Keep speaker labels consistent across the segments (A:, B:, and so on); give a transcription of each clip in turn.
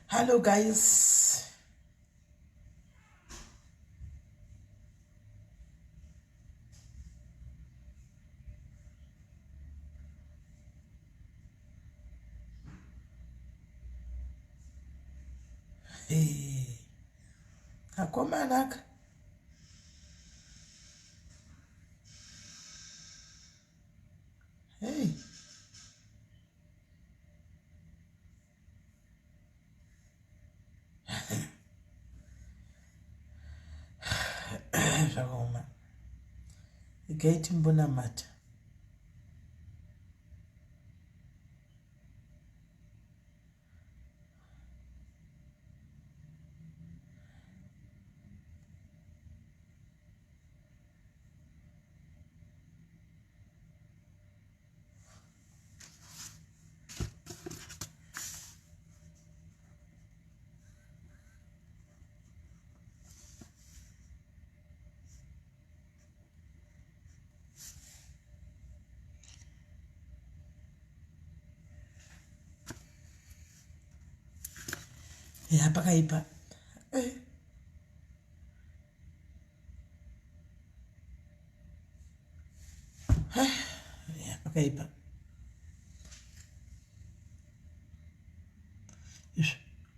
A: Hello guys. Hey. Akomanaka. Hey. Zvakaoma. Igaiti mbona mata. Ya pakaipa. Ya pakaipa.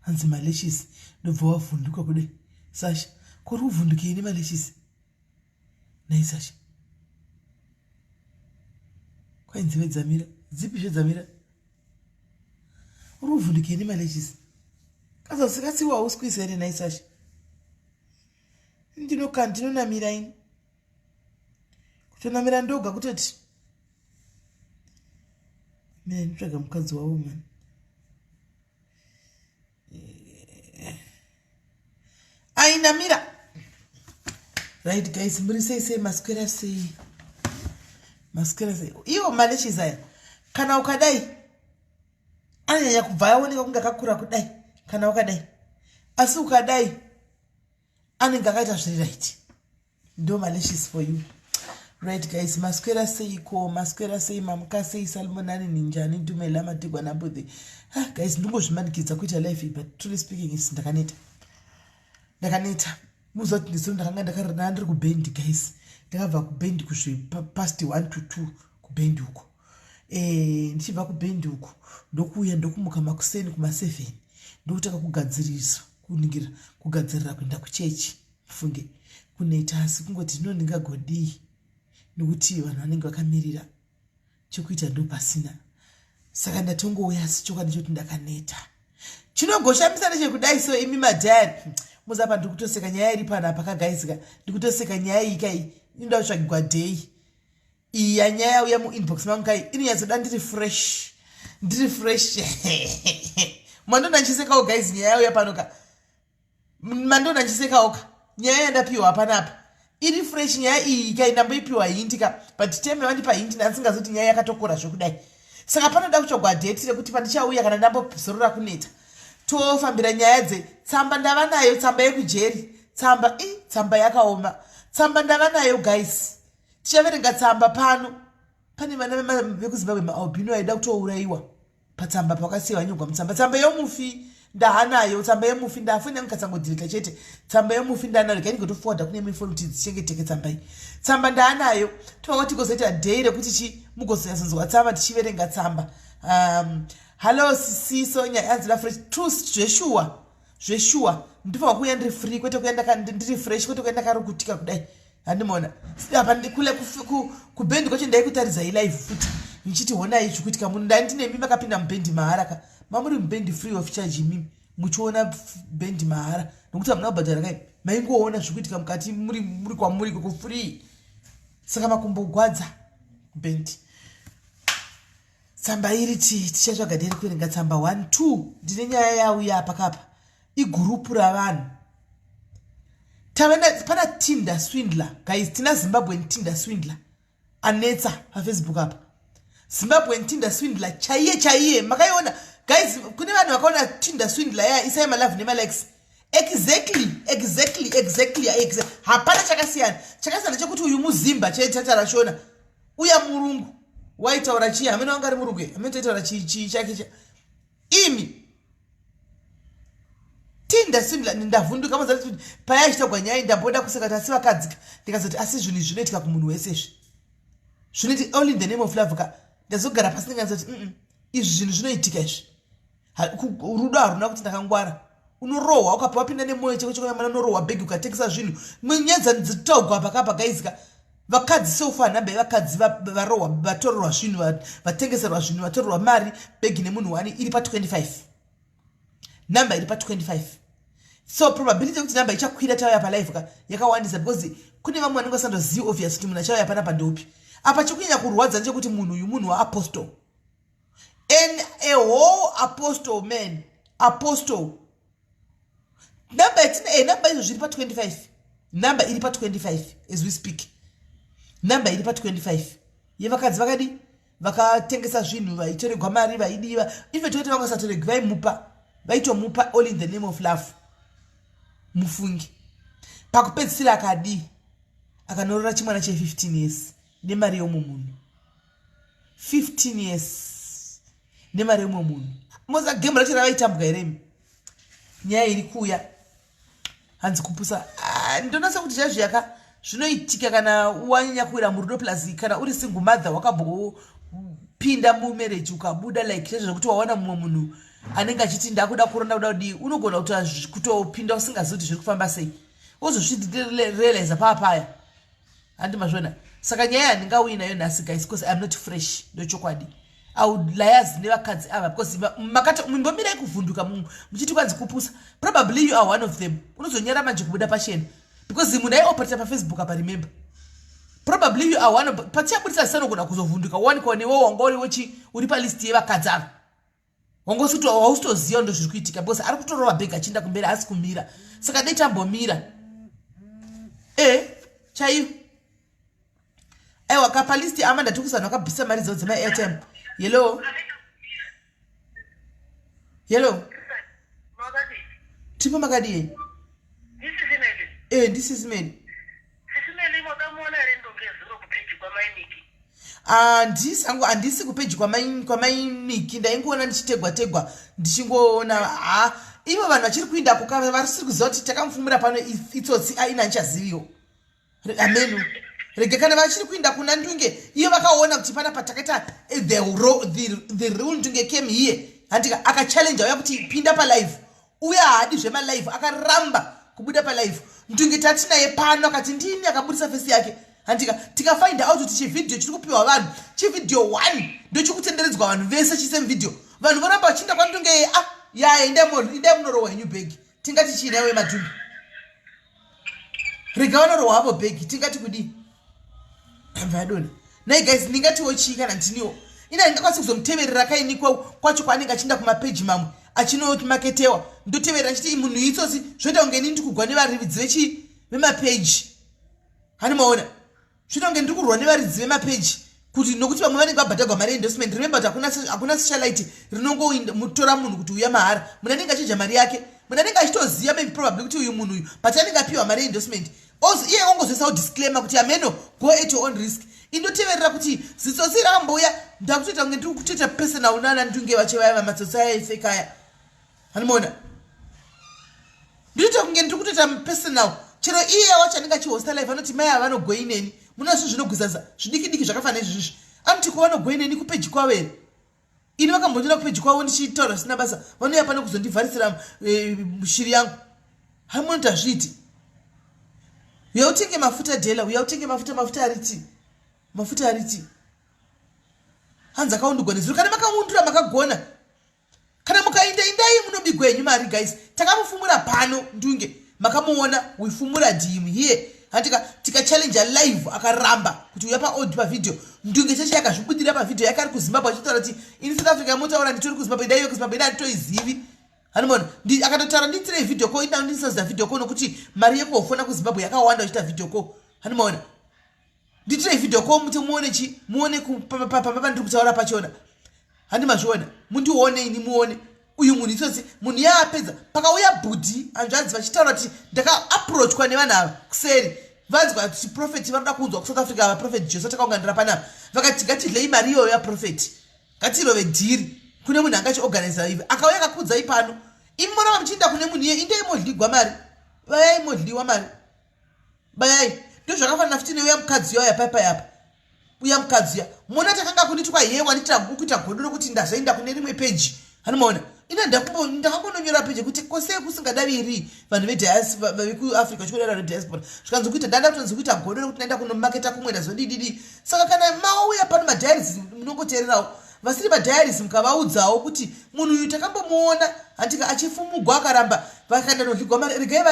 A: Hanzi malicious ndobva wavhunduka kudai. Sasha, kuri uvhundukei nemalicious? Nai Sasha. Kwai nzive dzamira. Dzipi zvedzamira? Uri uvhundukei nemalicious? Kazosikasiwa hausikwisa here nai Sasha. Ndinonamira ini. Kutonamira ndoga kutoti. Mina nditsvaga mukadzi wavo mani. Ainamira. Right guys, muri sei masquera sei. Masquera sei. Iwo malicious aya. Kana ukadai. Anyanya kubva yaoneka kunge akakura kudai. Kana ukadai. Asi ukadai. Anenge akaita zviri right. Ndo malicious for you. Right guys, masquera sei ko, masquera sei mamuka sei salmonani ninjani dumela matigwa na budhi. Guys, ndingozvimanikidza kuita life but truly speaking is ndakaneta. Muzoti ndisoro ndakanga ndakarana ndiri kubendi guys. Ndakabva kubendi kusvipa past 1 to 2 kubendi huko. Ndichibva kubendi huko ndokuuya ndokumuka makuseni kuma 7 ndokutaka kugadziriswa kuningira kugadzirira kuenda kuchechi funge kuneta asi kungoti ndinoningagodi nokuti vanhu vanenge vakamirira chokuita ndo pasina saka ndatongouya asi chokwadi choti ndakaneta chinogoshamisa nechekudai so imi madhani muzapa ndikutoseka nyaya iri panapa kagaisika ndikutoseka nyaya ikai inoda kutsvagirwa dhei iya nyaya yauya muinbox mangu kai inonyatsoda ndiri fresh mandona nchisekawo guys nyaya yauya panoka mandona nchisekawoka nyaya yandapiwa panapa iri fresh nyaya iyi kai ndamboipiwa hindika but teme vandipa hindi ndasingazoti nyaya yakatokora zvokudai saka panoda kutsvagwa dheti rekuti pandichauya kana ndambozorora kuneta tofambira nyaya tsamba ndava nayo tsamba yekujeri tsamba yakaoma tsamba ndava nayo guys tichaverenga tsamba pano pane vana vekuzimbabwe maalbino aida kutouraiwa patsamba pakasiyiwa nyogwa mutsamba tsamba yomufi ndahanayo tsamba yomufi ndafuna ngikatsangodhirika chete tsamba yomufi ndanayo gaingotoforwarda kune mifoni kuti dzichengeteke tsamba iyi tsamba ndahanayo tova tigozoita dhei rekuti mugozonzwa tsamba tichiverenga tsamba hallo sisiso nyaya yanzira fresh truth zveshuwa ndifa kuya ndiri free kwete kuya ndiri fresh kwete kuya ndakarukutika kudai handimona apa kule kubendi kwacho ndaikutaridza ilive futi nichiti honai zvikuitika munhu ndani ndine mimi makapinda mubendi mahara mamuri mubendi free of charge mimi muchiona bendi mahara nokuti hamuna kubhadhara kai maingoona zvikuitika mukati muri kwamuri kufree saka makumbogwadza bendi tsamba iri tichatsvaga dheri kuverenga tsamba 1 2 ndine nyaya yauya pakapa igurupu ravanhu pana Tinder swindler guys tina Zimbabwean Tinder swindler anetsa pafacebook apa Zimbabwean Tinder swindler chaiye makaiona guys kune vanhu vakaona Tinder swindler isai malove nemalikes exactly hapana chakasiyana chekuti uyu muzimba chetarashona uya murungu waitaura chii hamene wanga ari murungu hamene taitaura chii chake imi ndasimba ndavhunduka mazati kuti paya chitogwa Nyaya ndamboda kuseka tasi vakadzika ndikazoti asi zvinhu zvinoitika kumunhu wesezvi zvinoti all in the name of love ka ndazogara pasi ndikazoti izvi zvinhu zvinoitika izvi rudo haruna kuti ndakangwara unorohwa ukapiwa pinda nemwoyo cheko chekonyamana unorohwa bhegi ukatengesa zvinhu mwenyenza dzitogwa pakapa gaizika vakadzi sofa namba vakadzi varohwa vatorerwa zvinhu vatengeserwa zvinhu vatorerwa mari bhegi nemunhu wani iri pa 25 namba iri pa 25 so probability kuti namba ichakwira tauya palive ka yakawandisa because kune vamwe vanenge vasandoziva obvious kuti munhu achauya panapa ndeupi apa chikunyanya kurwadza ndechekuti munhu uyu munhu waapostle and a whole apostle man apostle namba namba izvo zviri pa 25 namba iri pa 25 as we speak namba iri pa 25 yevakadzi vakadi vakatengesa zvinhu vaitoregwa mari vaidiva ife toita vangasatoregi vaimupa vaitomupa all in the name of love mufungi pakupedzisira akadi akanorora chimwana che15 years nemari yomwe munhu 15 years nemari yomwe munhu moza gemu racho ravaitambwa heremi Nyaya iri kuya hanzi kupusa ndonasa kuti zvazviyaka zvinoitika kana wanyanya kuwira murudo plus kana uri single mother wakambopinda mumarriage ukabuda like zvezvo kuti waona mumwe munhu anenge achiti ndakuda kuronda kuda kudii unogona kutopinda usingazivi kuti zviri kufamba sei wozozvirealiza papaya handi mazvona saka Nyaya handingauyi nayo nhasi guys because I'm not fresh ndochokwadi audlayazi nevakadzi ava because mumbomirai kuvhunduka muchiti kwanzi kupusa probably you are one of them unozonyara manje kubuda pachena because munhu aioperata pafacebook apa remember probably you are one of pachiabudisa zisanogona kuzovhunduka wanikwa newo wanga uri palisti yevakadzi ava wangositoziva ndo zviri kuitika because ari kutorova bhegi achienda kumberi asi kumira saka dai tambomira chaiyo aiwa kapalisti ama ndatokusana wakabvisa mari dzavo dzema-airtime hello tipo makadii ndisi simeni handisi kupeji kwamaimiki ndaingoona ndichitegwa ndichingoona ivo vanhu vachiri kuindako varisiri kuziva kuti takamufumura pano itsotsi aina nichaziviwo amenu rege kana vachiri kuinda kuna ndunge iyo vakaona kuti pana patakaita the rule ndunge came here handika akachallenge uya kuti pinda palive uya haadi zvemalive akaramba kubuda palive ndunge tatinaye pano akati ndini akabudisa fesi yake handika tikafind out kuti chividhio chiri kupiwa vanhu chividhio 1 ndochikutenderedzwa vanhu vese chisemuvidhio vanhu voramba vachiinda kwandunge yaya inde munorohwa henyu bhegi tingati chiinawe madhunge rega vanorohwa havo bhegi tingati kudii vadoni nai guys ndingatiwo chii kana ndiniwo ina ndingakwanisa kuzomuteverera kainikwa kwacho kwaanenge achiinda kumapeji mamwe achinomaketewa ndoteverera chiti munhu itsotsi zvoita kunge ndini ndikugwa nevarividzi vemapeji hani maona zvoita kunge ndiri kurwa nevaridzi vemapeji kuti nokuti vamwe vanenge vabhadhagwa mari endorsement remember kuti hakuna socialite rinongomutora munhu kuti uya mahara munhu anenge achidya mari yake munhu anenge achitoziva maybe probably kuti uyu munhu uyu but anenge apiwa mari endorsement iye ongozoisawo disclaimer kuti ameno go at your own risk indoteverera kuti zitsotsi rakambouya ndakutoita kunge ndiri kutoita personal nana ndunge vachevaya matsotsi aya ifekaya hanimona ndinoita kunge ndiri kutoita personal chero iye wacho anenge achihosta live anoti mai avanogoi neni muna zvinhu zvinogwizaza zvidiki zvakafanana izvizvi anoti kuvanogoi neni kupeji kwavo here ini vakambondira kupeji kwavo ndichitaura zvisina basa vanouya pane kuzondivharisira shiri yangu hamunoti hazviiti uyautenge mafuta dhela uyautenge mafuta ariti hanzi akaundugwa nezuro kana makaundura makagona kana mukainda indai munobigwa henyu mari guys takamufumura pano ndunge makamuona wifumura dhimu hiye handika tikachallenge live akaramba kuti uya paaudio pavidhio ndunge cheche yakazvibudira pavidhio yakari kuzimbabwe achitaura kuti ini south africa motaura nditori kuzimbabwe ndaiyo kuzimbabwe ndanditoizivi hanimona akatotaura ndiitirei video call ina ndisaziva video call nokuti mari yekufona kuzimbabwe yakawanda uchiita video call hanimona ndiitirei video call muti muone pamba ndiri kutaura pachona handimazviona mundione ini muone uyu munhu itsotsi munhu yaapedza pakauya bhudhi hanzvadzi vachitaura kuti ndakaapproachwa nevanhu ava kuseri vanzwa kuti profeti vanoda kuunzwa kusouth africa vaprofeti jesu takaunganira panapa vakati ngatidlei mari iyoyo yaprofeti ngatirove dhiri kune munhu angachiorganiza ivi akauya akakudzai pano imona mchinda kune munhu iye inde imodligwa mari bayai modliwa mari bayai ndo zvakafanira futi neuya mukadzi yao yapaipa yapa uya mukadzi ya mona takanga kuniti kwa yewa nditakuita godoro kuti ndazoenda kune rimwe page hanomaona ina ndakambononyora page kuti kose kusingadaviri vanhu vediaspora vekuafrica chikodera rediaspora zvikanzi kuita ndanda kutonzi kuita godoro kuti naenda kunomaketa kumwe ndazodididi saka kana mauya pano madiaries munongoteererawo vasiri madiaries mukavaudzawo kuti munhu uyu takambomuona handika achifumugwa akaramba vakaenda nodligwa mari regai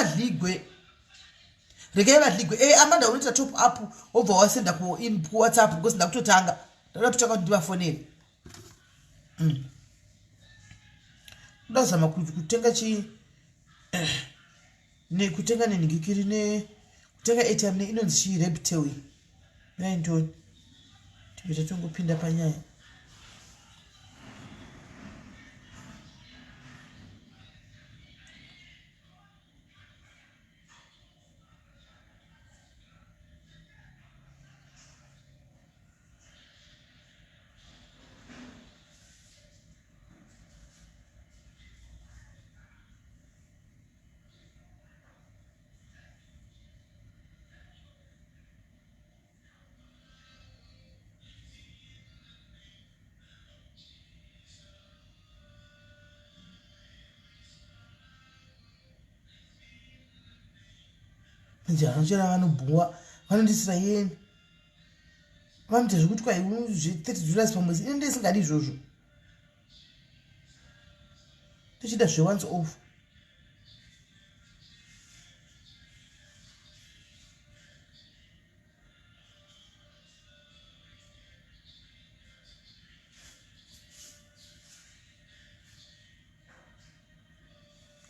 A: vadligwe amanda unoita top up obva wasenda kuwhatsapp because ndakutotanga ndada kutotanga kuti ndivafonere ndazama kutenga kutenga nenhingikiri kutenga airtime inonzi chireptewi naindoni tibeta tongopinda panyaya njanochera vanobhuwa vanondisira yeni vanoita zvekuti $30 pamwedzi ine ndisingadi izvozvo ndichida zve-once off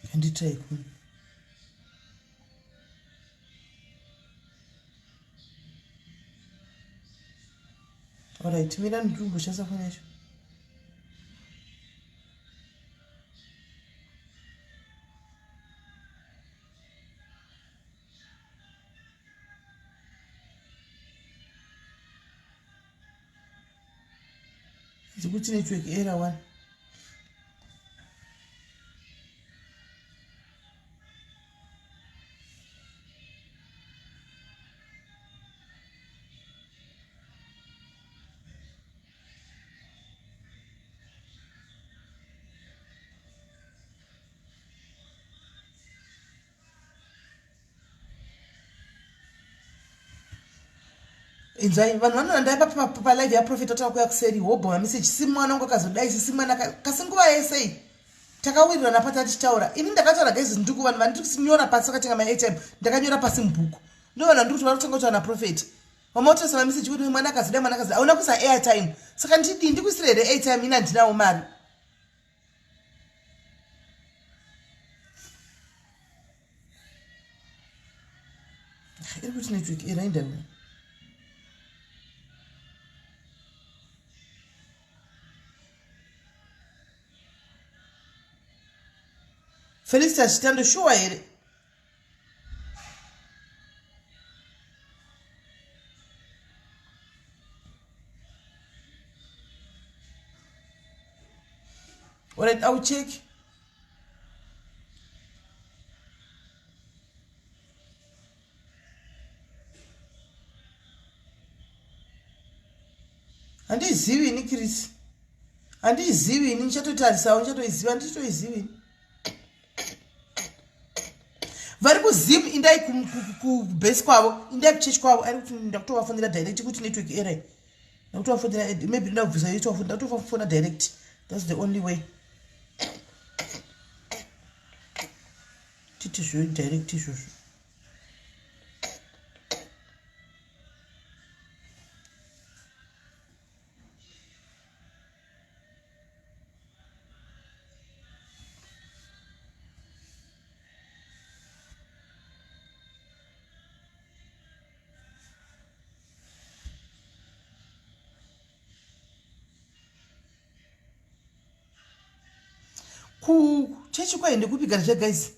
A: kanditrai kuni alright mina ndikumboshandisa foni yacho dzikuti network error 1 inzai vanhu vanondaipa palive yaProphet atava kuya kuseri hobhoma message si mwana wangu akazodaisi si mwana kasinguva yesei takawirirana pati tichitaura ini ndakataura gaizi ndikuku vanhu vandikusinyora pasi vakatenga maairtime ndakanyora pasi mubhuku ndo vanhu vandikuti vari kutonga kuti vanaProphet vamautosama message kuti mwana akazoda mwana akazoda hauna kuisa airtime saka ndidii ndikuisira here airtime ina handinawo mari iri kuti network iraindawe Felicitas chitando shuwa here alright I'll check handizivi ini Chris handizivi ini nichatotarisao nichatoiziva handitoizivi vari kuzimu indai kubhesi kwavo indai kuchechi kwavo ari kuti ndakutovafonera direct kuti network error ndakutovafonera maybe ndabvisa ndakutofona direct that's the only way titi zvo direct izvozvo kuchechi kwaende kupigana zvegaizi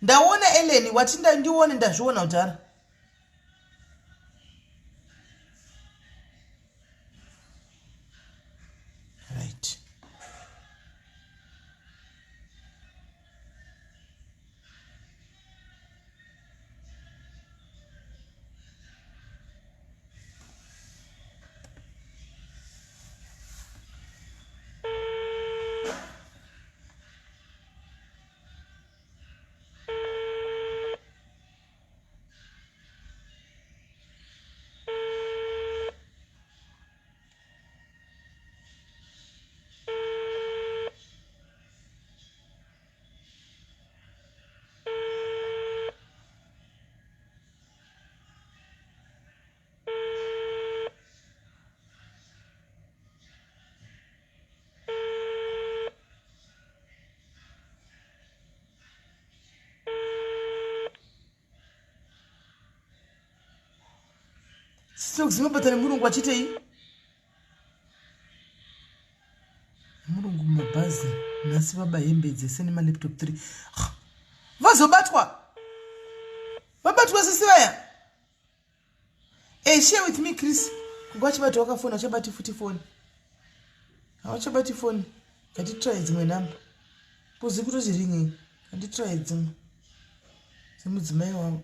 A: ndaona Ellen wati ndione ndazviona utara right Sio kusema patani Mulungu achitei. Mulungu mabazi nasi baba yembedze seni ma laptop 3. Vazobatwa. Vabatwa sisi vaya. Share with me Chris. Kungwachi batu wakafona chabati futi phone. Awachabati phone. Kati try dzimwe number. Pozi kuto ziringi. Kati try dzimwe. Semudzimai wangu.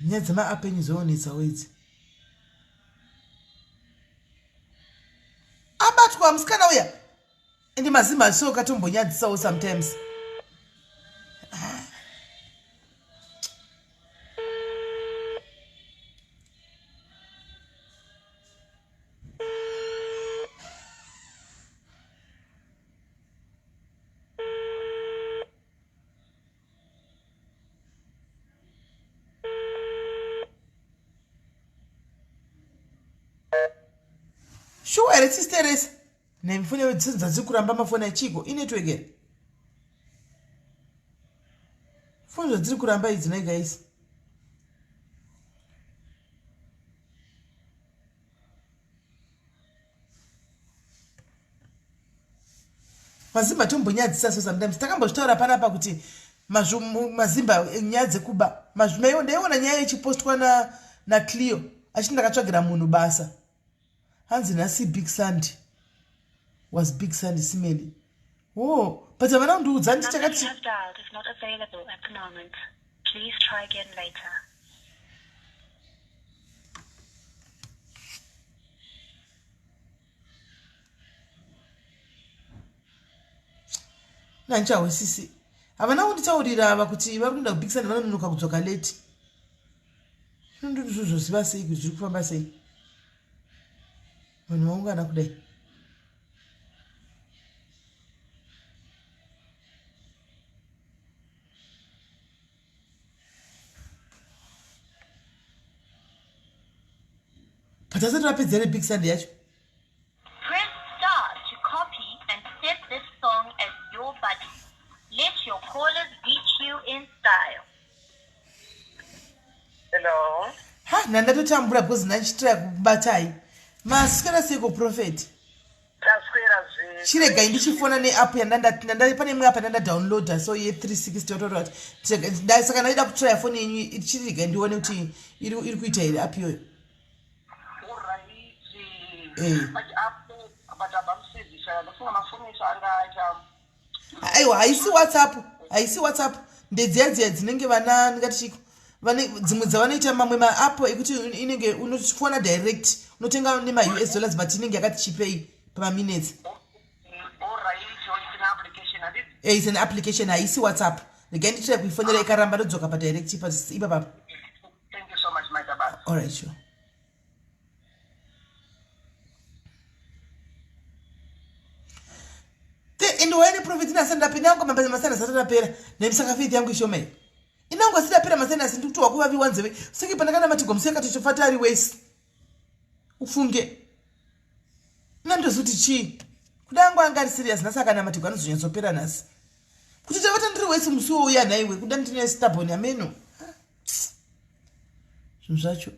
A: Nyadzima apenyu zoonetsa wedzi. Abatwa musikana uya. Indi mazima so katombonyadzisawo sometimes. Sure, ere sisteres. Nemfune wedzinza dzikuramba mafoni achiko inetwork ere. Foni dziri kuramba idzi nai guys. Mazimba tombonyadzisa so sometimes takambotaura panapa kuti mazimba nyadze kuba. Mazvimeyo ndaiona nyaya yechipostwa na Clio. Achinda katsvagira munhu basa. Hanzi nasi Big Sandy. Was Big Sandy Smelly. Oh, but I'm not doing that.
B: Number you have dialed is not available at the moment. Please try again later.
A: Nanchawe sisi. Havana kunditaurira ava kuti vari kuenda kubig Sandy vanononoka kudzoka late. Ndozviziva sei kuti zviri kufamba sei. Vanhu vaungana kudai. But doesn't rapid Big Sandy yacho?
B: Press star to copy and set this song as your buddy. Let your callers reach you in style.
C: Hello.
A: Ha, nandatotambura because nanchitira kubatai. Masikana seko prophet.
C: Taswera zvi.
A: Chirega ndichifona neapp yandanda pane imwe app yandanda downloader so ye 360 totorot. Saka ndaida kutry phone yenyu chirega ndione kuti iri kuita ire app yoyo. Aiwa, haisi WhatsApp. Ndedziya dzinenge vana ndingati chiko. Vane dzimwe dzavanoita mamwe ma-app ekuti inenge unofona direct. Unotenga nema US dollars but inenge yakati chipei per minutes. It's an application, haisi WhatsApp. Ndega nditira kuifonera ikaramba ndodzoka pa direct ipa papa.
C: Thank you so much, my dad.
A: All right, sure. Indi waine prophet inasanda pinango mambeza masana satana pera nemsaka faith yangu ishomei inango asida pera masana sindikuti wakuva viwanzewe siki panakana matigo museka tichofatari wesi ufunge nandozuti chi kudango angari serious nasaka na matigo anozonyetsopera nasi kuti tavata ndiri wesi musuwo uya naiwe kuda ndine stubborn ameno zvinhu zvacho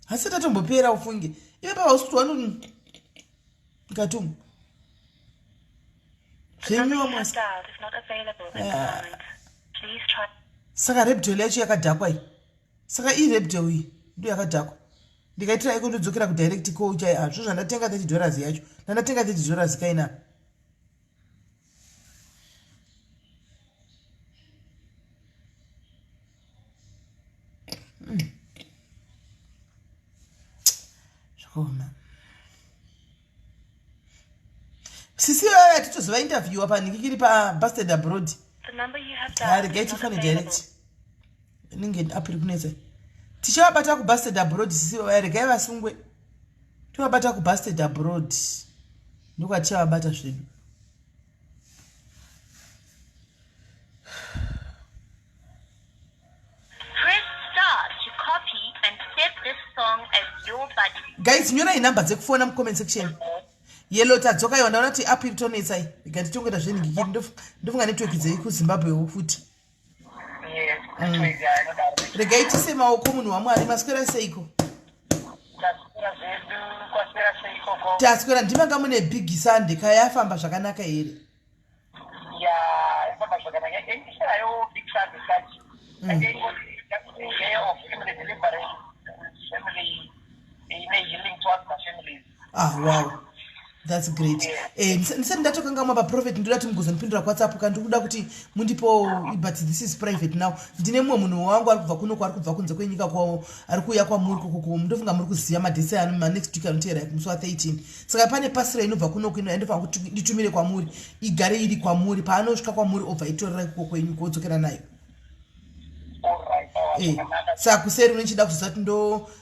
A: hasi tatombopera ufunge iwe pava usuti wanu ngatumu.
B: Number you have dialed is not available at the moment. Please try.
A: Saka reptile yacho yakadhakwa iyi. Saka ii reptile iyi ndo yakadhakwa. Ndikaitira iko ndodzokera ku direct call chai azvo zvandatenga $30 yacho. Ndandatenga $30 kaina. Shakoma. Sisi vaya titoziva interview apa ndikiri pabusted abroad.
B: The number you have dialed is
A: Regaiti
B: not
A: fane
B: available.
A: direct. Ninge apiri kunetsa. Tichavabata kubusted abroad sisiwo vaya regai vasungwe. Tivabata kubusted abroad. Ndokwatichavabata zvedu.
B: Press star to copy and save this song as your buddy.
A: Guys, nyora inamba dzekufona mucomment section. Yellow tadzoka iwa ndaona kuti apiri tonetsa iyi. Ikati tongeta zveningikiri ndofunga network dzei kuZimbabwe futi.
C: Yes, network yainodaro.
A: Regai tise maoko munhu waMwari maswera seiko.
C: Taswera zvedu kwaswera seikoko.
A: Taswera ndimanga mune big Sunday kaya yafamba zvakanaka here.
C: Ya, yafamba zvakanaka. Endishayo big Sunday sachi. And then day of family deliverance, family healing towards my families.
A: Ah, wow. That's great. Ndisati ndatokanga mwapaprophet ndoda kuti mugozondipindura kuWhatsApp kandi kuda kuti mundipo, but this is private now. Ndine mumwe munhu wangu ari kubva kuno ari kubva kunze kwenyika kwawo ari kuuya kwamuri kokoko ndofunga muri kuziya madhesi anu next week anoteera musi wa13. Saka pane pasira inobva kuno kuino yandofanira kuti nditumire kwamuri igare iri kwamuri paanosvika kwamuri obva itorera ikoko kwenyu kodzokera nayo. Saka kuseri unochida kuzati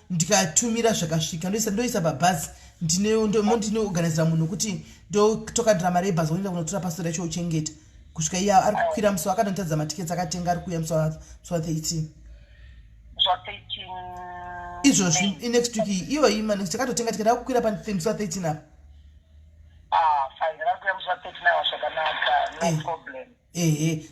A: ndikatumira zvakasvika ndoisa pabhazi ndine organizera munhu kuti ndotokandira mari yebhazi oenda kunotora pastora yacho uchengeta kusvika iye ari kukwira musi wakatotadza matiketi akatenga ari kuuya musi wa13 izvozvi next week iyoyi next akatotenga tikati akukwira musi wa13 apa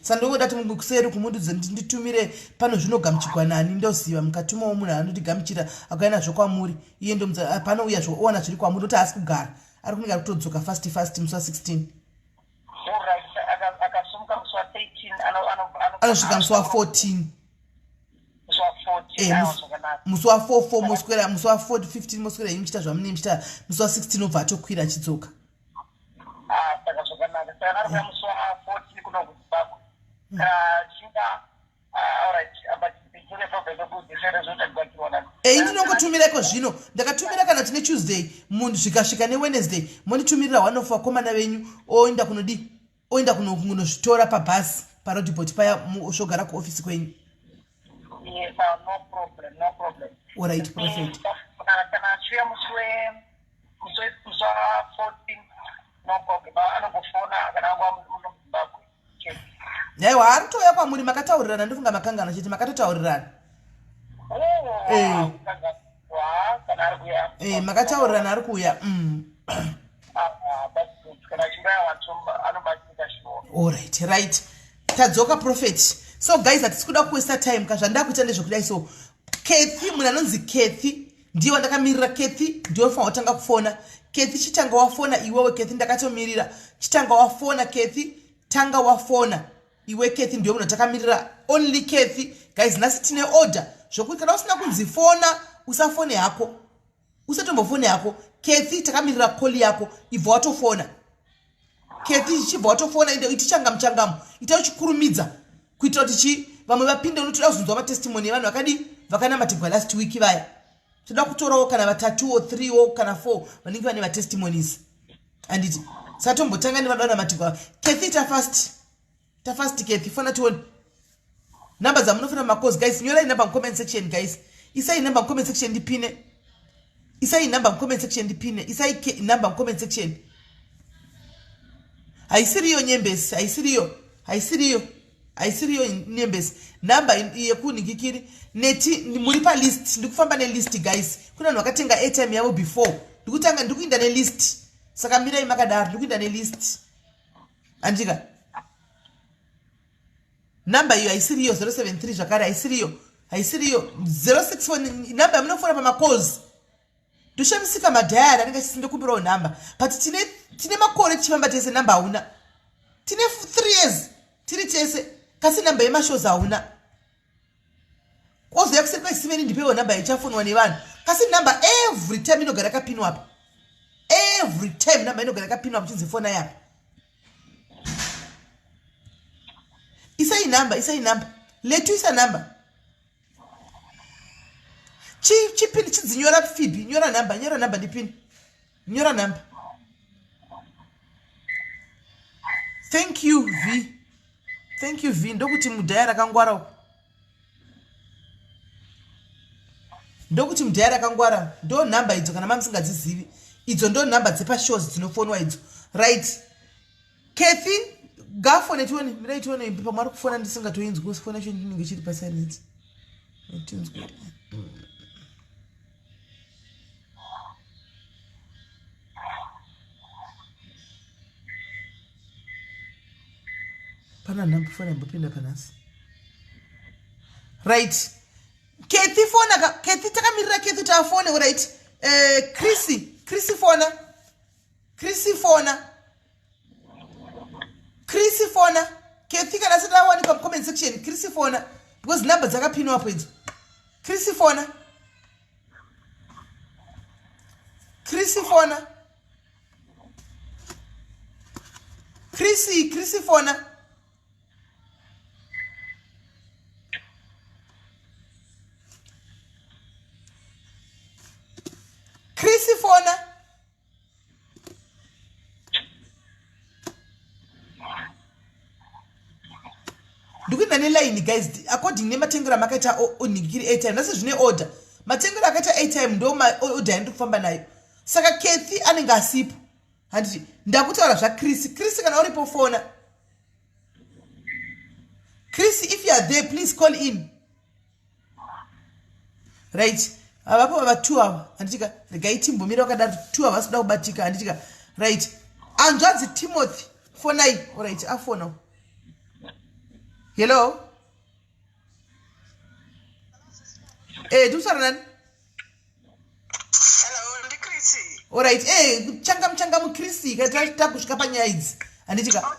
A: sandoda kuti kuseri kumundudze nditumire pano zvinogamuchirwa nani ndoziva mukatumawo munhu anotigamuchira akaenda zvokwamuri iye ndomudza pano uya zvoona zviri kwamuri kuti asi kugara ari kunenge kutodzoka fast musi wa16 anosvika musi wa14 musi wa44 moswera musi wa15 moswera imi muchita zvamunenge muchita musi wa16 obva atokwira achidzoka. Ndinongotumirako zvino ndakatumira kana tine Tuesday munhu zvikasvika neWednesday monditumirira one of vakomana venyu oenda kunozvitora pabhasi parodhipoti paya zvogara kuofisi kwenyu.
C: Yes, no problem.
A: All right, Prophet. Yaiwa ari toya kwamuri makataurirana ndofunga makangana chete makatotaurirana. Makataurirana ari kuuya. All right. Tadzoka Prophet. So guys, hatisi kuda kuwaste time kazvandakuita ndezvokudai so Kathy munhu anonzi Kathy ndiye wandakamirira. Kathy ndiwe fanira kutanga kufona. Kathy chitanga wafona iwewe Kathy ndakatomirira. Chitanga wafona Kathy tanga wafona iwe Kathy ndiwe munhu atakamirira. Only Kathy guys, nasi tine order zvokuti kana usina kunzi fona usafone hako, usatombofone hako. Kathy takamirira call yako ibva watofona. Kathy chibva watofona ende itichangamu ita uchikurumidza kuitira kuti vamwe vapinde unotoda kuzunzwa matestimony evanhu vakanamatirwa last week vaya. Toda kutorawo kana vatatu or 3 or kana 4 vanenge vane matestimonies anditi satombotanga nevadonamatirwa. Kathy tafast Kathy fona tione number dzamunofana macourse guys. Nyorai number comment section guys. Isai number comment section ndipine. Isai number comment section ndipine. Isai number comment section. Haisiriyo nyembesi, haisiriyo nyembesi. Number yekunikikiri neti muri pa list ndikufamba ne list guys. Kuna vanhu vakatenga airtime yavo before. Ndikuinda ne list. Saka mirai makadaro ndikuinda ne list. Andika. Number iyo haisiriyo 073 zvakare haisiriyo 064 number yamunofona pamacalls. Ndoshamisika madhayari anenge asisindikumbirawo number but tine makore tichifamba tese number hauna. Tine 3 years tiri tese kasi number yemashows hauna. Kozoya kuseri kwaisimeni ndipewo number ichafonwa nevanhu kasi number every time inogara yakapinwa apa. Every time number inogara yakapinwa apa chinzifona yapa. Isai number letu isa number chipini chidzinyora Phoebe nyora number ndipini nyora number Thank you V. Thank you V. Ndokuti mudhaya rakangwara. Ndokuti mudhaya rakangwara. Ndo namba idzo kana mamusingadzizivi. Idzo ndo namba dzepashows dzinofonwa idzo. Right. Kathy, gafone tione. Mirai tione pamari kufona ndisingatoinzwi kusifona chinhu chinenge chiri pasilence. Tinzwe. Pana namba fona mbopinda panasi. Right. Kathy fona Kathy takamirira Kathy tafone right. Chrissy fona. Kathy kana sitawanika mu comment section. Chrissy fona because number dzakapinwa apo idzo. Chrissy fona. Chrissy fona. Chrissy fona. Ndikuenda neline guys according nematengero makaita oningiri airtime nasi zvine order matengero akaita airtime ndo order yandiri kufamba nayo saka Kathy anenge asipo handiti ndakutaura zvaChris kana uripo fona Chris if you are there please call in right avapo vava 2 ava handitika regai timbomira wakadaro 2 ava vasikuda kubatika handitika right anzvanzi Timothy fonai alright afona hello tusara nani
C: Hello, ndi Chris.
A: alright changa mu Chris kana takusvika panyaya idzi handitika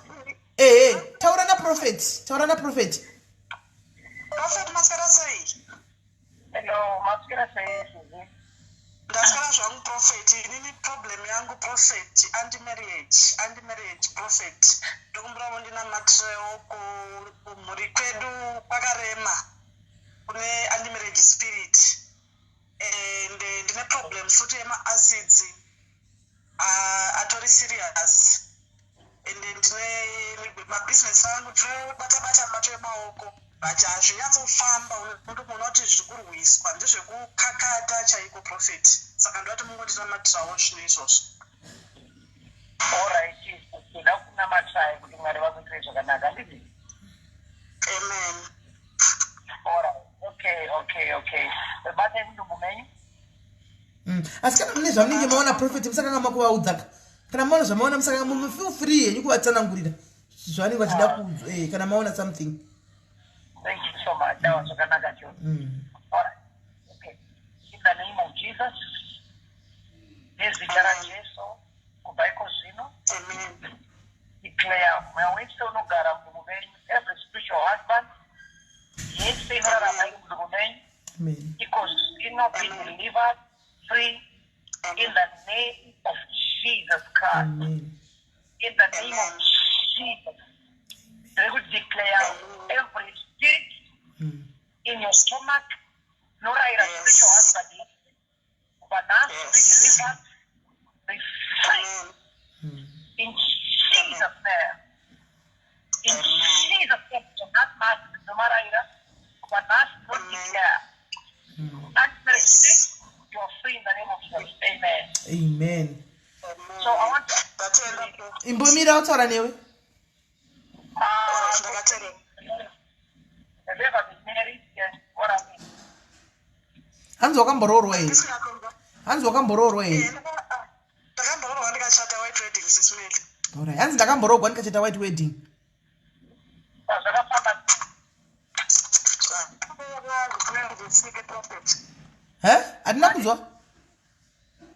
A: taura na prophet
C: Prophet maskara sei? Hello, maskara sei. Ndaskara zvangu prophet, inini problem yangu prophet, anti-marriage prophet. Ndokumbura ndina matreo kumhuri kwedu kwakarema kune anti-marriage spirit. And ndine problem futi yema-acids atori serious. And ndine mabusiness angu bata mato emaoko but hazvinyatsofamba unondomuona kuti zvikurwiswa ndezvekukakata chaiko prophet saka ndoti mungondina matrawo zvino izvozvo alright toda kunamatai kuti mwari vakuitire zvakanaka ndizvi amen alright okay bate kundumbu menyu
A: asi kana mune zvamunenge maona prophet musakanga makuvaudza kana maona zvamaona musakanga mufeel free yenyu kuvatsanangurira zvavanenge vachida kunzwa kana maona something.
C: Thank you so much. That was a good all right. Okay. In the name of Jesus, yes, zvakare Yesu, kubaiko zvino. Amen. Declare, my still no gara murumenyu, every spiritual husband, yes, they no gara murumenyu.
A: Amen.
C: Because you know be delivered, free, in the name of Jesus Christ.
A: Amen.
C: In the name of Jesus, they would declare every spirit in your stomach, no right spiritual husband, but now be delivered, be free. In Jesus' name. In Jesus' name, do not mask, no matter but not declare. And you are free in the name of Jesus. Amen.
A: Amen.
C: So I want to
A: imbomira utaura newe hanzi wakamboroorwa here
C: ndakamboroorwa ndikachata white wedding sis Melly.
A: alright hanzi ndakamboroorwa ndikachata white wedding hatina kuzwa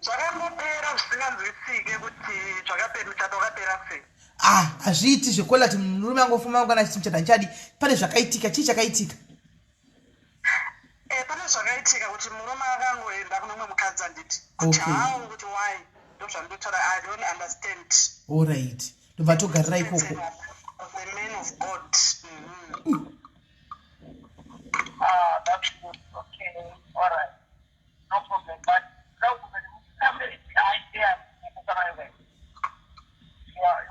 C: zvakambopera zvisinganzwisike kuti muchato wakapera sei
A: hazviiti zvekola kuti murume angofuma kana chiti muchata nchadi pane zvakaitika chii chakaitika
C: pane zvakaitika kuti murume akangoenda kuno mumwe mukadzi anditi kuti hawo kuti why ndozvandotaura I don't understand
A: alright ndobva togarira ikoko
C: the man of God. That's good. Okay, all right, no problem. But you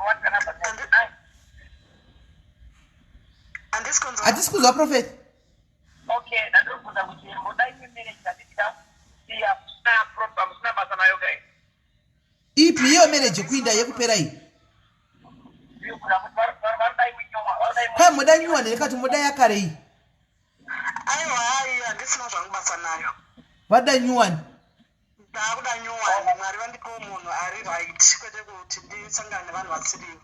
C: want the number?
A: Hatisi kuzwa prophet.
C: Okay, ndandobvunza kuti mudai marriage ndatiita sina problem, sina basa nayo kai.
A: Ipi hiyo marriage kuinda yekupera iyi? Kwa muda nyuwa nekati muda yakare iyi.
D: Aiwa handisina zvangubasa nayo.
A: Vada nyuwani?
D: Ndakuda nyuwani, Mwari vandipo munhu ari right kwete kuti ndisangane nevanhu vasirivo.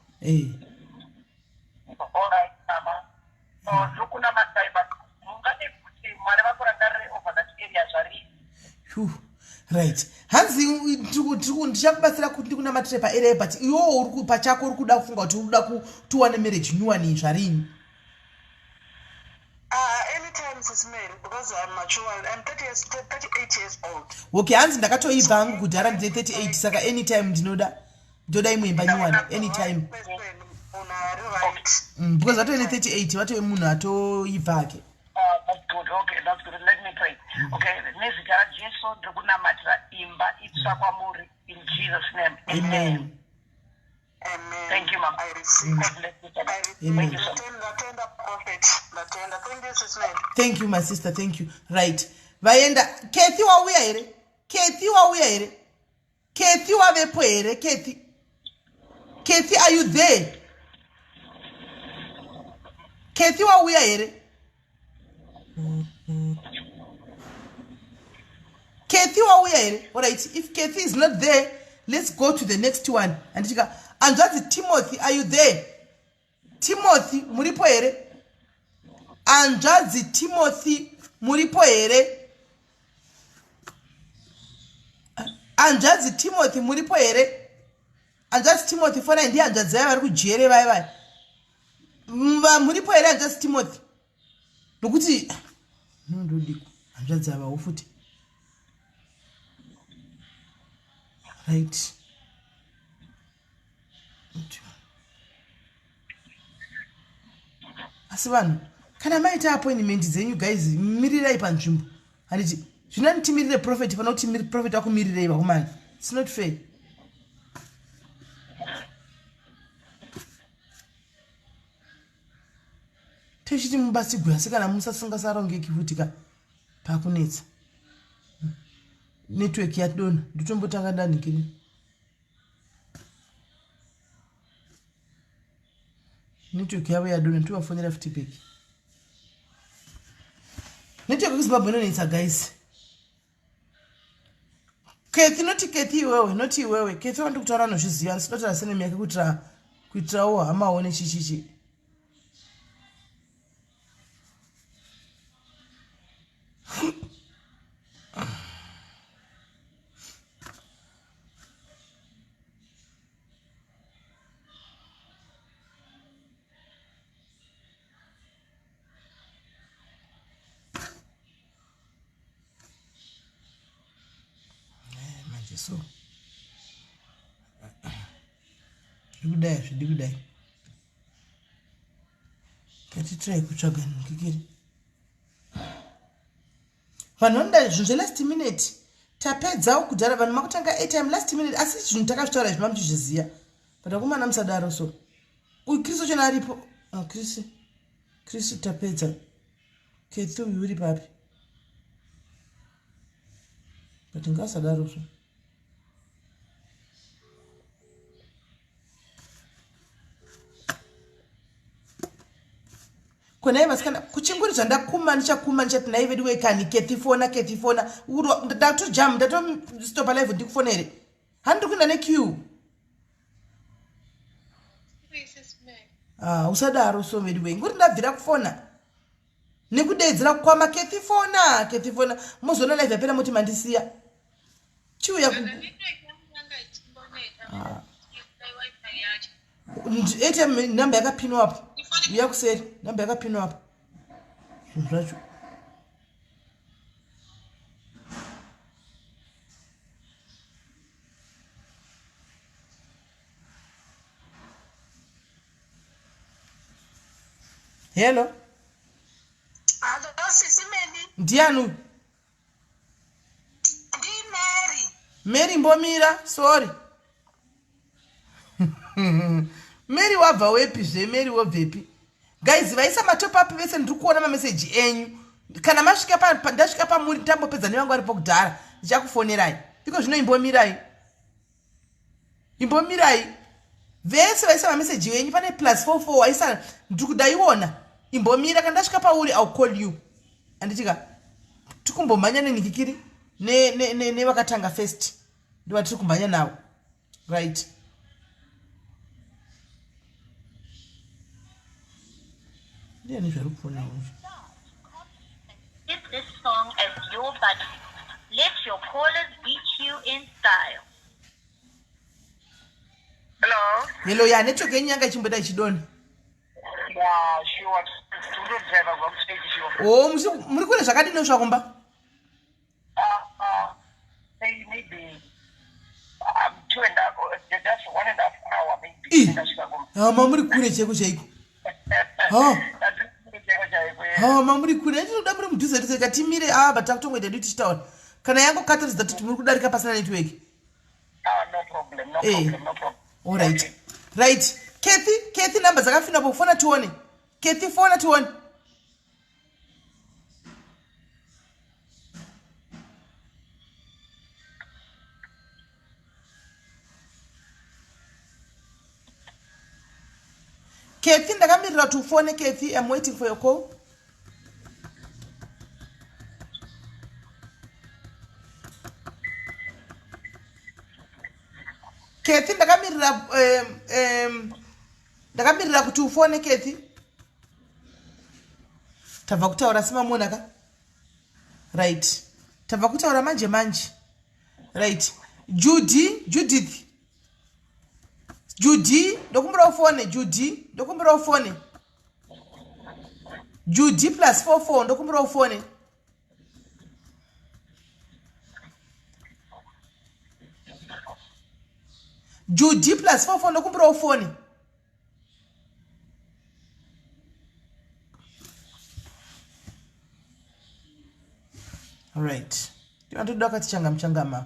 C: Alright, mama. So ndokuna matai but mungade kuti Mwari vakurangarire over that area zvari.
A: Right. Hanzi ndichakubatsira kuti ndikuna matire pa area but iwo uri pachako uri kuda kufunga kuti uri kuda kuwana marriage nyuwani zvarini?
D: Anytime SIS MELLY, because I'm mature. I'm 38 years old.
A: Okay, hanzi ndakatoibva hangu kudhara ndine 38 saka anytime ndoda imwe nyuwani anytime. Because vatove ne 38 vatove munhu atoibva hake.
C: That's good. Okay, that's good. Let me pray. Okay, nezita raJesu ndikunamatira imba itsva kwamuri in Jesus' name.
A: Amen.
D: Amen.
C: Thank you, Mama.
D: I receive.
C: God bless you.
A: Amen.
C: Thank you so much.
D: Prophet. Thank you, SIS MELLY.
A: Thank you, my sister. Thank you. Right. Vaenda. Kethi wauya here? Kethi wauya here? Kethi wavepo here? Kethi. Kethi, are you there? Kethi wauya here? Kethi wauya here? Alright. If Kethi is not there, let's go to the next one. And that's Timothy. Are you there? Timothy, muripo here? Anjazi Timothy muripo here? Anjazi Timothy muripo here? Anjazi Timothy fona ndi anjazi yava vari kujere vai. Muripo here anjazi Timothy? Nokuti ndodiko anjazi yava ufuti. Right. Asi vanhu kana maita appointment dzenyu guys mirirai panzvimbo. Handiti zvinoda timirire prophet pana kuti prophet akumirirei vakomana. It's not fair. Teshiti mubasigwe asi kana musasingasarongeki futi ka pakunetsa. Network yadona nditombotanga ndanikini. Network yavo yadona ndovafonera futi peki. Network kuZimbabwe inonetsa guys. Kethi noti Kethi iwewe noti iwewe. Kethi wandikutaura nozviziva ndinotaura senemi yake kuitirawo hamawo nechichichi. So ndikudai katitrai kutsvaga nkikiri vanhu vanoda zvinhu zvelast minute tapedzawo kudhara vanhu makutanga airtime last minute asi zvinhu takazvitaura izvi mamuchizviziva but akomana musadaro so uyu kristu chena aripo kristu tapedza Kethi uyu uri papi but ngasadaro so kona ivasikana kuchinguri zvandakuma ndichakuma ndichati naivedu wekani Kethi fona ndatojam ndatostopa live ndikufonere handiri kuenda neq usadaro so vedu we nguri ndabvira kufona nekudedzera kukwama Kethi fona mozoona live yapera moti mandisiya chiuya ATM namba yakapinwa apo uya kuseri namba yakapinwa apo zvinhu zvacho hello
D: SIS MELLY.
A: ndiani uyu Mary mbomira sorry Mary wabva wepi zve Mary wobvepi guys vaisa matop up vese ndiri kuona mameseji enyu kana masvika ndasvika pamuri tambopedza nevangu varipo kudhara ndichakufonerai iko zvino imbomirai vese vaisa mameseji enyu pane +44 waisa ndiri kudaiona imbomira kana ndasvika pauri I'll call you anditika tikumbomhanya nenikikiri nevakatanga first ndiva tiri kumhanya navo right. Ndiani zviri kufona izvi?
B: Skip this song as your buddy. Let your callers reach you in style.
C: Hello.
A: Hello, ya network yenyu yanga ichimboda ichidoni.
C: Yeah, sure. Student driver from stage sure.
A: Oh, muri kure zvakadini zvakumba?
C: Maybe 2.5 just 1.5 hour maybe.
A: Muri kure cheko chaiko. Mamuri kure ndinoda muri mudhuze rese katimire batakutongoita ndi tichitaura. Kana yango kataridza kuti muri kudarika pasina network.
C: No problem, no problem, no problem.
A: All right. Okay. Right. Kathy number dzakafina pofona tuone. Kathy fona tuone. Kathy ndakamirira tufone Kathy, I'm waiting for your call. Kathy ndakamirira kuti ufone Kathy. Tabva kutaura simamona ka? Right. Tabva kutaura manje. Right. Judith. Judy, ndokumbira ufone Judy, ndokumbira ufone. Judy +44 ndokumbira ufone. Judy +44 ndokumbira ufone. All right. You want to doka tichangama.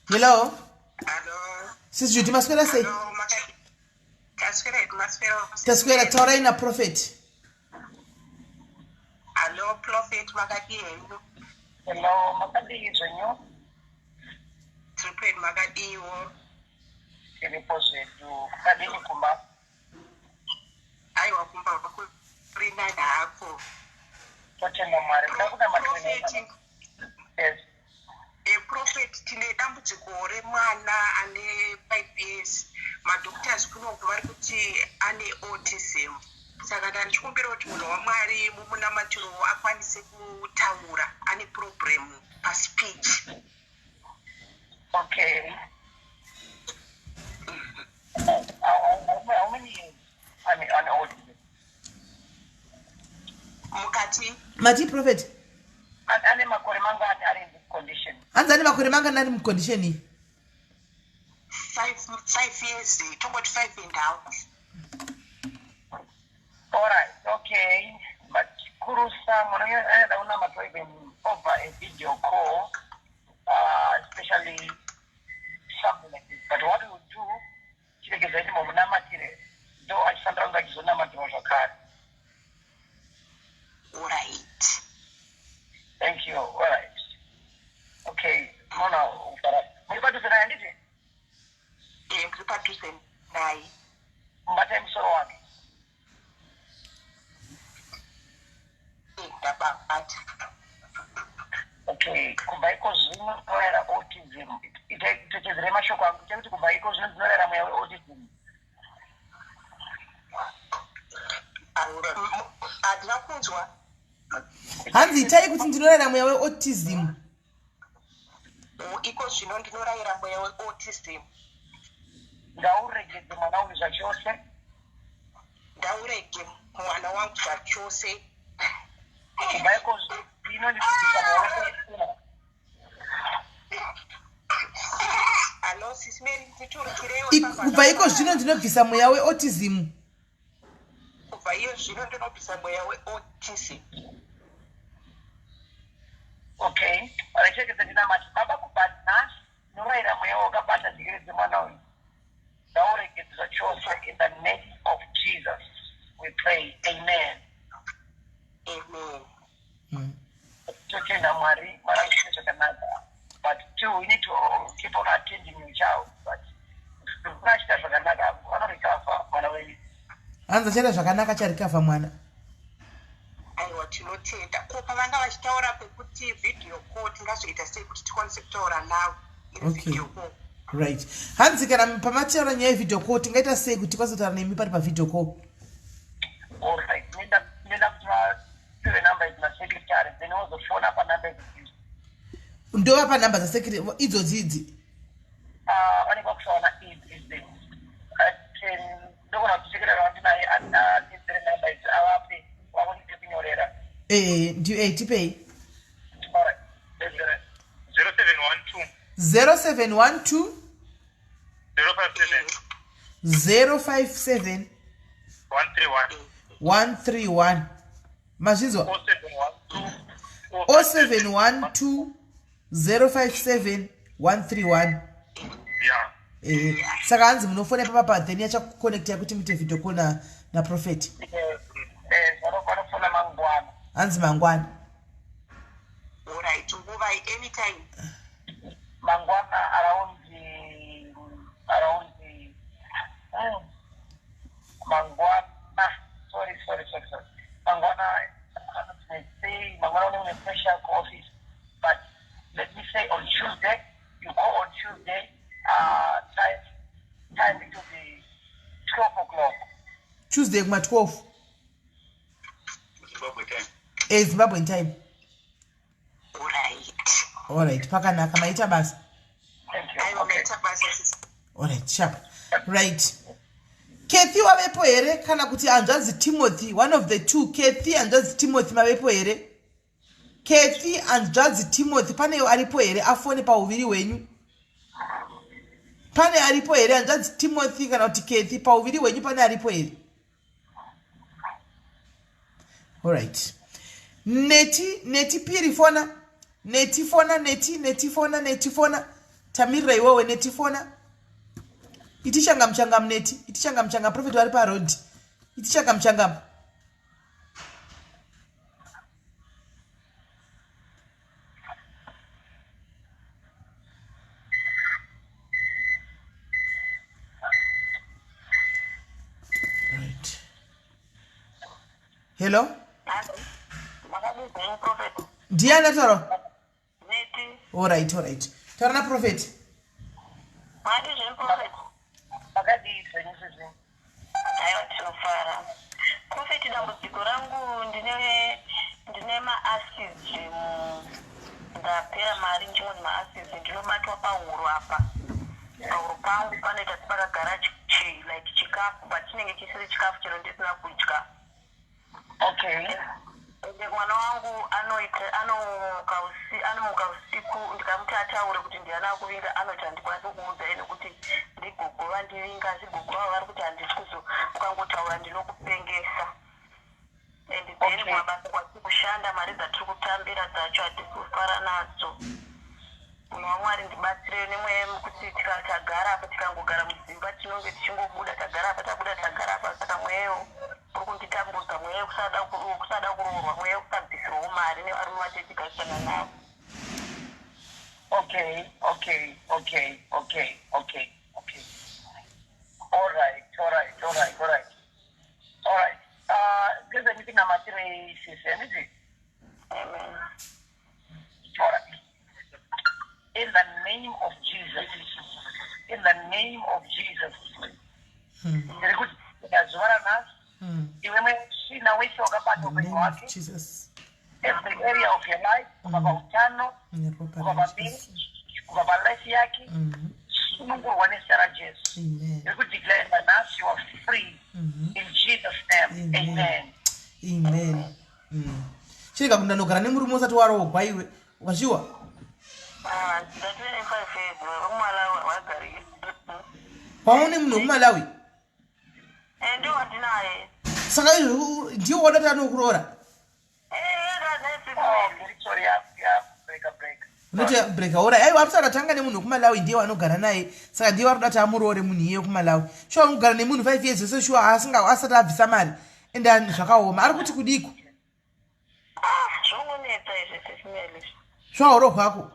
A: Hello?
D: Hello.
A: Sis Judy maswera sei?
D: Hello,
A: Taswera taura ina prophet.
D: Hello, prophet makadiyo.
C: Hello, makadiyo zenyu.
D: Prophet makadiyo.
C: Ilipozetu kadini kumba.
D: Aiwa kumba kurina dako.
C: Tote mwari. Ndakuda matreni. Yes.
D: Prophet tine dambudziko remwana ane 5 years. Madoctors kunoku vari kuti ane autism. Saka ndachikumbira kuti munhu waMwari mumunamatiro akwanise kutaura ane problem paspeech.
C: Okay. How many years on autism?
D: Mukati?
A: Mati prophet.
C: Ane makore mangani are in this condition?
A: Anzani makore mangani ari mucondition iyi?
D: 5 years, tongoti 5 and a half.
C: Alright, okay. But Kurusa, I don't know even over a video call, especially something like this. But what we would do, though I sometimes like zvakare.
D: Alright.
C: Thank you. Alright. Okay. Mona, mulipatu sana nditi?
D: Mulipatu sana.
C: Mbate msoro wake. Okay, kubaiko zino era autism. Itachezere mashoko angu kuti kubaiko zino era mwe autism.
D: Adina kunzwa.
A: Hanzi itai kuti ndinorayira mweya weautism.
D: Iko zvino ndinorayira mweya weautism.
C: Ngauregedze mwana wangu zvachose.
D: Ndaurege mwana wangu zvachose.
C: Kubaiko zino ndikubvisa mweya.
D: Hello, SIS MELLY, nditurukireo.
A: Kubaiko zvino ndinobvisa mweya weautism.
D: Kubva iyo zvino ndinobvisa mweya weautism.
C: Okay. Alechekeze ndinamati baba kubata norayira mweya wakabata dzikiridze mwana uyu. Ngauregedze zvachose in the name of Jesus. We pray. Amen. kuna Mwari mwana zvakanaka. But two, we need to keep on attending your child. But unachita zvakanaka, unorikafa mwana wenyu.
A: Hanza chera zvakanaka charikafa mwana.
D: Aiwa tinotenda. Ko pavanga vachitaura pekuti video call tingazoita sei kuti tikwanise kutaura navo.
A: Okay. Right. Hanzi kana pamataura nyaya yevideo call tingaita sei kuti kwazotaura nemi pari pavideo call?
C: All right. Nenda kutora your number is my secretary. Then also phone up a number.
A: Ndova pa number za secretary idzodzi.
C: Only box on is this. Ndogona kusekera vantu naye ana different numbers awapi wavoni kupinyorera.
A: Ndiyo tipei.
C: All right.
A: 0712 057 131 mazvizwa 0712 057 131. Saka hanzi munofona papa then yachakuconnecta kuti muite video call na Prophet.
C: Vanofona mangwana.
A: Hanzi mangwana.
D: All right, nguva anytime.
C: Mangwana around Mangwana. Sorry. Mangwana, Mangwana on a special office. But let me say on Tuesday, you go on Tuesday, time it will be 12 o'clock.
A: Tuesday kuma 12. Zimbabwe time. All right. Pakanaka maita basi.
C: Thank you.
D: Okay.
A: All right, sharp. Right. Kathy wavepo here kana kuti anzvanzi Timothy, one of the two. Kathy anzvanzi Timothy mavepo here. Kathy anzvanzi Timothy pane aripo here afone pauviri wenyu. Pane aripo here anzvanzi Timothy kana kuti Kathy pauviri wenyu pane aripo here. All right. Neti piri fona. Neti fona. Tamirira iwewe neti fona. Itichanga mneti. Itichanga mchanga Prophet wari pa road. Itichanga mchanga. Right. Hello? Diana Toro. All right. Tarana Prophet.
B: Prophet dambudziko rangu ndine maasisi ndapera mari ndimwe maasisi ndinobatwa pahuro apa. Pahuro pangu panoita sepakagara like chikafu but chinenge chisiri chikafu chero ndisina kudya.
C: Okay.
B: Mwana wangu anomuka usiku ndikamuti ataure kuti ndiana kuvinga anoti handikwanisi kuudza nekuti ndigogova ndivinga zigogova vari kuti handisi ukangotaura ndinokupengesa. And then mabasa kwasi kushanda mari dzatiri kutambira dzacho handisi kufara nadzo. Munhu waMwari ndibatsire nemweya kuti tikatagara apa tikangogara mudzimba tinonge tichingobuda tagara apa tabuda tagara apa saka mweyawo kunditambudza mweya kusada kuroorwa mweya kusabvisirwawo mari nevarume vatetigashana navo.
C: Okay. All right. There's anything I'm actually saying.
B: Amen.
C: All right. In the name of Jesus.
A: Jesus.
C: Every area of your life,
A: Amen.
C: You could declare that now you are free in Jesus' name. Amen.
A: Chirika kundanogara nemurume usati warogwa iwe wazviwa paune munhu wekuMalawi
B: Ndio wandinaye.
A: saka ndiwo wadati anokuroora unoti breka ora aiwa apisa akatanga nemunhu wekuMalawi ndiye wanogara naye saka ndiye vari kudati amuroore munhu iye wekuMalawi shuwa unogara nemunhu 5 years yose shuwa asati abvisa mari ende zvakaoma ari kuti kudiko
B: Zvongonetsa izvi SIS MELLY.
A: Zvauro kwako.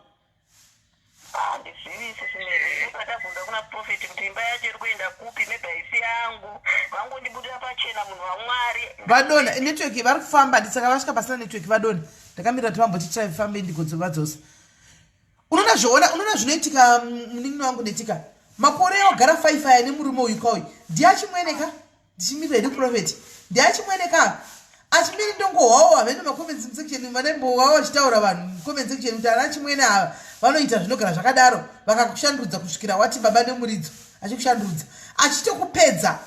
B: Handizvivi SIS MELLY. Ndakabvunza kuna Prophet kuti imba yacho iri kuenda kupi, maybe haisi yangu. Vangondibudira pachena munhu waMwari.
A: Vadona network vari kufamba ndisaka vasvika pasina network vadona. Ndakamira kuti vamboti tifambe ndigodzova dzose. Unoona zvinoitika munin'ina wangu netika. Makore ogara 5 aya nemurume uyu kauyu. Ndiachimweneka? Ndichimirira YaProphet. Ndiachimweneka? Achimiri ndongohwawo havene macomments section vanembohwawo vachitaura vanhu comment section kuti ana chimwene ava vanoita zvinogara zvakadaro vakakushandudza kusvikira wati baba nemuridzo achikushandudza achitokupedza.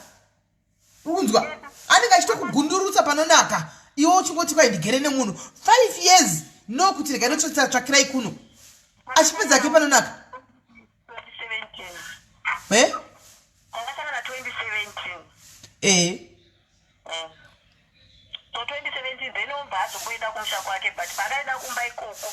A: Unzwa anenge achitokugundurutsa panonaka iwe uchingoti kwai ndigere nemunhu 5 years no kuti rega notsvakirai kuno achipedza ke panonaka
B: 2017. Akasangana 2017. So 2017 then umbaazomboenda kumusha kwake, but pakaenda kumba ikoko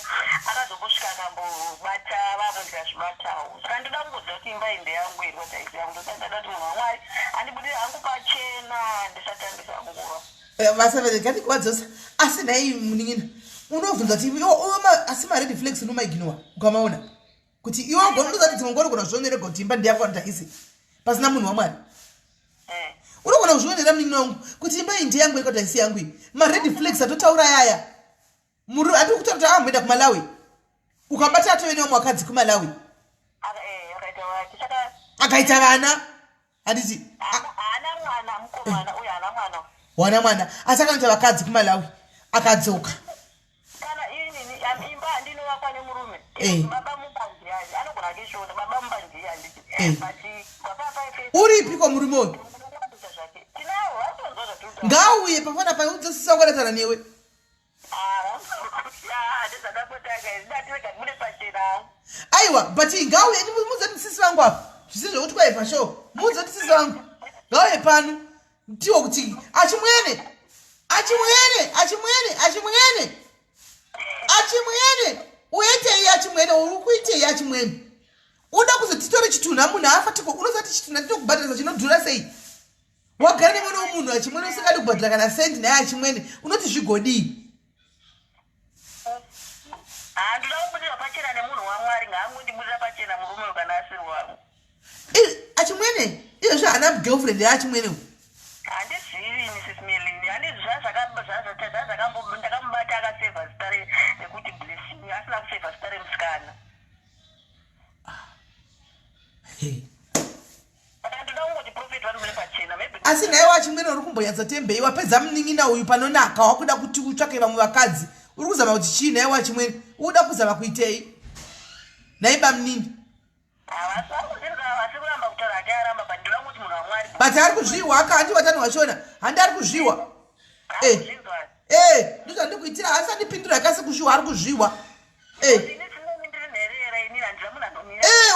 B: akazombosvika akambobata vamwe ndikazvibatawo. Saka ndoda kungoziva kuti imba inde yangu iri wataisi yangu. Ndosandada kuti munhu waMwari andibudire hangu pachena ndisatambisa nguva.
A: Vasavereka ndikuwadzosa asi nhai munin'ina unobvunza kuti asi mared flags unomaiginwa ukamaona kuti iwe ugomudza kuti dzimwe ngorogona kuzvionerega kuti imba ndiyako nditaisi pasina munhu waMwari. Unogona kuzvionera munin'ina wangu kuti imba iyi ndiyangu iri kwataisi yangu iyi. Mared flags atotaura yaya muri ati kutaura kuti amboenda kuMalawi ukabata atove neumwe wakadzi kuMalawi akaita vana handiti
B: haana mwana mukomana uye haana mwana
A: wana mwana asi akanoita vakadzi kuMalawi akadzoka.
B: Kana inini imba handinovakwa nemurume baba mubanjiyani anogona achishona baba mubanjiyani but
A: uripiko murume uyu
B: tinawo vatonzwa zvatuta
A: ngauye pafana paudzosisa kuonatana newe. Aiwa but ngauye mudze musisi wangu apa zvisi zvokuti kwaiva show mudze kuti sisi wangu ngauye pano ndiwo kuti achimwene uitei achimwene uri kuitei achimwene uda kuzotitora chitunha munhu afatiko unozati chitunha titokubhadharisa chinodhura sei wagara nemwana womunhu achimwene usingadi kubhadhira kana sendi naye achimwene unoti zvigodii.
B: handida kubudira pachena nemunhu waMwari ngaangondibudira pachena murume kana asiri wangu.
A: Achimwene izvozvo haana girlfriend yaachimwene uyu.
B: Handizivi SIS MELLY. Handizvi ndakamubata akasevha zita rekuti blessing asina kusevha zita remusikana. Saka ndoda kungoti Prophet vanobudira pachena maybe.
A: Asi naye wachimwene uri kumbonyatsa-tembei wapedza munin'ina uyu panonaka wakuda kuti utsvake vamwe vakadzi uri kuzama kuti chii naye wachimwene uda kuzama kuitei naiba munini but ari kuzviwa akandi watani wachona handi ari kuzviwa ndizva ndikuitira asi andipindura akasi kuzviwa ari kuzviwa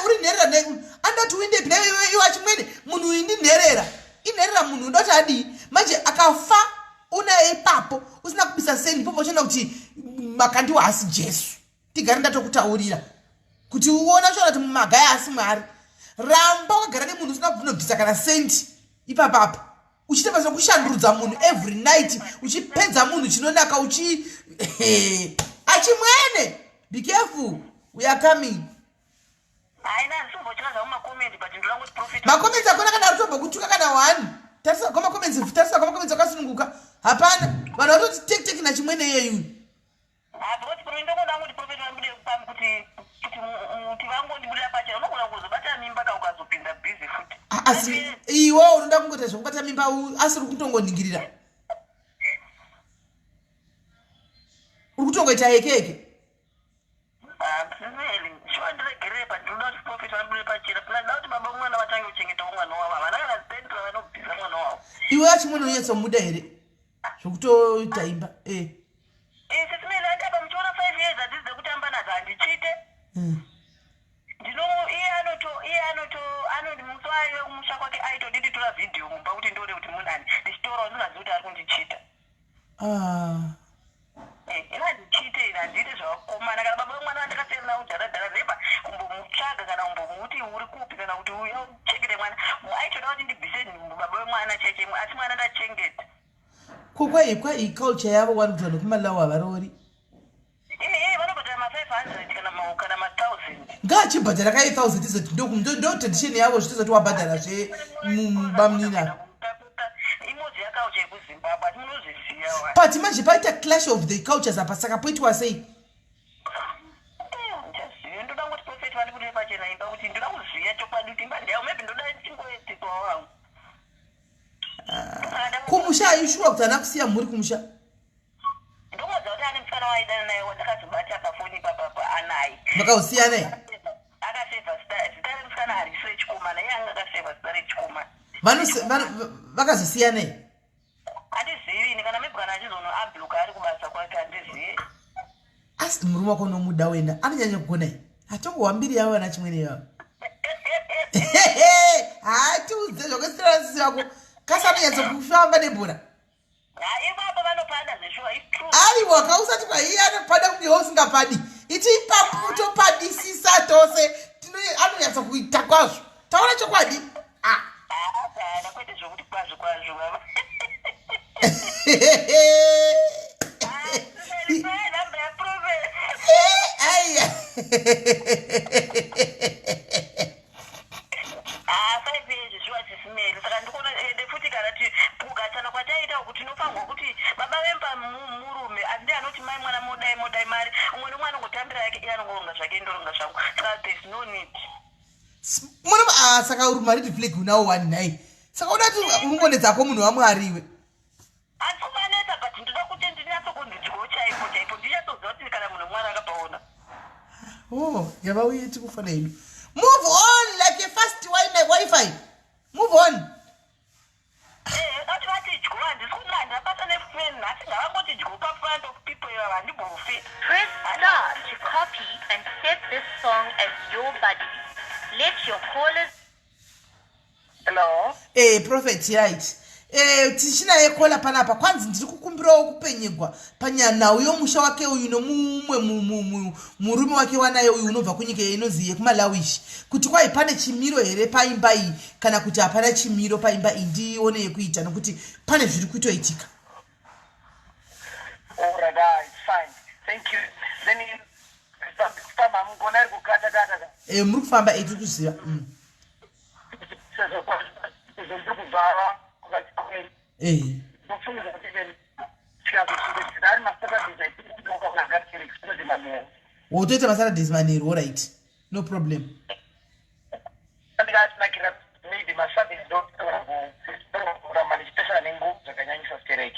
A: uri nherera andati uindepi naye iwe achimwene munhu uyu ndinherera inherera munhu ndoti adii manje akafa unaye ipapo usina kubisa sendi ipopo uchiona kuti makandiwa hasi Jesu tigare ndatokutaurira kuti uona chona kuti mumagaya asi Mwari ramba wakagara nemunhu usina kubvisa kana sendi ipapapo uchiita sekushandurudza munhu every night uchipedza munhu chinonaka achimwene be careful we are coming. Makomenti akona kana rutombo kutuka kana wani tarisa kwa makomenti akasununguka hapana vanhu vatoti tek na chimwene yeyu asi iwo unoda kungoita zvokubata mimba asiri kutongoningirira uri kutongoita yekeke iwe achimwene unonyatsa muda here zvokutoita imba
B: SIS MELLY andapa muchiona 5 years hadzidze kutamba nadzo handichite ndino iye anoti musi aive kumusha kwake aitodiditora vhidhiyo mumba kuti ndode kuti munani ndichitorawo ndingazivi kuti ari kundichita ina ndichite ina handiti zvavakomana kana baba vemwana vandakasiyana nawo dharadhara reba kumbomutsvaga kana kumbomuti uri kupi kana kuti uchengete mwana aitoda kuti ndibvise baba vemwana chaiche asi mwana ndachengeta
A: kwai culture yavo wari kudzva nokumalawi havarori
B: vanobhadhara ma5 100 kana ma 1000
A: ngachibhadhara kai 1000 izoti ndo tradition yavo zvitozoti wabhadhara zve bamnina
B: imozi yakaucha yekuzimbabwe munozviziva
A: but manje paita clash of the cultures apa saka poitwa sei
B: ndoda ngoti prophet vari kuti pachena imba kuti ndoda kuziva chokwadi kuti imba ndiyavo maybe ndoda chingoetikwa wangu
A: kumusha aishuwa kuti ana kusiya mhuri kumusha
B: ndokuudza kuti ane musikana waidana naye wandakazobata pafoni papapa anaye
A: vakausiya naye
B: akaseva zita remusikana hariso rechikomana iye anga akaseva zita rechikomana
A: vakazosiya naye
B: handizivini kana mebwana achizono abluka ari kubasa kwake handizivi
A: asi murume wako nomuda wena anonyanya kugona hatongohambiri yavo vana chimwene yavo hatiudze zvakwesitirasisi vako kasi anonyatsokufamba nebhura
B: ivapa vanopada zveshuwa
A: aiwa kausati kwaiye anopada kungewo usingapadi iti ipapo utopadisisa tose anonyatsa kuita kwazvo taona chokwadi
B: kana kwete zvokuti kwazvo kwazvo
A: aiya
B: saka ndikuona ende futi kana kugatsana kwataita kuti tinofanirwa kuti baba vemba murume asi ndiye anoti mai mwana modai mari umwe nomwe anongotambira yake iye anongoronga zvake ndoronga zvangu saka there's no need
A: saka uri maridi flag unawo one nai saka uda kuti urungone dzako munhu wamwariwe
B: handikumanetsa but ndoda kuti ndinatsokunzidyiwo chaipo ndichatodza kuti kana munhu mwana akapaona
A: yava uye tikufana hedu move on like a fast wifi move on
B: ati vati dyo handisi kunanda basa nefriend nhasi ngavangoti dyo pafront of people ivava handimbofi
E: Press star to copy and set this song as your buddy. Let your callers.
B: hello
A: prophet right tichinaye kola panapa kwanzi ndiri kukumbirawo kupenyegwa panyanhau yomusha wake uyu nomumwe murume wake wanaye uyu unobva kunyika inozi yekumalawishi kuti kwai pane chimiro here paimba iyi kana kuti hapana chimiro paimba iyi ndione yekuita nokuti pane zviri kutoitika muri kufamba tiri kuziva wotoita masaturdays manheru alright no problem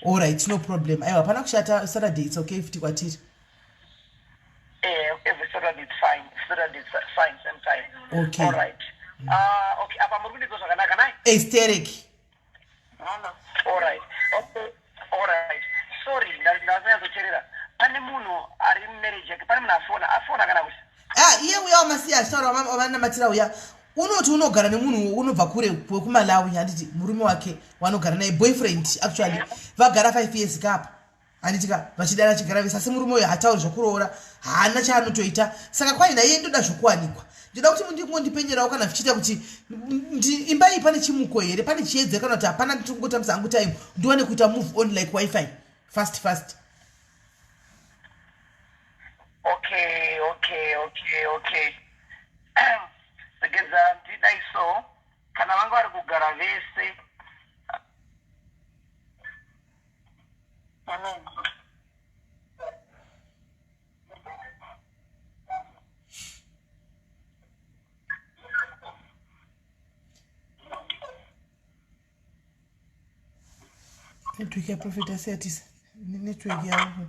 A: alright no problem aiwa hapana kushata saturday it's okay futi kwatiri
C: every Saturday it's fine. Saturday it's fine, same time.
A: Okay.
C: All right. Okay. Apa murudi ko zvakanaka nai?
A: Stereki.
C: All right. Okay. All right. Sorry, ndazanya kucherera. Pane munhu ari marriage yake, pane munhu afona kana kuti.
A: Iye uya wamasiya shara wamana matira uya. Unoti unogara nemunhu unobva kure wekumalawi handiti murume wake wanogara naye boyfriend actually vagara 5 years kapa. Anditika vachidara chigara sasi murume uyu hatauri zvokuroora haana chaanotoita saka kwaina iye ndoda zvokuwanikwa ndoda kuti mundipenyerawo kana zvichiita kuti imba iyi pane chimuko here pane chiedze kana kuti hapana tongotambisa hangu time ndiwane kuita move on like wifi fast
C: Okay. Segeza ndidai so kana vanga vari kugara vese
A: network yaProphet asiyatisa network yavo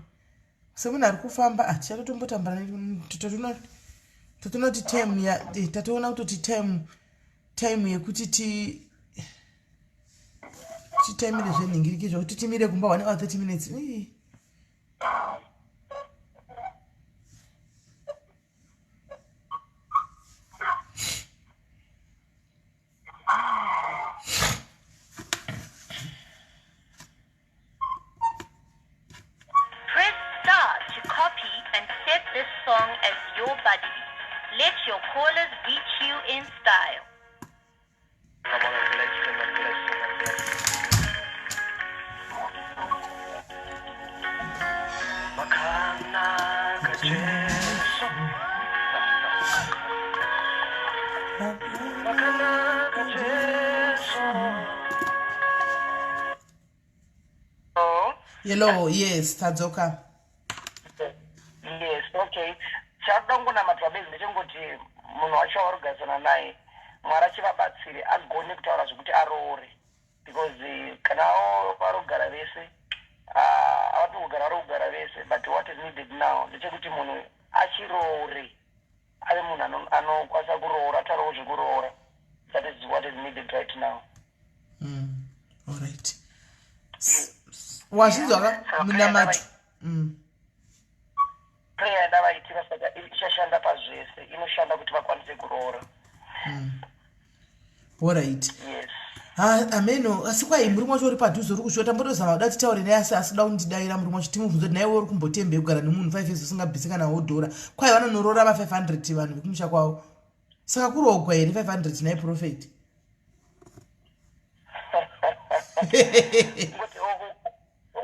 A: semunhu ari kufamba tichatotombotambara tatonati time tatoona kutoti time yekuti titimire zvenhingirikizva kuti timire kumba 1 hour 30 minutes
E: Press star to copy and set this song as your buddy. Let your callers reach you in style.
A: Hello, yes, tadzoka.
C: Yes, okay. Chadongona matrabezi ndechingoti munhu wacho warugazana naye Mwari achivabatsire agone kutaura zvokuti aroore because kana varogara vese havati kugara varogara vese but what is needed now ndechekuti munhu achiroore ave munhu anokwanisa kuroora taurawo zvekuroora. That is what is needed right now.
A: All right. Wazvinzwa munamato.
C: Prayer ndavaitira saka ichashanda pazvese, inoshanda kuti vakwanise kuroora.
A: All right.
C: Yes.
A: Ameno, asi kwai muri mwacho uri padhuze uri kushota mbotozama kuda titaure naye asi asida kundidaira muri mwacho timubvunze kuti naye uri kumbotembe kugara nemunhu 5 years usingabvisika nawo dhora. Kwai vanonoroora va 500 vanhu vekumusha kwawo. Saka kurogwa here 500 naye prophet.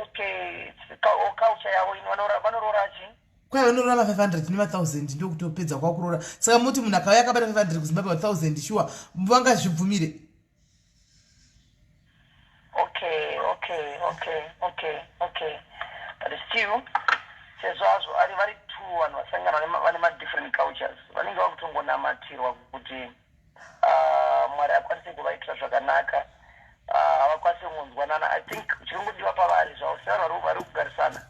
C: Okay, culture yavo vanoroora chi?
A: Kwai vanoroora va 500 nema 1000 ndio kutopedza kwa kuroora. Saka muti munhu akauya akabata 500 kuZimbabwe 1000 sure vangazvibvumire.
C: Okay. But still, sezvazvo ari vari two vanhu vasangana vane ma-different cultures. Vanenge vakutongonamatirwa kuti Mwari akwanise kuvaitira zvakanaka. Havakwanise kunzwanana. I think chirongodiwa pavari zvavo sevanhu vari kugarisana.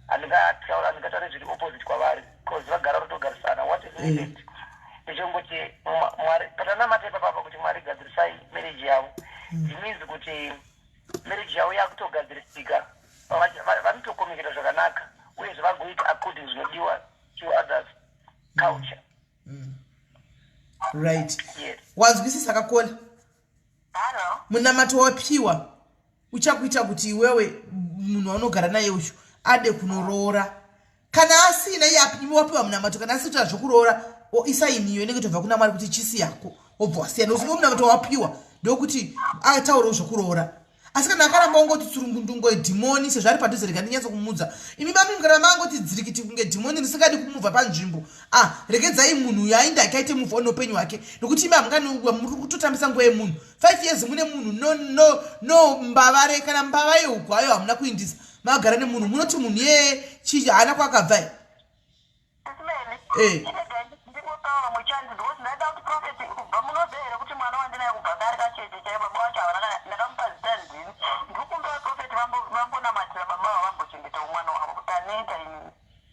C: Handingataura zviri opposite kwavari because vagara rotogarisana. What is needed? Ndechongoti Mwari patanamata ipapapa kuti Mwari gadzirisai marriage yavo. It means kuti marriage yavo yakutogadzirisika. Vanotokomikira zvakanaka uye zvagoita according zvinodiwa to others culture.
A: Right.
C: Yes.
A: Wazwisisa kakola.
B: Hello.
A: Munamato wapiwa uchakuita kuti iwewe munhu anogara naye uyu ade kunoroora. Kana asina yapi wapiwa munamato kana asita zvokuroora isainiyo inenge tobva kuna Mwari kuti chisi yako obva wasiyana usiku munamato wapiwa ndokuti ataurawo zvokuroora. Asi kana akaramba ungoti tsurungundungo edhimoni sezvari padhuze rikandinyaso kumudza imi bamingara mangoti dzirikiti kunge dhimoni risingadi kumuvha panzvimbo regedzai munhu yainda akaite muvha noupenyu hwake nokuti imi hamungani muri kutotambisa nguva yemunhu 5 years mune munhu no mbavare kana mbava yehuku ayo hamuna kuindisa magara nemunhu munoti munhu yeye chii haana kwakabva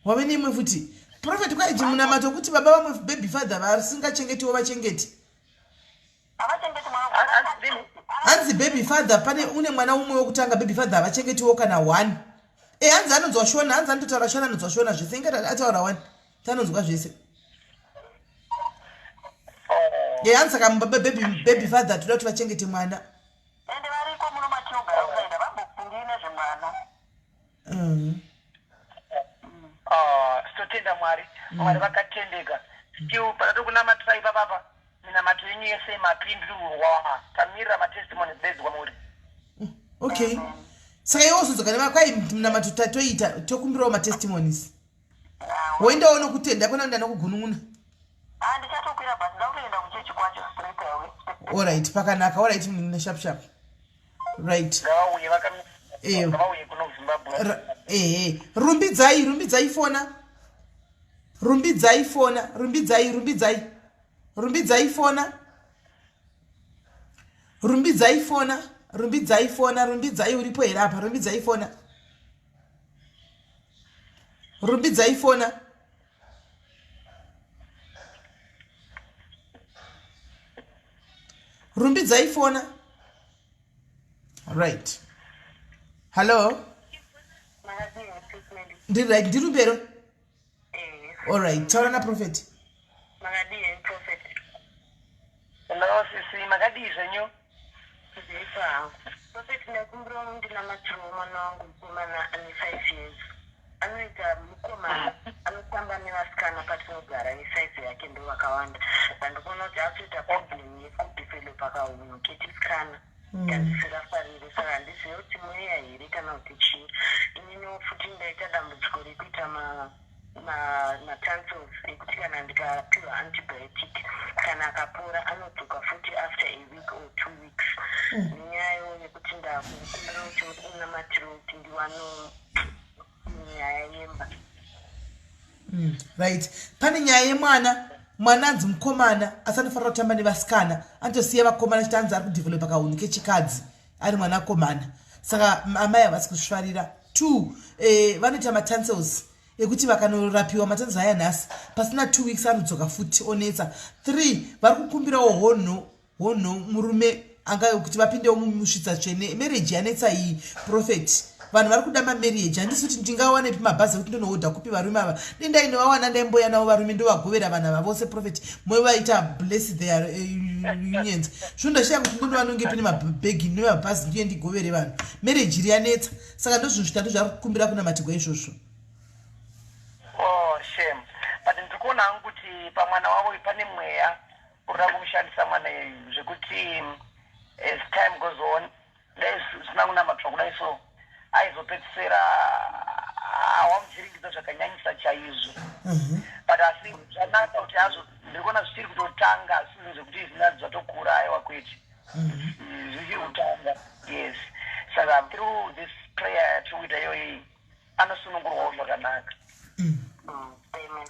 A: wave nemwe futi prophet kwaiti munamato kuti baba vamwe baby father vasingachengetiwo vachengeti hanzi baby father pane une mwana umwe wokutanga baby father havachengetiwo kana 1 hanzi anonzwa shona hanzi anototaura shona anonzwa shona zvese ingataura 1 tanonzwa zvese hanzi saka baby father toda kuti vachengete mwana
B: ende variko muno matinogara ukaenda vambofungiri nezvemwana.
C: Sitotenda Mwari vakatendeka. Still panoto kunamatira ipapapa minamato yenyu yese mapindurwa tamirira matestimony bedzi kwamuri.
A: Okay. Saka iwo uzodzoka kwai munamato tatoita tokumbirawo matestimonies. Woendawo nokutenda kwena ndana kugunun'una.
B: Ndichatokwira basi ndakutoenda kuchechi kwacho straight away.
A: Alright, pakanaka. Alright, mna sharp. Right.
C: Ngavauye ngavauye kuno Zimbabwe.
A: Rumbidzai fona. Rumbidzai uripo here apa. Rumbidzai fona. Right. Hello. Ndirumbero. Alright, taura na prophet.
B: Makadii prophet.
C: Hello sisi makadii zvenyu.
B: Prophet ndakumbira ndina matsuro mwana wangu mkomana ane 5 years. Anoita mukoma anotamba nevasikana patinogara nesize yake ndo vakawanda. Ndikuona kuti akuita problem yekudevelop akaumuketisikana. Kandisirafarire saka handisiyo kuti mweya here kana kuti chii. Inino futi ndaita dambudziko rekuita matonsils ekuti kana ndikapiwa antibiotic kana akapora anodzoka futi after a week or 2 weeks. Nenyaya yekuti ndakukumbira kuti unamatiro kuti ndiwano
A: Right. Pane nyaya yemwana anzi mukomana asanofanira kutamba nevasikana anotosiya vakomana chiti anzi ari kudhivhelopa kahunu kechikadzi ari mwana akomana saka amai havasi kuzvifarira. 2 vanoita matansels ekuti vakanorapiwa matansels aya nhasi pasina 2 weeks anodzoka futi onetsa. 3 vari kukumbirawo honho murume kuti vapindewo musvitsa tsvene. Marriage yanetsa iyi Prophet, vanhu vari kuda mamarriage. handisi kuti ndingawanepi mabhazi ekuti ndonohodha kupi varume ava. Ndainovawana ndaimboya navo varume ndovagovera vanhu ava vose Prophet movaita bless their unions. Zvondashaya kuti ndonovanongepi nemabhegi nemabhazi ndiye ndigovere vanhu. Marriage iri yanetsa saka ndozvinhu zvitatu zvari kukumbira kuna matigwa izvozvo.
C: Shame. But ndikuona hangu kuti pamwana wavo pane mweya urida kumushandisa mwana iyu zvekuti as time goes on zvisina kunamatsva kudai so aizopedzisira hawamuvhiringidza zvakanyanyisa chaizvo. But asi zvanaka kuti hazvo ndikuona zvichiri kutotanga asi zvekuti zvinazvi zvatokura aiwa kwete zvichiri kutanga. Yes, saka through this prayer yatikuita iyoyi anosunungurwawo zvakanaka.
B: Amen.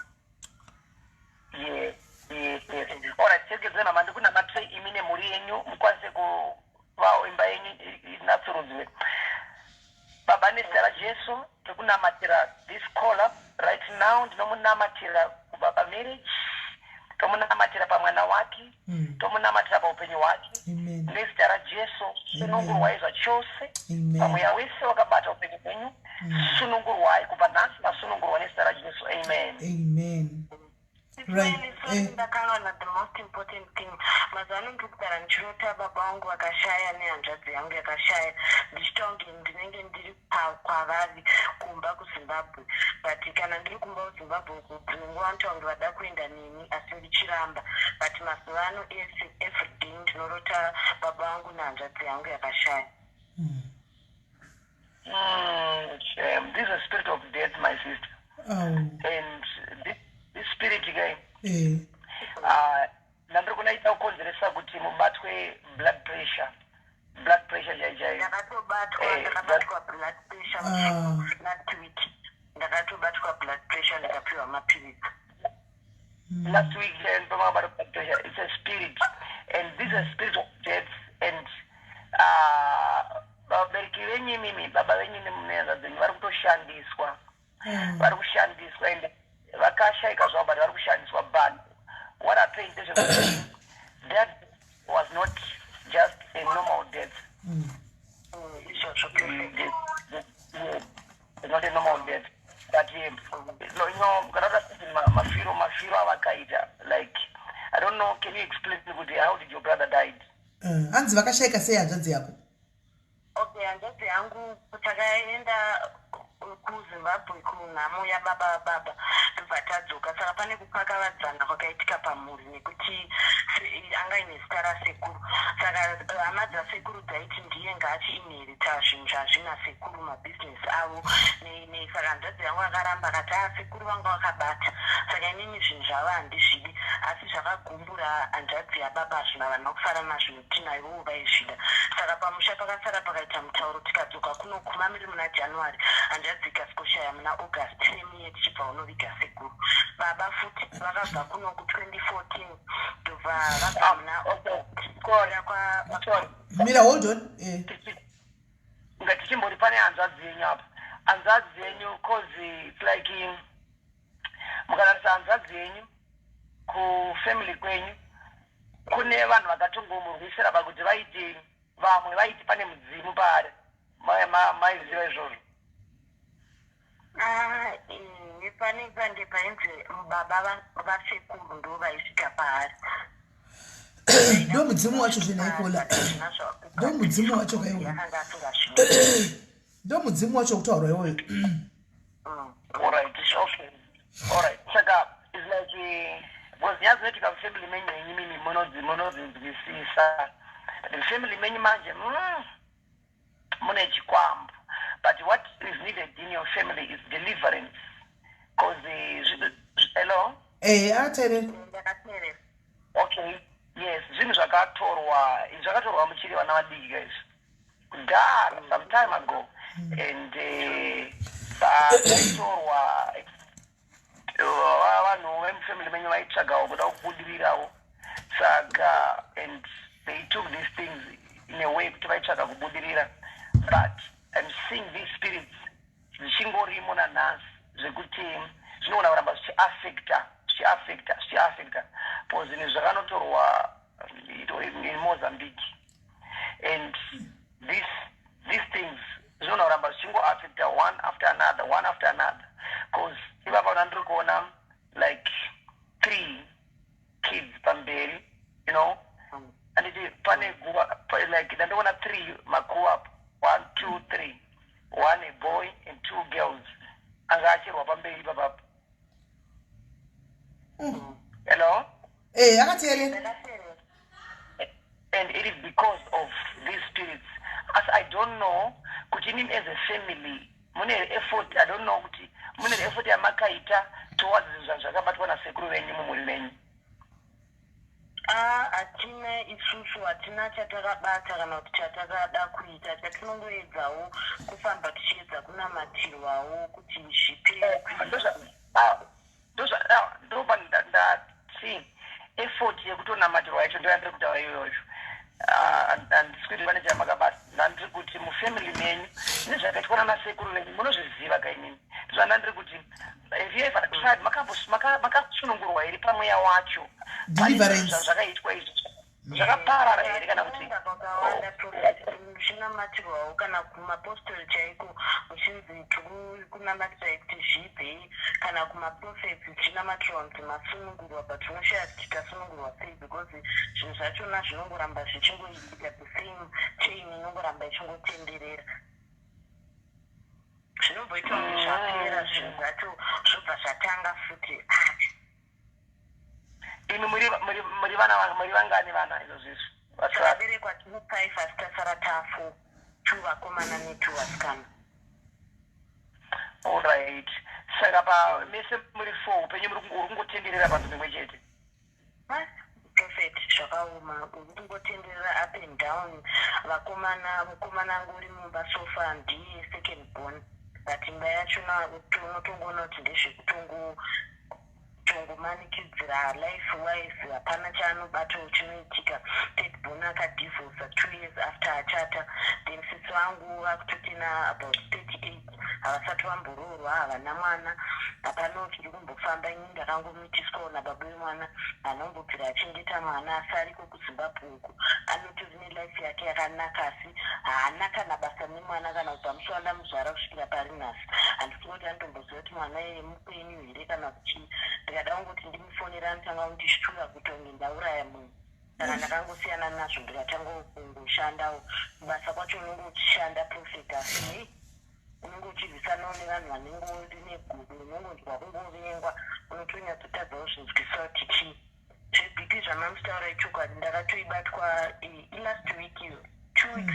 C: Yes. Alright, chekedzai mama ndikuna matrei imi nemhuri yenyu mukwanise kuvawo imba yenyu inatsurudzwe. Baba nezita raJesu tikunamatira this call up right now. Ndinomunamatira kubaba marriage, tomunamatira pamwana wake, tomunamatira paupenyu wake nezita raJesu. Sunungurwai zvachose pamweya wese wakabata upenyu hwenyu. Sunungurwai kubva nhasi masunungurwa nezita raJesu. Amen.
A: Right.
B: Ndakawana the most important thing. Mazano ndikugara ndichinota baba vangu vakashaya nehanzvadzi yangu yakashaya ndichitaunge ndinenge ndiri kwavari kumba kuZimbabwe. But kana ndiri kumba kuZimbabwe nguva vanotaura vada kuenda neni asi ndichiramba. But mazuva ano everyday ndinorota baba vangu nehanzvadzi yangu yakashaya.
C: This is a spirit of death, my sister. And this spirit again ndandiri kunaita kukonzeresa kuti mubatwe blood pressure jaijai.
B: Ndakatobatwa blood pressure last week. Ndakatobatwa blood pressure ndikapiwa mapirizi.
C: Last week ndopamabata blood pressure. It's a spirit and this is a spirit of death and vabereki venyu mimi baba venyu nemuneza dzenyu vari kutoshandiswa and vakashayika zvavo but vari kushandiswa. But what happened is that was not just a normal death. Not a normal death. But mafiro avakaita, like I don't know, can you explain to me how did your brother died?
A: Hanzi vakashayika sei hanzvadzi yako?
B: Okay, hanzvadzi yangu takaenda kuZimbabwe kunhamo yababa ndobva tadzoka. Saka pane kupakavadzana kwakaitika pamhuri nekuti anga ine zita rasekuru. Saka hama dzasekuru dzaiti ndiye ngaachiinherita zvinhu zvazvina sekuru mabhizinesi avo. Saka hanzvadzi yangu akaramba akati sekuru vanga vakabata. Saka inini zvinhu zvavo handizvidi asi zvakagumbura hanzvadzi yababa zvina vana kufara nazvo nekuti naivowo vaizvida. Saka pamusha pakasara pakaita mutauro tikadzoka kuno kumamiri muna January. Hanzvadzi ikasikoshaya muna August temi tichibva unoviga sekuru. Baba futi vakabva kuno ku2014 ndobva vabva muna
A: Mira, hold on.
C: Ngatichimbori pane hanzvadzi yenyu apa. Hanzvadzi yenyu cause it's like mukararisa hanzvadzi yenyu kufamily kwenyu kune vanhu vakatongomurwisira pakuti vaiti vamwe vaiti pane mudzimu paari. Maiziva izvozvo?
B: Nepanenge ndepainzi baba vasekuru ndo vaisvika paari.
A: Ndo mudzimu wacho zvinaikola. Ndo mudzimu wacho kaiwa. Ndo mudzimu wacho kutaurwa iwoyo.
C: Alright, okay. Alright. Saka it's like because yazinetika family menyu yenyu mimi munodzinzwisisa. The family menyu manje mune chikwambo. But what is needed in your family is deliverance. Because hello? Okay. Yes, zvinhu zvakatorwa muchiri vana vadiki guys. Kudhara some time ago. And zvakatorwa vanhu vemufamily menyu vaitsvagawo kuda kubudirirawo saka, and they took these things in a way kuti vaitsvaga kubudirira, but I'm seeing these spirits zvichingorimo nanhasi zvekuti zvinogona kuramba zvichiaffecta because zvinhu zvakanotorwa in Mozambique, and these things zvinogona kuramba zvichingoaffecta one after another because ivapa ndiri kuona like 3 kids pamberi, you know, and pane guva like ndandiona 3 magrow up, 1 2 3, 1 a boy and 2 girls anga achirwa pamberi papapo. Hello?
A: Akateerera.
C: And it is because of these spirits. As I don't know, kuti imi as a family, mune effort, I don't know kuti mune effort yamakaita towards zvakabatwa nasekuru venyu mumuri venyu.
B: Hatina isusu hatina chatakabata kana kuti chatakada kuita, chatinongoedzawo kufamba tichiedza kunamatirwawo kuti zvipere.
C: Ndoba ndati effort yekutonamatirwa yacho ndoyandiri kutaura iyoyo. Handisikuti pane chamakabata, ndandiri kuti mufamily menyu nezvakaitwa nasekuru venyu munozviziva kainini. Ndandiri kuti have you ever tried, makatsunungurwa iri pamweya wacho
A: deliverance
C: zvakaitwa izvi zvakaparara here kana kuti
B: zvinamatirwawo kana kumapostoli chaiko uchinzi kunamatira kuti zvibve, kana kumaprofeti zvinamatirwa kuti masunungurwa, but tinoshaya kuti tasunungurwa sei because zvinhu zvachona zvinongoramba zvichingoitika the same chain inongoramba ichingotenderera. Zvinomboita kuti zvapera zvinhu zvacho zvobva zvatanga futi.
C: imi muri vangani vana izvo zvizvo?
B: Takaberekwa tiri 5 asi tasara tafu 2 vakomana ne2 vasikana.
C: Alright. Saka mese muri 4 upenyu muri kungotenderera panzvimbo imwe chete.
B: Prophet zvakaoma, uri kungotenderera up and down. Mukomana angu uri mumba sofa ndiye second born, but imba yachona unotongoona kuti ndezvekutongomanikidzira life wise, hapana chaanobata chinoitika. Third born akadivorca 2 years after achata, then sisi vangu vakutotena about 38 havasati vamboroorwa, havana mwana. Hapana kuti ndiri kumbofamba ini ndakangomitiswawo nababa vemwana anombobvira achengeta mwana, asi ariko kuZimbabwe uku anotori nelife yake yakanaka, asi haana kana basa nemwana kana kuti pamusoro ndamuzvara kusvikira pari nhasi. Handisi kuti andomboziva kuti mwana iye mukwenyu here kana kuti ndikada kungoti ndimufonera nditanga kundishutura kutonge ndauraya munhu. Saka ndakangosiyana nazvo ndikatanga kungoshandawo. Basa kwacho unenge uchishanda Prophet, asi unenge uchizisanawo nevanhu vanenge uri negudo, unongonzwa kungovengwa, unotonyatsotadzawo zvinzwisa kuti chii. ZveBP zvamamutaura ichokwadi, ndakatoibatwa last week 2 weeks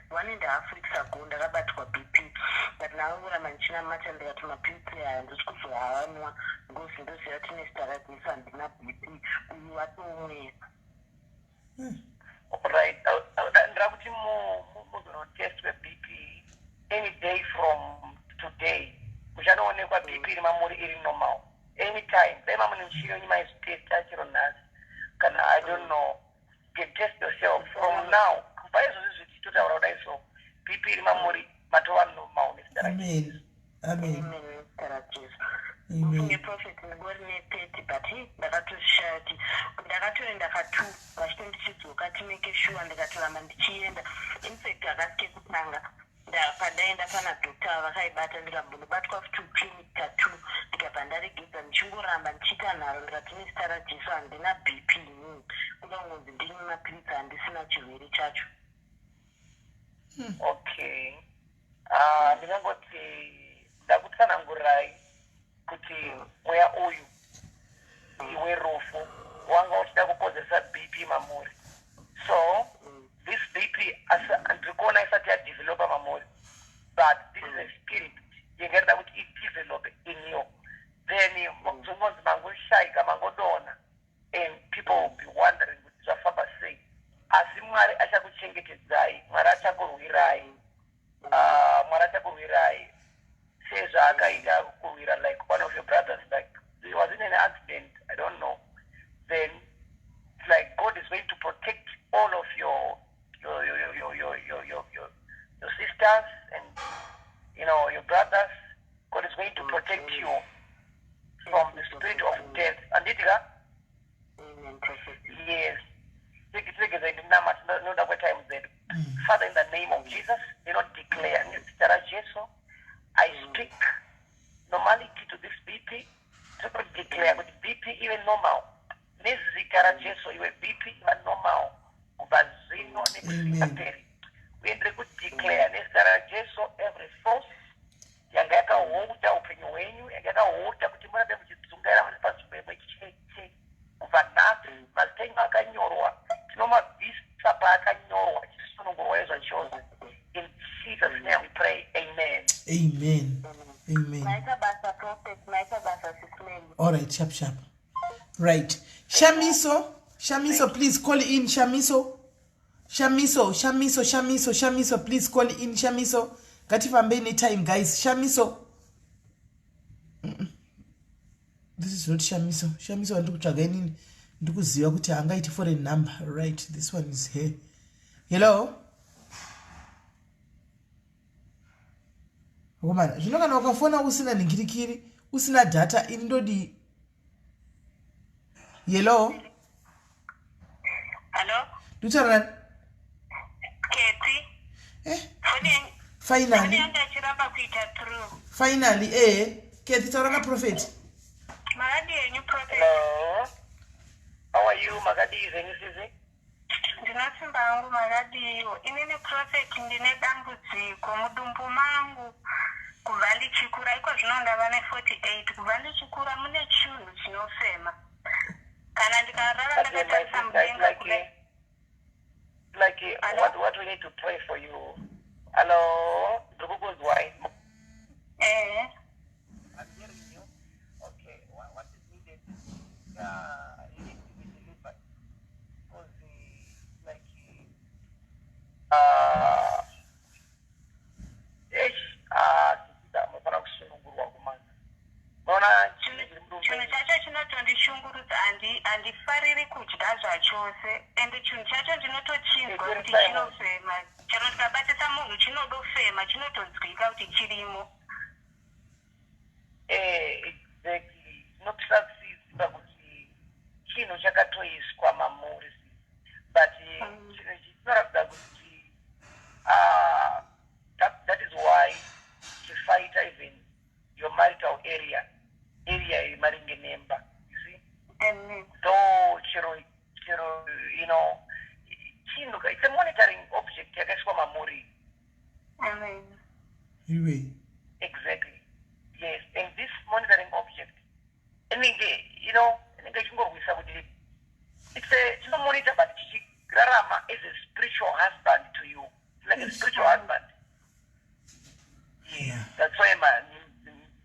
B: 1.5 weeks ago ndakabatwa BP, but naongoramba ndichinamata ndikati mapiritsi aya ndisi kuzoavanwa ngozi ndoziva kuti nesitaradhisa handina BP, uyu watomwe.
C: Alright. Ndira kuti muzonotest weBP any day from today. Muchanoonekwa BP iri mamuri iri normal. Anytime. Dai mamune muchiri wenyu maizvitest achiro nhasi. Kana I don't know. You can test yourself from now. Kubva izvozvi zvichitotaura kudai so. BP iri mamuri matova normal nesitaradhisa.
A: Amen.
B: Mufunge Prophet ngori ne30 but ndakatozvishaya kuti ndakatoenda ka2 vachito ndichidzoka timeke sure ndikatoramba ndichienda. Infact akasike kutanga padaenda pana doctor vakaibata ndikambonobatwa futi clinic ka2 ndikabva ndaregedza ndichingoramba ndichiita nharo ndikati nezita raJesu handina BP inini, kuda kungonzi ndimwe mapiritsi handisina chirwere chacho.
C: Okay. Ndingangoti ndakutsanangurirai kuti mweya uyu iwe rufu wanga uchida kukozesa BP mamuri. So this BP ndiri kuona isati yadevelopa mamuri, but this is a spirit yengerida kuti idevelope in you, then zvingonzi mangoshayika mangodona and people will be wondering kuti zvafamba sei, asi Mwari achakuchengetedzai, Mwari achakurwirai, Mwari achakurwirai sezvaakaita kurwira like one of your brothers, like
B: Amen, Prophet.
C: Yes. Father, in the name of Jesus, declare I speak normality to this BP. To declare with BP even normal. Nezikara Jesu, you BP even normal. Ubazino nekusipateri. We declare nezikara Jesu every force. Yangaka woda upenyo wenyu, yangaka woda kutimura demujitsungera muri pasubemo cheche. Uvanati, mastenga akanyorwa. Tinoma visa pakanyorwa. Chisunungurwa chose. In Jesus' name we pray. Amen.
A: Amen. Amen.
B: Maika basa prophet, maika basa SIS MELLY.
A: All right, sharp. Right. Shamiso, please call in. Shamiso, please call in. Shamiso. Gatifambe anytime, guys. Shamiso. This is not Shamiso. Shamiso andikutsvaga inini ndikuziva kuti angaiti foreign number. Right, this one is here. Hello. Woman, zvino kana ukafona usina ningirikiri, usina data indodi. Hello.
B: Hello.
A: Ducharan.
B: Keti.
A: Finally. Finally, Keti tauranga prophet.
B: Magadi yenyu prophet.
C: Hello. How are you, Magadi?
B: Ndinosimba hangu Magadi iwo. Inini prophet ndine dambudziko mudumbu mangu. Kuvhali chikura iko zvino ndava ne48. Kuvhali chikura mune chinhu chinofema. Kana ndikarara ndakatarisa mudenga kule.
C: What we need to pray for you. Hello. Drugugo's wife. I'm hearing you. Okay. What is needed? You need to be delivered.
B: Chinhu chacho chinotondishungurudza handifariri kudya zvachose ende chinhu chacho ndinotochinzwa kuti chinofema chero ndikabatisa munhu chinodofema chinotonzwika kuti chirimo.
C: Exactly. Nokusasisa kuti chinhu chakatoiswa mamuri, but chinhu chinoratidza kuti that is why to fight even your marital area maringe nemba, you see. Though chiro chinhu it's a monitoring object yakaiswa mamuri.
B: Amen.
C: Exactly. Yes, and this monitoring object, chingorwisa kuti it's a monitor, but Rarama is a spiritual husband to you. It's like a spiritual husband.
A: Yeah.
C: That's why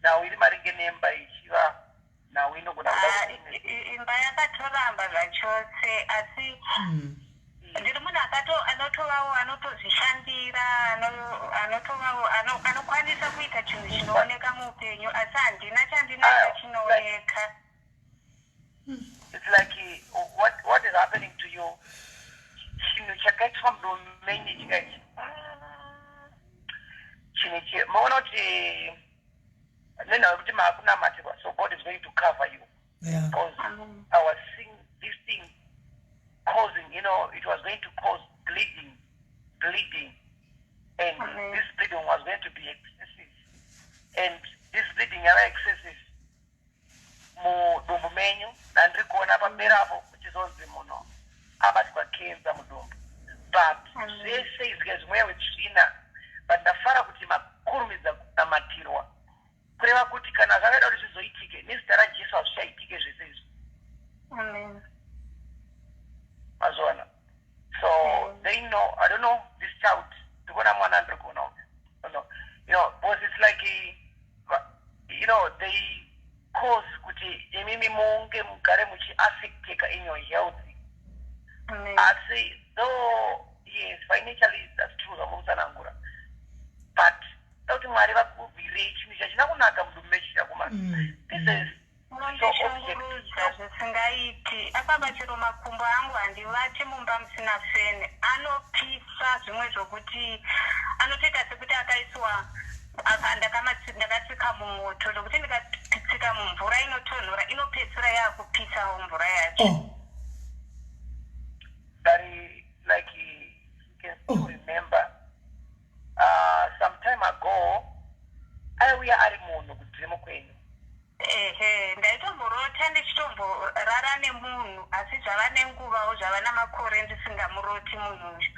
C: now we maringe nemba ichiva now we know
B: imba yakatoramba zvachose asi ndiri munhu anotovawo anotozvishandira anokwanisa kuita chinhu chinooneka muupenyu asi handina chandinacho chinooneka.
C: It's like what is happening to you. Chinhu chakaitwa mudomenyi chikaiti chinhu maona kuti nenhau kuti maakunamatirwa, so God is going to cover you.
A: Yeah.
C: Because I was seeing this thing causing, it was going to cause bleeding, and this bleeding was going to be excessive, and this bleeding was excessive. Mudumbu menyu nandiri kuona pamberapo kuchizonzi munhu abatwa kenza mudumbu, but zvese izike zvimwewo tsvina, but ndafara kuti makurumidza kunamatirwa kureva kuti kana zvakaita kuti zvizoitike nezita raJesu hazvichaitike zvese izvi.
B: Amen.
C: Mazwana. So they know, I don't know this child, because it's like they cause kuti imimi munge mugare muchi-affecteka in your health. I say, though, yes, financially that's true, but kuti Mwari vakubvire chinhu chachina kunaka mudumechi kuma. This is
B: unondishungurudza zvisingaiti. Apapa chero makumbo angu handivati mumba musina fene, anopisa zvimwe zvokuti anotoita sekuti akaiswa ndakatsika mumoto zvokuti ndikatsika mumvura inotonhora inopedzisira yaakupisa mvura yacho. zvava nenguvawo zvava namakore ndisingamuroti munhu uyu,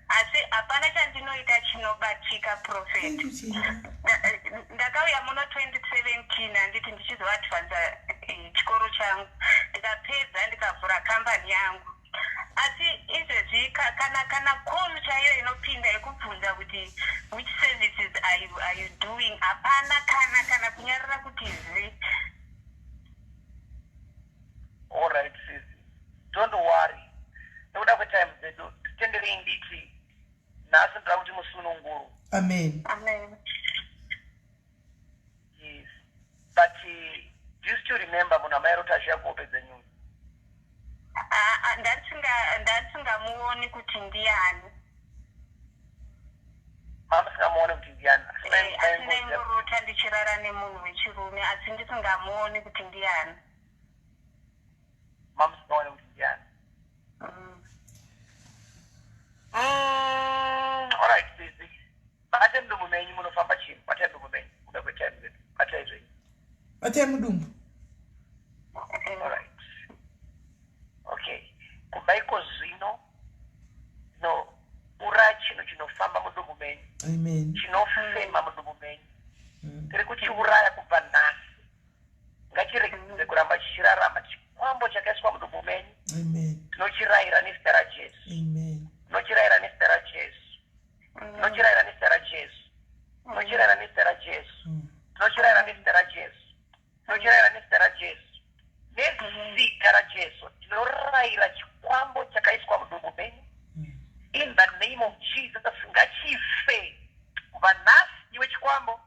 B: asi hapana chandinoita chinobatika Prophet. Ndakauya muno 2017 handiti ndichizoadvanza chikoro changu, ndikapedza ndikavhura kambani yangu. Asi izvezvi kana call chaiyo inopinda yekubvunza kuti which services are you doing, hapana kana kunyarara kuti zi.
C: All right, sis. Don't worry. Nokuda kwetime dzedu titenderei nditi nhasi ndira kuti musununguru.
A: Amen.
B: Amen.
C: Yes. But do you still remember munhu amairoti achiyakupedza nyumba?
B: Ndatsingamuoni kuti ndiani.
C: Mamusingamuoni kuti ndiani?
B: Asi ndaingorota ndichirara nemunhu wechirume, asi ndisingamuoni kuti ndiani.
C: Mamusingamuoni kuti ndiani? All right, busy. Bate mudumbu menyu munofamba chini. Bate mudumbu menyu. Kuda kwetime dzedu. Bate izvenyu.
A: Bate mudumbu.
C: All right. Okay. Kubaiko zvino no ura chino chinofamba mudumbu menyu.
A: Amen.
C: Chinofema mudumbu menyu. Tiri kuchiuraya kubva nhasi. Ngachiregedze kuramba chichirarama. Chikwambo chakaiswa mudumbu menyu.
A: Amen.
C: Tinochirayira nezita raJesu.
A: Amen.
C: Tinochirayira nezita raJesu. Tinochirayira nezita raJesu. Tinochirayira nezita raJesu. Tinochirayira nezita raJesu. Tinochirayira nezita raJesu. Nezita raJesu tinorayira chikwambo chakaiswa mudumbu menyu. In the name of Jesus, ngachife kubva nhasi iwe chikwambo.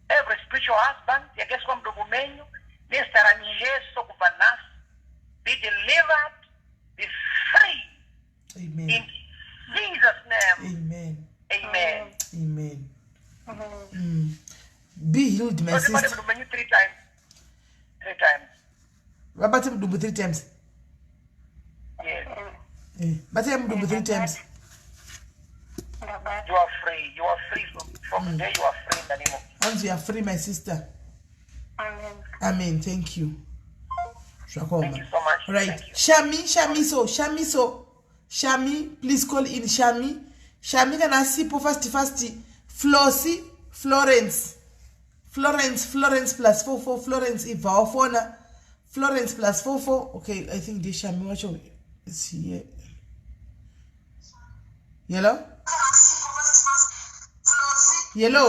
C: Every spiritual husband yakaiswa mudumbu menyu nezita raJesu kubva nhasi. Be delivered, be free.
A: Amen.
C: In Jesus' name.
A: Amen.
C: Amen.
A: Amen. Be healed, my sister.
C: Bate mudumbu menyu 3 times. 3 times.
A: Bate mudumbu 3 times.
C: Yes.
A: Bate mudumbu 3 times.
C: You are free. You are free from today. You are free in the name of Jesus.
A: Once you are free, my sister.
B: Amen.
A: Amen. Thank you.
C: Thank you so much.
A: Right.
C: Thank you.
A: Shami, please call in Shami. Shami kana sipo fast. Flossie, Florence plus 44. Florence Ivafona. Florence plus 44. Okay, I think this Shami watch is here. Yellow. Yes.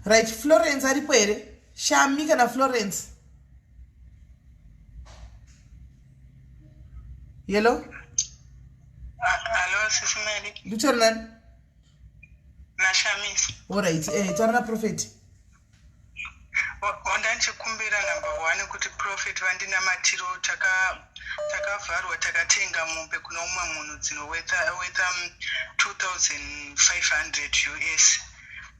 A: Right, Florence aripo here. Shami kana Florence. Yellow.
D: Hello, SIS MELLY.
A: Dutornan.
D: Na Shamis.
A: All right. Torna Prophet.
D: Wandanchikumbira number 1 kuti Prophet vandina matiro takavharwa takatenga mombe kuna umwe munhu dzinowetha 2500 US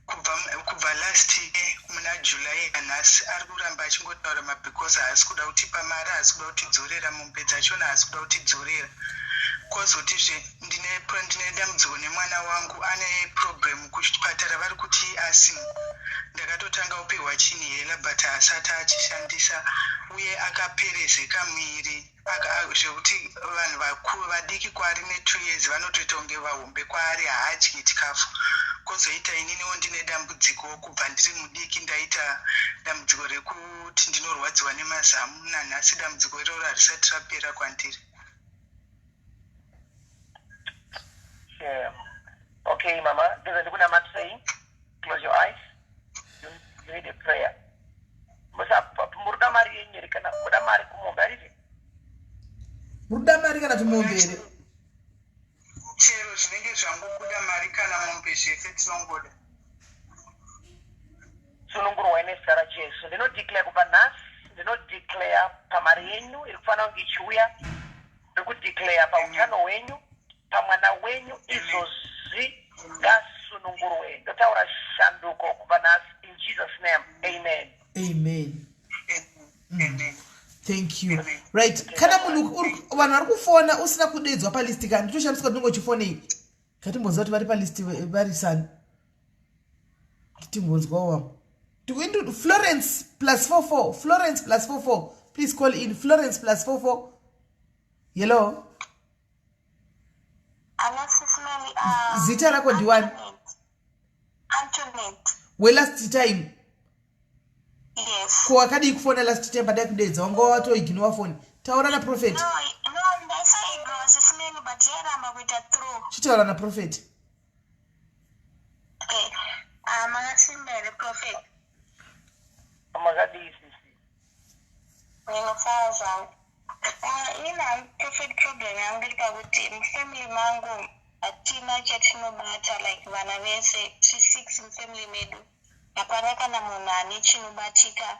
D: kubva last year muna July anhasi ari kuramba achingotaura because haasi kuda kutipa mari, haasi kuda kutidzorera mombe dzachona, haasi kuda kutidzorera. Kwazotizve ndine dambudziko nemwana wangu ane problem kuchipatara vari kuti asima. Ndakatotanga kupiwa chinhela but asati achishandisa uye akaperezeka mwiri zvekuti vanhu vakuru vadiki kwaari ne2 years vanotoita kunge vahombe kwaari, haadyi chikafu. Kozoita ininiwo ndine dambudziko kubva ndiri mudiki ndaita dambudziko rekuti ndinorwadziwa nemazamu. Nanhasi dambudziko iroro harisati rapera kwandiri.
C: Okay, Mama, there's a good amount saying. Close your eyes. You need a prayer.
A: Muda mari kana tumuombere.
D: Chero zvinenge zvangobuda mari kana mombe zvese tinongoda.
C: Sunungurwa nezita raJesu. Ndinodeclare kubva nhasi, ndinodeclare pamari yenyu iri kufanira kunge ichiuya, ndiri kudeclare pautano hwenyu, pamwana wenyu izvozvi ngasunungurwe. Ndotaura shanduko kubva nhasi in Jesus' name. Amen.
A: Amen.
D: Amen.
A: Thank you. Right. Kana munhu vanhu vari kufona usina kudedzwa palisti kandi toshamisika ndinongochifonei. Ngatimbonzwa kuti vari palist vari sani. Timbonzwawo. Do we do Florence plus 44? Florence plus 44. Please call in. Florence plus 44. Hello.
B: SIS MELLY.
A: Zita rako ndiwani?
B: Antoinette.
A: We last time.
B: Yes.
A: Ko akadi kufona last time badai kudedza wango wato ignore phone. Taura na prophet.
B: No, ndasa ignore SIS MELLY but yaramba kuita through.
A: Chitaura na prophet.
B: Okay. SIS MELLY prophet.
C: Magadi sisi.
B: Ninofaza. Ina prophet problem yangu kuti family mangu atina chatinobata like vana vese 6 family medu. Hapana kana munhu ane chinobatika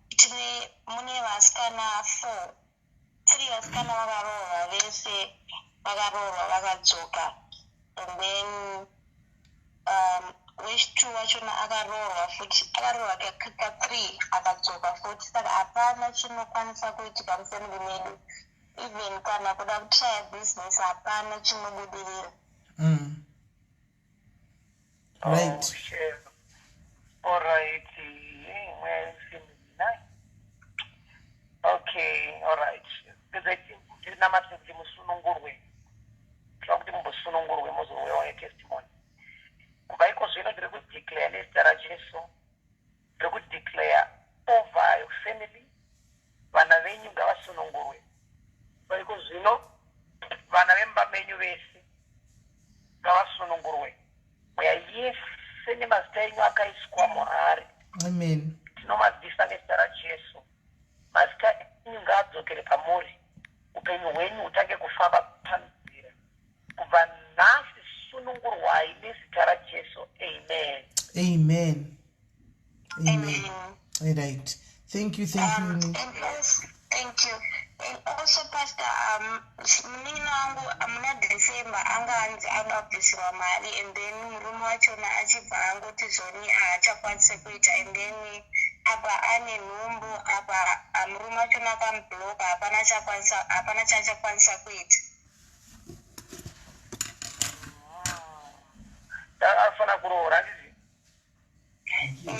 B: tine mune vasikana 4 3 vasikana vakaroorwa vese vakaroorwa vakadzoka and then wechi2 wachona akaroorwa futi akaroorwa ka3 akadzoka futi saka hapana chinokwanisa kuitika mufamily medu even kana kuda kutraya business hapana chinobudirira.
A: Right.
C: Sure. All right. Okay, all right. Because I think it's not much of the Musunungurwe. From the Musunungurwe, Muslim way testimony. Because you know, they would declare this Tarajeso, they would declare over your family, Vanavenu Gavasunungurwe. Because you know, Vanavemba menu Vesi, Gavasunungurwe. Where yes, cinema staying waka is Quamohari.
A: Amen.
C: No mas distance Tarajeso. Maska ingadzokere pamuri upenyu hwenyu utange kufamba panzira kubva nhasi sunungurwai nezita rajesu. Amen.
A: Amen. Amen. All right. Thank you.
B: And also, thank you. And also, Pastor, munina wangu amuna December anganzi akabvisirwa mari and then murume wachona achibva angoti zoni haachakwanise kuita and then apa ane nhumbu apa murume wachona akamubloka hapana chachakwanisa kuita.
C: Afana kuroora ndizi.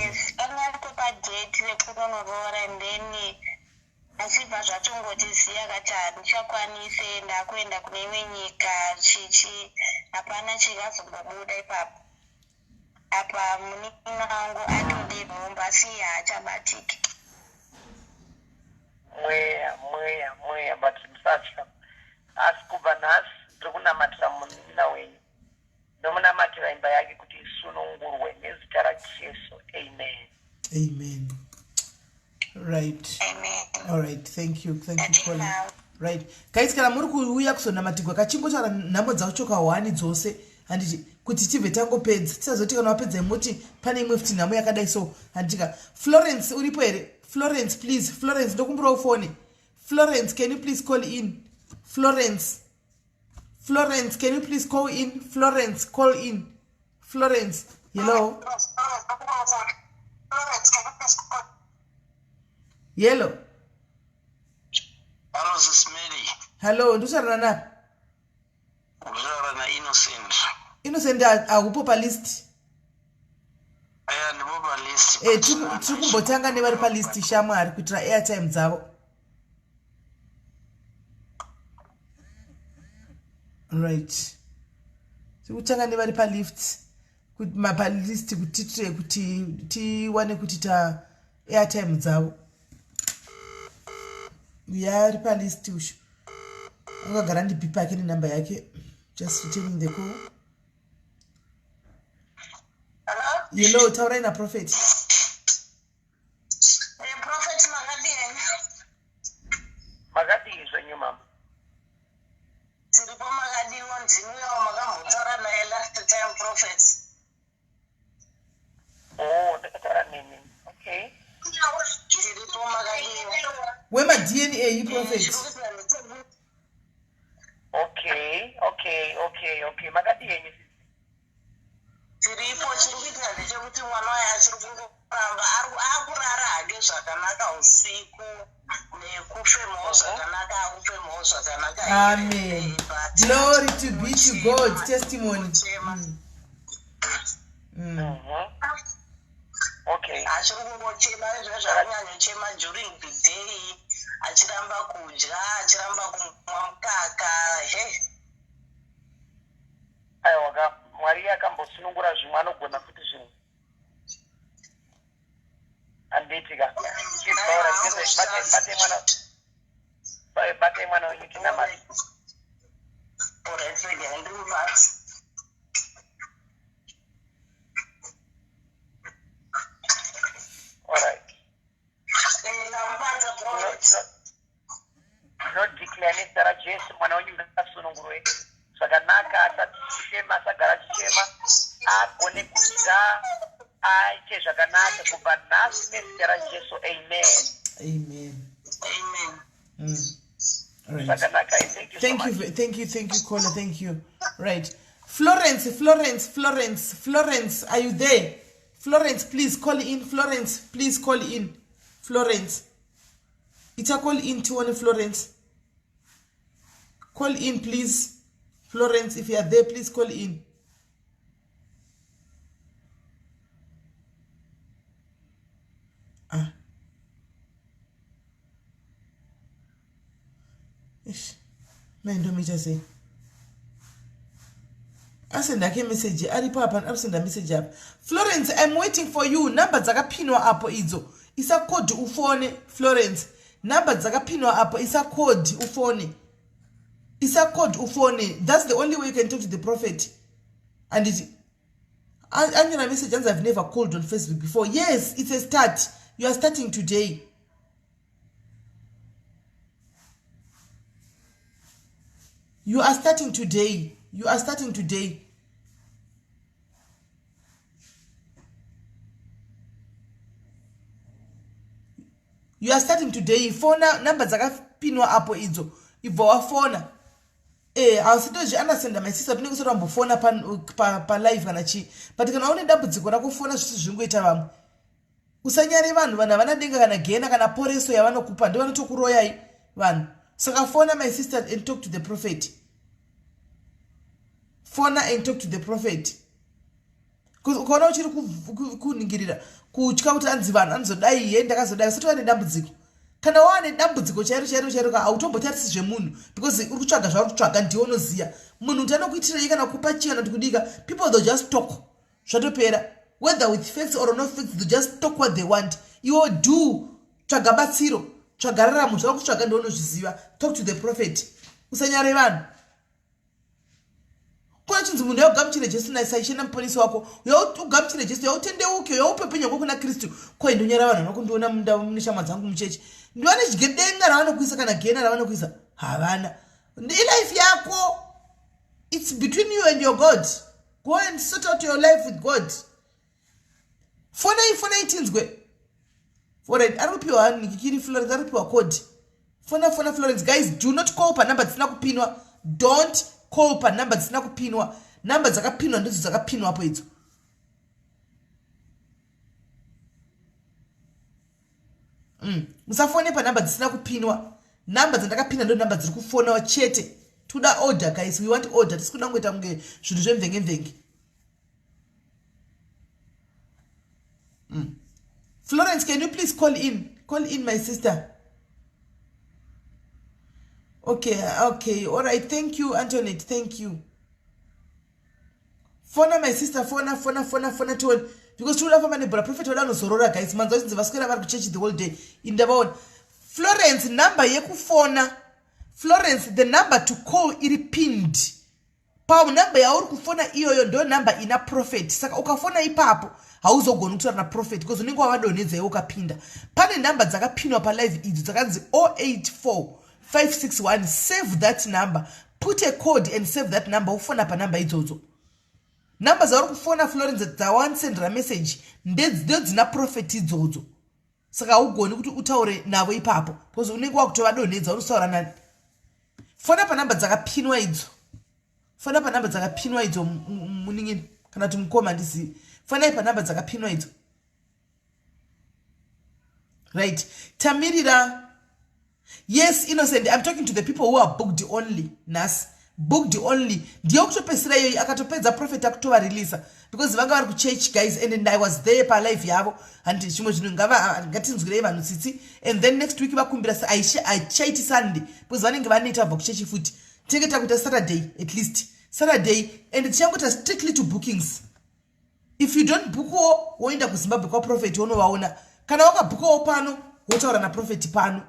B: Yes, akatopa date rekunonoroora and then achibva zvachongoti ziya kati handichakwanise ndakuenda kune imwe nyika chichi hapana chikazombobuda ipapo. Apa munina wangu atode nhumbu asi haachabatiki.
C: Mweya but musatya. Asi kubva nhasi ndiri kunamatira munina wenyu nomunamatira imba yake kuti isunungurwe nezita rajesu. Amen.
A: Amen. Right.
B: Amen.
A: All right. Thank you Colin. Right. Guys, kana muri kuuya kuzonamatirwa kachingotara nhamo dzachoka 1 dzose handiti kuti tibve tangopedza tisazoti kana wapedza moti pane imwe futi nhamo yakadai so handitika. Florence uripo here? Florence please. Florence ndokumburawo phone. Florence, can you please call in? Florence, can you please call in? Florence, call in. Florence, hello. Hello.
F: Hello, SIS MELLY.
A: Hello, ndusarana napi?
F: Ndusarana Innocent.
A: Innocent aupo pa list?
F: Aya ndipo pa list.
A: Tiri kumbotanga nevari pa list shamwari kuitira airtime dzavo. Right. Tikutanga nevari pa lift kuti pa list kuti titire kuti tiwane kuti ta airtime dzavo. Yari pa list usho. Angagara ndipipa yake nenamba yake. Just returning the call. Hello, taura ina prophet.
B: Prophet
C: Magadi zvenyu mama.
B: tiripo makadiwa ndiniwo makambotaura naye last time prophet.
C: Ndakataura nini? Okay.
B: Tiripo makadiwa.
A: Wema DNA prophet.
C: Okay. Magadi yenyu.
F: tiripo chiri kuitika ndechekuti mwana waye achiri kungoramba akurara hake zvakanaka usiku nekufemawo zvakanaka akufemawo zvakanaka.
A: Amen. Glory to be to God. Testimony.
C: Okay.
F: Achiri kungochema izvo zvakanyanyochema during the day, achiramba kudya, achiramba kumwa mukaka.
C: Aiwa, Mwari akambosunungura zvimwe anogona futi zvimwe. Anditika. Bate mwana wenyu tina mari.
F: Alright, ready, and do that.
C: Alright. Not declare nezita Jesu mwana wenyu ngakasunungurwe. Zvakanaka asachema asagara chichema agone kudya aite zvakanaka kubva nhasi nezita Jesu. Amen.
A: Amen.
F: Amen.
A: All right.
C: Zvakanaka. Thank you.
A: Thank you, caller. Thank you. Right. Florence, are you there? Florence, please call in. Florence, please call in. Florence. It's a call in to one Florence. Call in, please. Florence, if you are there, please call in. Mendometer say. Asenda ke message ari papa absenda message up. Florence, I'm waiting for you. Number dzakapinwa apo idzo. Isa code ufone. Florence, number dzakapinwa apo isa code ufone. Isa code ufone. That's the only way you can talk to the prophet. And it Angela message I've never called on Facebook before. Yes, it's a start. You are starting today. You are starting today. You are starting today. You are starting today. Phone number dzakapinwa apo idzo. Ibva wafona. Asitoji understand my sister tunenge kusora mbofona pa live kana chi. But kana une dambudziko rakufona zvisi zvingoita vamwe. Usanyare vanhu vana denga kana gena kana poreso yavanokupa ndovanotokuroyai vanhu. Saka phone my sister and talk to the prophet. Phone and talk to the prophet. Ukaona uchiri kuningirira kutya kuti anzi vanhu anzodai ye ndakazodai sati wane dambudziko. Kana wane dambudziko chairo ka autombotarisi zvemunhu because uri kutsvaga zvauri kutsvaga ndiwo unoziya. Munhu utanokuitira kana kupa chiyana kudika, people they just talk. Zvatopera. Whether with facts or no facts, they just talk what they want. You do tsvaga batsiro, tsvaga raramo zvauri kutsvaga ndiwo unozviziva. Talk to the prophet. Usanyare vanhu. Kuna chinzi munhu yaugamuchire Jesu naisaichena muponesi wako yaugamuchire Jesu yautendeuke yaupepenya kwa kuna Kristu kwa indonyara vanhu vanokundiona munda muneshama dzangu muchechi ndivane chigedenga ravanokuisa kana gena ravanokuisa havana life yako it's between you and your God. Go and sort out your life with God. Fona itinzwe alright aripiwa nikikiri Florence aripiwa code fona Florence guys do not call pa number dzisina kupinwa. Don't call pa number dzisina kupinwa. Number dzakapinwa ndidzo dzakapinwa hapo idzo. Musafone pa number dzisina kupinwa. Number dzandakapinwa ndo number dziri kufona chete. Toda order guys, we want order. Tisikuda ngoita kunge zvinhu zvemvenge. Florence, can you please call in? Call in my sister. Okay. All right. Thank you, Antoinette. Thank you. Phone my sister. Phone to because to love my brother prophet wala no sorora guys. Manzo zinzi vasikira vari church the whole day. In the one. Florence number yekufona. Florence the number to call iri pinned. Pa number ya uri kufona iyo ndo number ina prophet. Saka ukafona ipapo hauzogona kutaura na prophet because unenge wavadonedza ukapinda. Pane number dzakapinwa pa live idzo dzakanzi 084 561. Save that number. Put a code and save that number. Ufona pa number idzodzo. Number za uri kufona Florence dzawan send a message. Ndedzina prophet idzodzo. Saka ugoni kuti utaure navo ipapo because unenge wakutovadonedza unosaura nani. Fona pa number dzakapinwa idzo. Fona pa number dzakapinwa idzo muningini kana kuti mukoma handizivi. Fanai panhamba dzakapinwa idzo. Right. Tamirira. Yes, Innocent, I'm talking to the people who are booked only. Nas. Booked only. Ndiyo kutopesira yoyi akatopedza prophet akutova release. Because vanga vari kuchurch guys and I was there pa live yavo and chimwe zvinhu ngatinzwirei vanhu tsitsi and then next week vakumbira aichaiti Sunday because vanenge vanoita bva kuchechi futi. Tinenge takuita Saturday at least. Saturday and tichangota strictly to bookings. If you don't book woenda kuZimbabwe kwa prophet unovaona. Kana wakabukawo pano wotaura naProphet pano.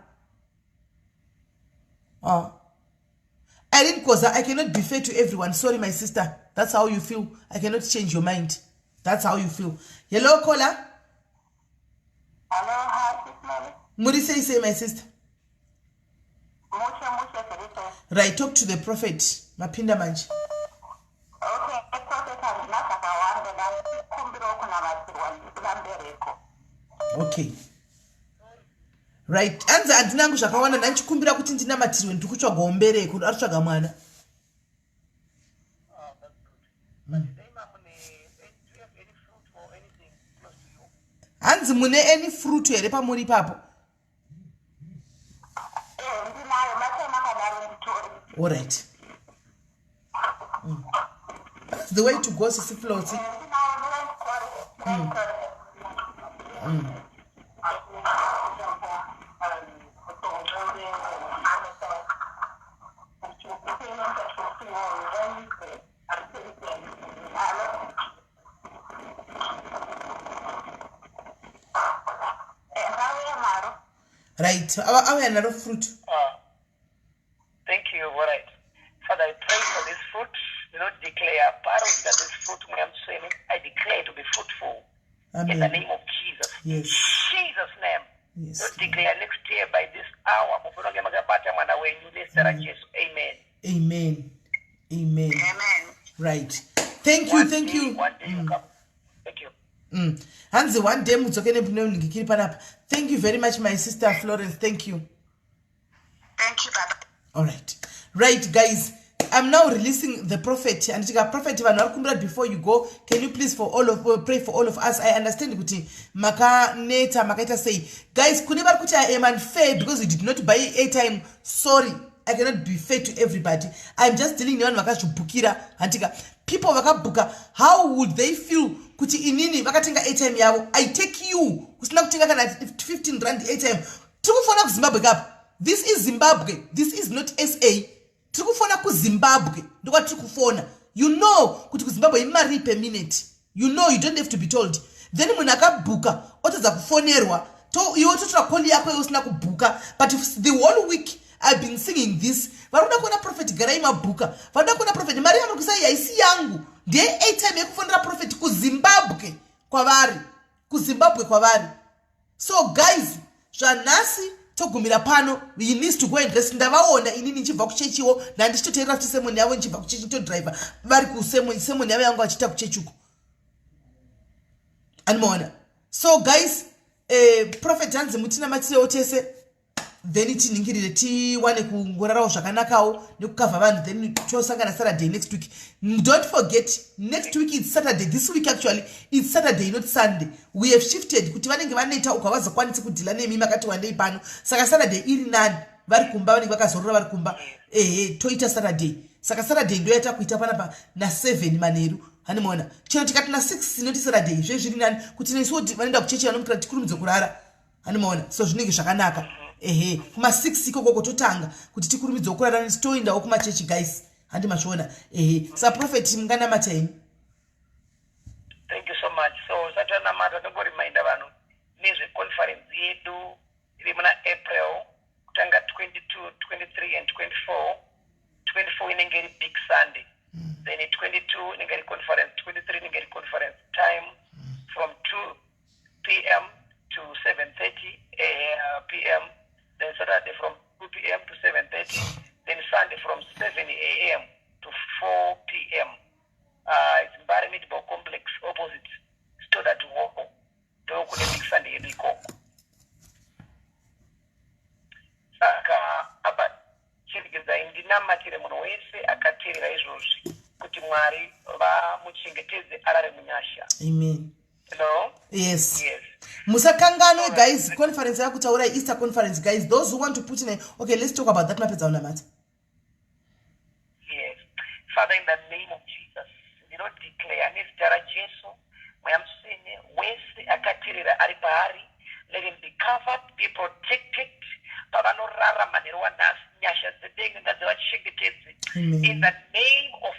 A: Irene Koza, I cannot be fair to everyone. Sorry, my sister. That's how you feel. I cannot change your mind. That's how you feel. Hello, caller.
F: Hello, hi, SIS MELLY.
A: Murise say, my sister.
F: Mucha,
A: Right, talk to the prophet. Mapinda manji.
F: okay, prophet has not
A: Okay. Right. Anza andinangu zvakawanda ndachikumbira kuti ndinamatirwe ndikutsvaga umbereko aritsvaga mwana. Hanzi mune any fruit here pamuri papo? All right. That's the way to go, Sissy Floaty. Right. Our another fruit.
C: Thank you. All right. Father, I pray for this fruit. Do not declare parents that this fruit I declare to be fruitful.
A: Amen.
C: In the name of Jesus.
A: Yes.
C: Jesus' name.
A: Yes.
C: Don't declare next year by this hour. Amen.
A: Amen. Amen.
F: Amen.
A: Right. Thank you. Thank you.
C: One day you come. Thank you.
A: Hanzi one day mudzokene ngikiri panapa. Thank you very much, my sister Florence. Thank you.
F: Thank you, Baba.
A: All right. Right, guys. I'm now releasing the prophet. And prophet before you go, can you please pray for all of us? I understand kuti maka neta makaita say, guys, kuneba kuti I am unfair because you did not buy airtime. Sorry. I cannot be fair to everybody. I'm just telling you vakashubukira antika people vakabuka, how would they feel kuti inini vakatenga airtime yavo? I take you kusina kutenga kana 15 rand airtime. Tikufona ku Zimbabwe kapa. This is Zimbabwe. This is not SA. Tikufona ku Zimbabwe. Ndokwa tikufona. You know kuti ku Zimbabwe imari per minute. You know, you don't have to be told. Then munakabuka otaza kufonerwa to iwo totora call yako usina kubuka. But if the whole week I've been singing this. Varuda kuona prophet garai mabuka. Varuda kuona prophet Maria mukusai yaisi yangu. Ndiye airtime yekufonera prophet ku Zimbabwe kwavari. Ku Zimbabwe kwavari. So guys, zvanasi togumira pano, we need to go and rest. Ndavaona inini nchibva kuchechiwo na ndichitoteerera kuti semoni yavo nchibva kuchechi to driver. Vari ku semoni yavo yangu achita kuchechuko. Animaona. So guys, prophet hanzi mutina matire otese. Then tiningirire tiwane kungorarawo zvakanakawo nekukavha vanhu then tosangana Saturday next week. Don't forget, next week it's Saturday. This week actually it's Saturday not Sunday. We have shifted kuti vanenge vanoita ukavazokwanisa kudhila nemi makati wandei pano. Saka Saturday iri nani vari kumba vanenge vakazorora vari kumba toita Saturday. Saka Saturday ndio yata kuita panapa na 7 manheru. Hanimona. Chero tikati na 6 inoti Saturday. Zviri nani kuti nesuwo vanoenda kuchechi vanomukira tikurumidze kurara. Hanimona. So zvinenge zvakanaka. Kuma 6 ikoko totanga kuti tikurumidze kurara nstoindawo kuma church guys. Handi mashona. Sa prophet mungana matime.
C: Thank you so much. So Saturday mata to remind vanhu nezve conference yedu iri muna April kutanga 22, 23 and 24. 24 inenge iri big Sunday. Then 22 inenge iri conference, 23 inenge iri conference. Time from 2 p.m. to 7:30 p.m. Then Saturday from 2 p.m. to 7:30. Then Sunday from 7 a.m. to 4 p.m. It's Mbari Meatball Complex opposite Stoda to Woko. Don't go to big Sunday Eliko. Saka aba chirigeza indina matire muno wese akatirira izvozvi kuti Mwari Mwari vamuchengetedze arare munyasha.
A: Amen.
C: Hello?
A: Yes.
C: Yes.
A: Musakangane guys, conference yakutaura Easter conference guys. Those who want to put in a okay, let's talk about that mapedza unamata.
C: Yes. Father, in the name of Jesus, we don't declare nezita Jesu mweyamusene wese akatirira ari paari, let him be covered, be protected. Pavanorarama neruwanhasi nyasha dzedenga ngadzivachengetedze. In the name of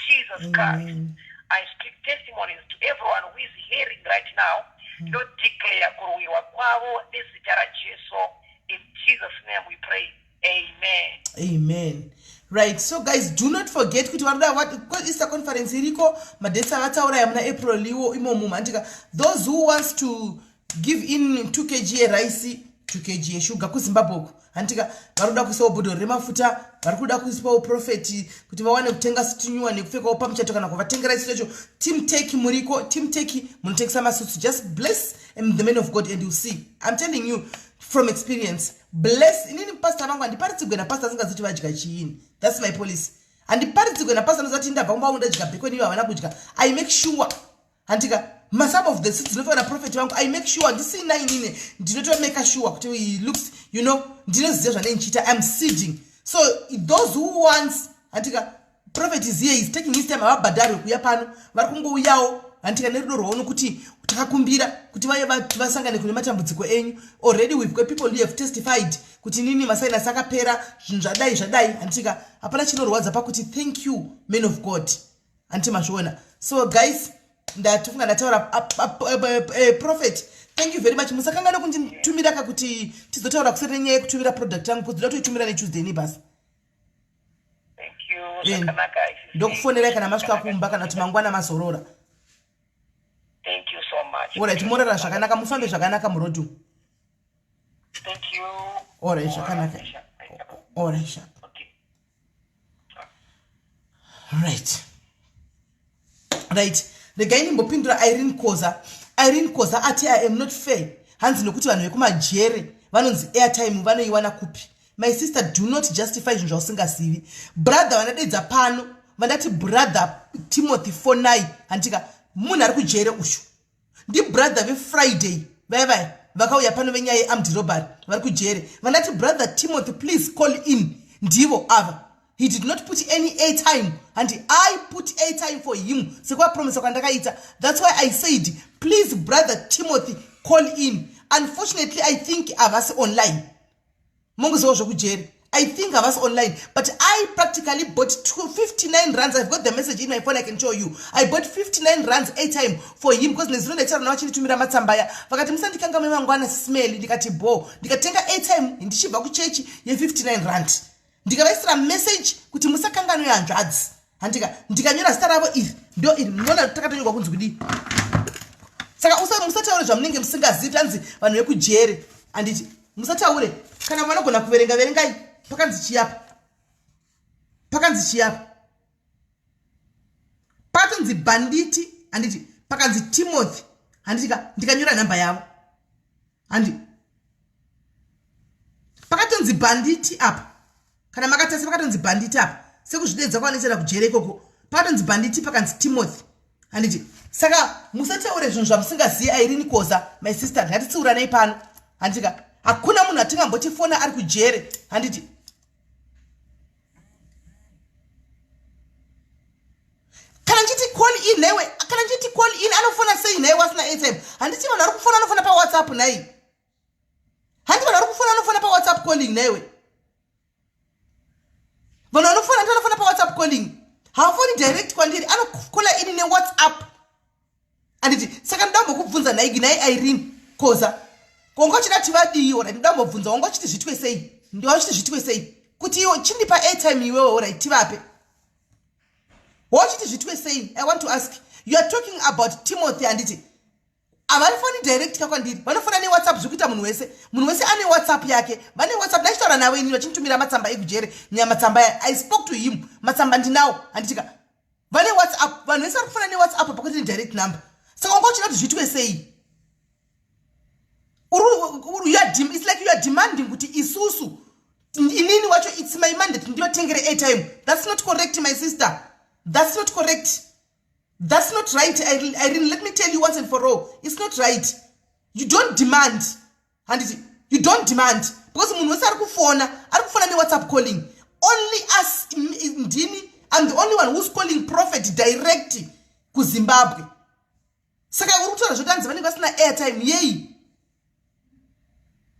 C: Jesus Christ, I speak testimonies to everyone who is hearing right now. Don't declare kuruwiwa kwavo nezita Jesu. In Jesus' name we pray. Amen.
A: Amen. Right, so guys, do not forget kuti varoda what Easter conference iriko madetsi avataura yamuna April iwo imomo mandika. Those who wants to give in 2 kg rice, 2 kg yesugar kuZimbabwe handika varoda kuisawo bhodho remafuta, vari kuda kuisawo profeti kuti vawane kutenga situnyuwa nekupfekawo pamuchato kana kuvatengera isu lecho. Team Teki muriko, Team Teki munotengesa masuits. Just bless the men of God and you see. I'm telling you from experience. Bless inini pastor vangu handiparidzigwe napastor asingazoti vadya chiini. That's my policy. Handiparidzigwe napastor anozoti ndabva kumba undadya bhekoni ivo havana kudya. I make sure handika some of the suits ndinofana prophet vangu I make sure ndisina inini ndinoto make sure kuti he looks, you know, ndinoziva zvane nchita. I'm seeding. So those who wants handika prophet is here, he's taking his time avabhadhari kuya pano vari kungouyawo handika nerudo rwauno kuti takakumbira kuti vaye vasangane kune matambudziko enyu. Already we've got people who have testified kuti nini masainasi akapera zvinhu zvadai handika hapana chinorwadza pakuti thank you men of God handiti mazviona. So guys, ndatofunga ndataura prophet, thank you very much. Musakangana kunditumira kakuti tizotaura kusere nyaya yekutumira product yangu kuzoda toitumira neTuesday neighbors.
C: Thank you.
A: Ndokufonera kana masvika kumba kana kuti mangwana mazorora.
C: Thank you so much.
A: Alright, morara zvakanaka, mufambe zvakanaka murodu.
C: Thank you.
A: Alright, zvakanaka. Alright.
C: Okay.
A: Right. Regai ndimbopindura Irene Koza ati I am not fair. Hanzi nokuti vanhu vekumajere vanonzi airtime vanoiwana kupi. My sister, do not justify zvinhu zvausingazivi. Brother vanadedza pano vandati brother Timothy Fonai handika munhu ari kujere ushu. Ndi brother veFriday vai vakauya pano venyaya yearmed robbery vari kujere vandati brother Timothy please call in. Ndivo ava. He did not put any airtime and I put airtime for him. Sekwa promise kwandakaita. That's why I said please brother Timothy call in. Unfortunately I think avasi online. Mungu zwo kujere. I think I was online, but I practically bought 59 rands. I've got the message in my phone, I can show you. I bought 59 rands airtime for him because nezino ndachara nawachiri tumira matsambaya. Vakati musandikanga memangwana smelly ndikati bo. Ndikatenga airtime ndichibva kuchechi ye 59 rand. Ndikavaisira message kuti musakangano yanzvadzi. Ndikanyora zita ravo iri ndo iri ndona takatonyorwa kunzi kudi. Saka musataure zvamunenge musingazivi tanzi vanhu vekujere. Anditi musataure kana vanogona kuverengai. Pakanzi chiapa. Pakanzi banditi handiti pakanzi Timothy handitika ndikanyora namba yavo. Handi pakatonzi banditi apa. Kana makatasi pakatonzi banditi apa. Sekuzvidedza kwaanetsera kujere ikoko. Pakatonzi banditi pakanzi Timothy. Handiti saka musataure zvinhu zvamusingazivi Irene Koza, my sister, ngatitsiuranei pano. Handika hakuna munhu atingambotifona ari kujere. Handiti kana nchiti call in newe, kana nchiti call in anofona sei newe wasina airtime. Handiti vanhu vari kufona anofona pa WhatsApp nai. Handiti vanhu vari kufona anofona pa WhatsApp calling newe. Vanhu vanofona pa WhatsApp calling. Hafoni direct kwandiri anokola ini neWhatsApp. Handiti saka ndambokubvunza nai Irene Koza. Kongochidati vadiyo right ndambobvunza wangochiti zvitwe sei? Ndiwachiti zvitwe sei? Kuti iwo chindipa airtime iwewe right tivape. Wachiti zvitwe sei? I want to ask. You are talking about Timothy handiti. Avanifoni direct kakwandiri. Vanofona ne WhatsApp zvikuita munhu wese. Munhu wese ane WhatsApp yake. Vane WhatsApp ndachitaura nawe ini vachinitumira matsamba ekujere nyamatsamba. I spoke to him. Matsamba ndinawo handitika. Vane WhatsApp. Vanhu wese vari kufona ne WhatsApp pakuti direct number. Saka wangochidati zvitwe sei? It's like you are demanding kuti isusu inini wacho it's my mandate ndiyotengere airtime. That's not correct my sister. That's not correct. That's not right. Let me tell you once and for all. It's not right. You don't demand. And you don't demand. Because munhu wese ari kufona WhatsApp calling. Only us, Ndini, I'm the only one who's calling Prophet direct ku Zimbabwe. Saka uri kutaura zvotanzi vanenge vasina airtime.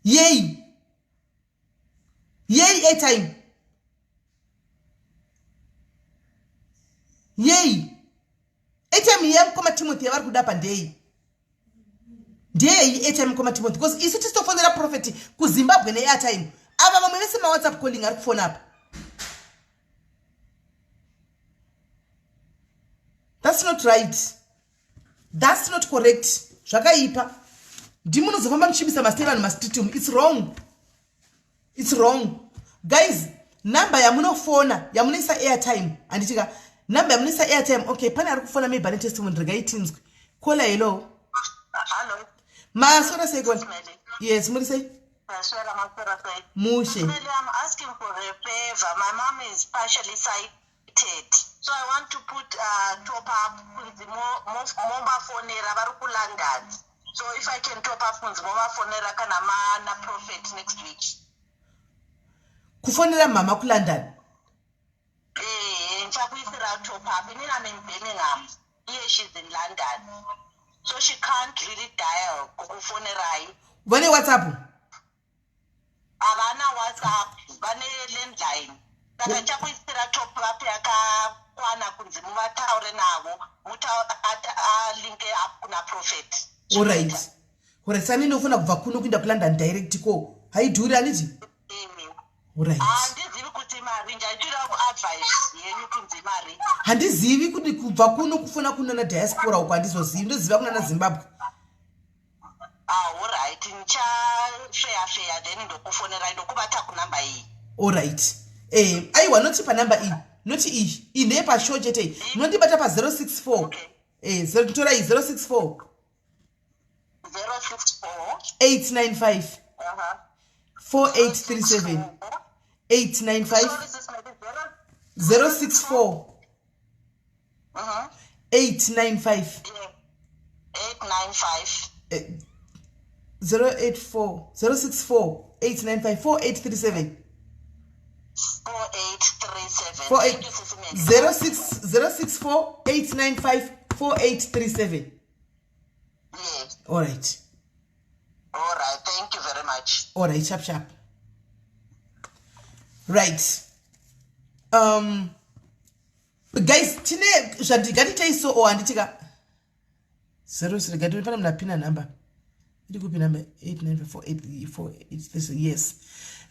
A: Yay airtime. Airtime yam koma Timothy yavari kuda pandei. Ndiye airtime koma Timothy because isu tistofonera Prophet ku Zimbabwe ne airtime. Ava vamwe vese ma WhatsApp calling ari kufona apa. That's not right. That's not correct. Zvakaipa. Ndimunozofamba muchibisa mastevan mastritum. It's wrong. It's wrong. Guys, number yamunofona yamunoisa airtime anditika number yamunoisa airtime. Okay, pane ari kufona maybe ane testimony regaitinzwe. Call hello.
F: Hello.
A: Masora say call. Yes, muri say. Mushe.
F: I'm asking for a favor. My mom is partially sighted, so I want to put top up with the mobile phone in London. So if I can top up with mobile phone kana Prophet next week.
A: Kufonera mama ku London.
F: Nchakuisira top up. I'm in Birmingham. Here she's in London, so she can't really dial. Kufonera.
A: Vane WhatsApp.
F: Avana WhatsApp, vane landline. Saka chakuisira top up yakakwana kunzi muvataure navo linke up kuna Prophet.
A: Alright. Alright, sani ndofuna kubva kuno kuenda ku London direct ko. Haidhuri aniti? Alright.
F: Handizivi kuti mari ndaitira kuadvise yenyu kunzi mari.
A: Handizivi kuti kubva kuno kufuna kuno na diaspora uko handizozivi. Ndoziva kuna na Zimbabwe.
F: Alright, ncha fair then ndokufonera ndokubata kunamba iyi.
A: Alright. Aiwa noti pa number iyi. Noti iyi. Ine pa show chete. Nondibata pa 064.
F: Okay.
A: 064 895 4837 895 064 895 084 064 895 4837 064 895 4837.
F: Yes.
A: Alright.
F: Alright, thank you very much.
A: Alright, sharp. Right. Guys, tine zvandigati taiso o handitika 0 gati pana mnapina number. Ndi kupi number 8948483. Yes.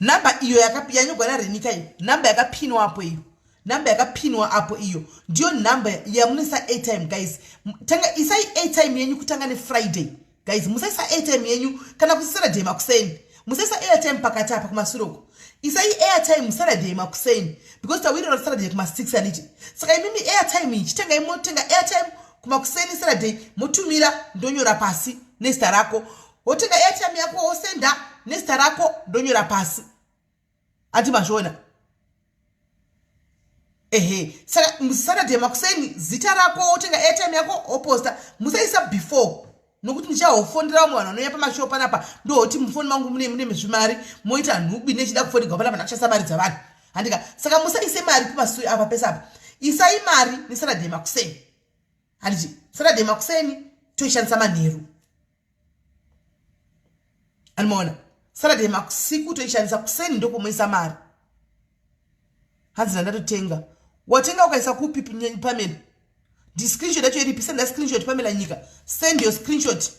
A: Number iyo yanyogwana renika iyo. Number yakapinwa hapo iyo. Number yakapinwa hapo iyo. Ndio number yamunisa airtime guys. Tanga isai airtime yenyu kutanga ne Friday. Guys, musaisa airtime yenyu kana ku Saturday makuseni. Musaisa airtime pakati apa kumasuroko. Isai airtime Saturday makuseni because tawiri Saturday kuma 6 aniti. Saka mimi airtime chitenga imotenga airtime kuma kuseni Saturday mutumira ndonyora pasi nesta rako. Wotenga airtime yako osenda nesta rako ndonyora pasi. Ati mashona. Saka Saturday makuseni zita rako wotenga airtime yako oposta musaisa before. Nokuti ndichahofondera mwana anoya pamashop panapa ndoti mufoni mangu mune zvimari moita nhubi nechida kufonirwa panapa ndachasabaridza vanhu handika saka musaise mari kumasui apa pesa apa isai mari neSaturday makuseni handiti Saturday makuseni toishandisa manheru animaona Saturday makusiku toishandisa kuseni ndokumoisa mari hanzi ndatotenga watenga ukaisa kupi pamene di screenshot yacho iripi senda screenshot pamela nyika send your screenshot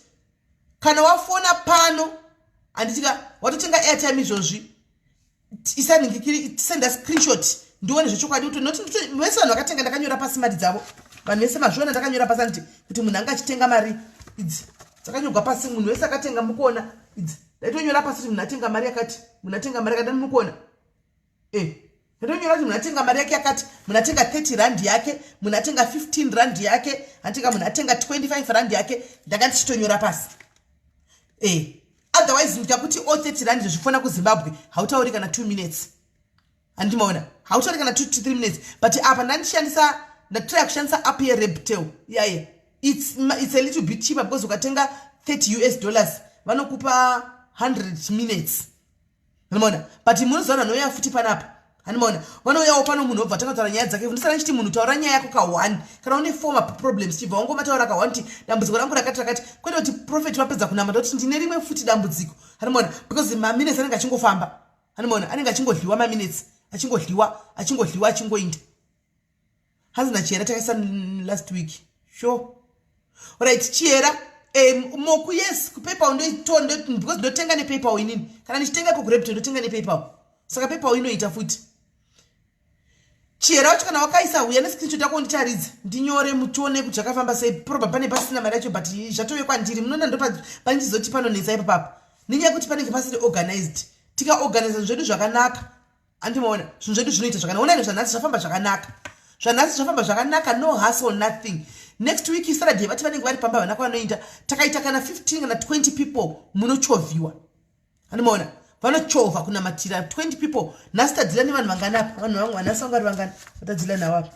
A: kana wafona pano anditika watotenga airtime izvozvi isaningikiri senda screenshot ndione zvechokwadi kuti noti vese vanhu vakatenga ndakanyora pasi mari dzavo vanhu vese mazviona ndakanyora pasi anditi kuti munhu anga achitenga mari idzi dzakanyorwa pasi munhu wese akatenga mukuona idzi ndaitonyora pasi kuti munhu atenga mari yakati munhu atenga mari yakati mukuona ndonyora kuti munatenga mari yake yakati munatenga 30 rand yake munatenga 15 rand yake antika munatenga 25 rand yake ndakatitonyora pasi otherwise ndikakuti 30 rand zvifona ku Zimbabwe hautauri kana 2 minutes andimaona hautauri kana 2 to 3 minutes but apa ndandishandisa ndatry kushandisa app yeRebtel yaye it's a little bit cheaper because ukatenga $30 vanokupa 100 minutes unoona but munozoona nouya futi panapa handimaona vanouyawo pano munhu obva takataura nyaya dzake ndisana ndichiti munhu taura nyaya yako ka1 kana une former problems chibva wangomataura ka1 kuti dambudziko rangu rakati kwete kuti prophet wapedza kunamata kuti ndine rimwe futi dambudziko handimaona because maminutes anenge achingofamba handimaona anenge achingodliwa maminutes achingodliwa achingoinda hazina chiera takaisa last week sure alright chiera moku yes kuPayPal ndoitondo because ndotenga nePayPal inini kana ndichitenga kuRebtel ndotenga nePayPal saka PayPal inoita futi chiera wacho kana wakaisa uya nescreenshot yako ndicharidza ndinyore mutione kuti zvakafamba sei probably pane pasina mari yacho but zvatove kwandiri munoona ndo panchizoti panonetsa ipapo nenyaya kuti panenge pasiri organized tikaorganize zvedu zvakanaka andimaona zvinhu zvedu zvinoita zvakanaka onani zvanhasi zvafamba zvakanaka no hustle nothing next week Saturday vati vanenge vari pamba vanako vanoenda takaita kana 15 kana 20 people munochovhiwa andimaona vanochovha kunamatira 20 people nhasi tadzila nevanhu vanganapa vanhu vangu vanhasi vanga vari vangana vatadzila navapo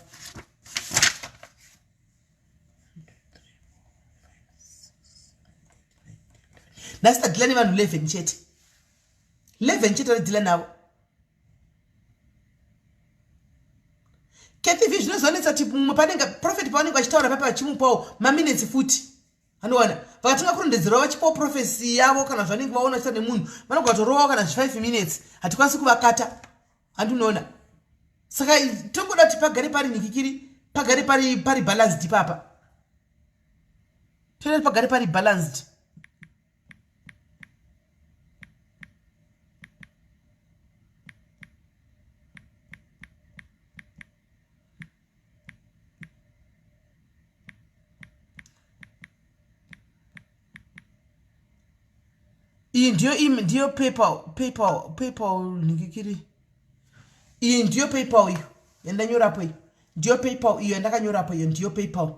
A: nhasi tadzila nevanhu 11 chete tadzila navo KTV zvinozonetsa kuti mumwe panenge prophet pavanenge vachitaura papa vachimupawo maminutes futi anowana vakatunga kurondedzerawo vachipawo prophecy yavo kana zvanenge vaona chita nemunhu vanogona kutorovawo kana 5 minutes hatikwanisi kuvakata handinoona saka tongoda kuti pagare pari nikikiri pagare pari balanced papa toda pagare pari balanced iyi ndiyo PayPal nikikiri iyi ndiyo PayPal iyo yandanyorapo iyo ndiyo PayPal iyo yandakanyorapo iyo ndiyo PayPal.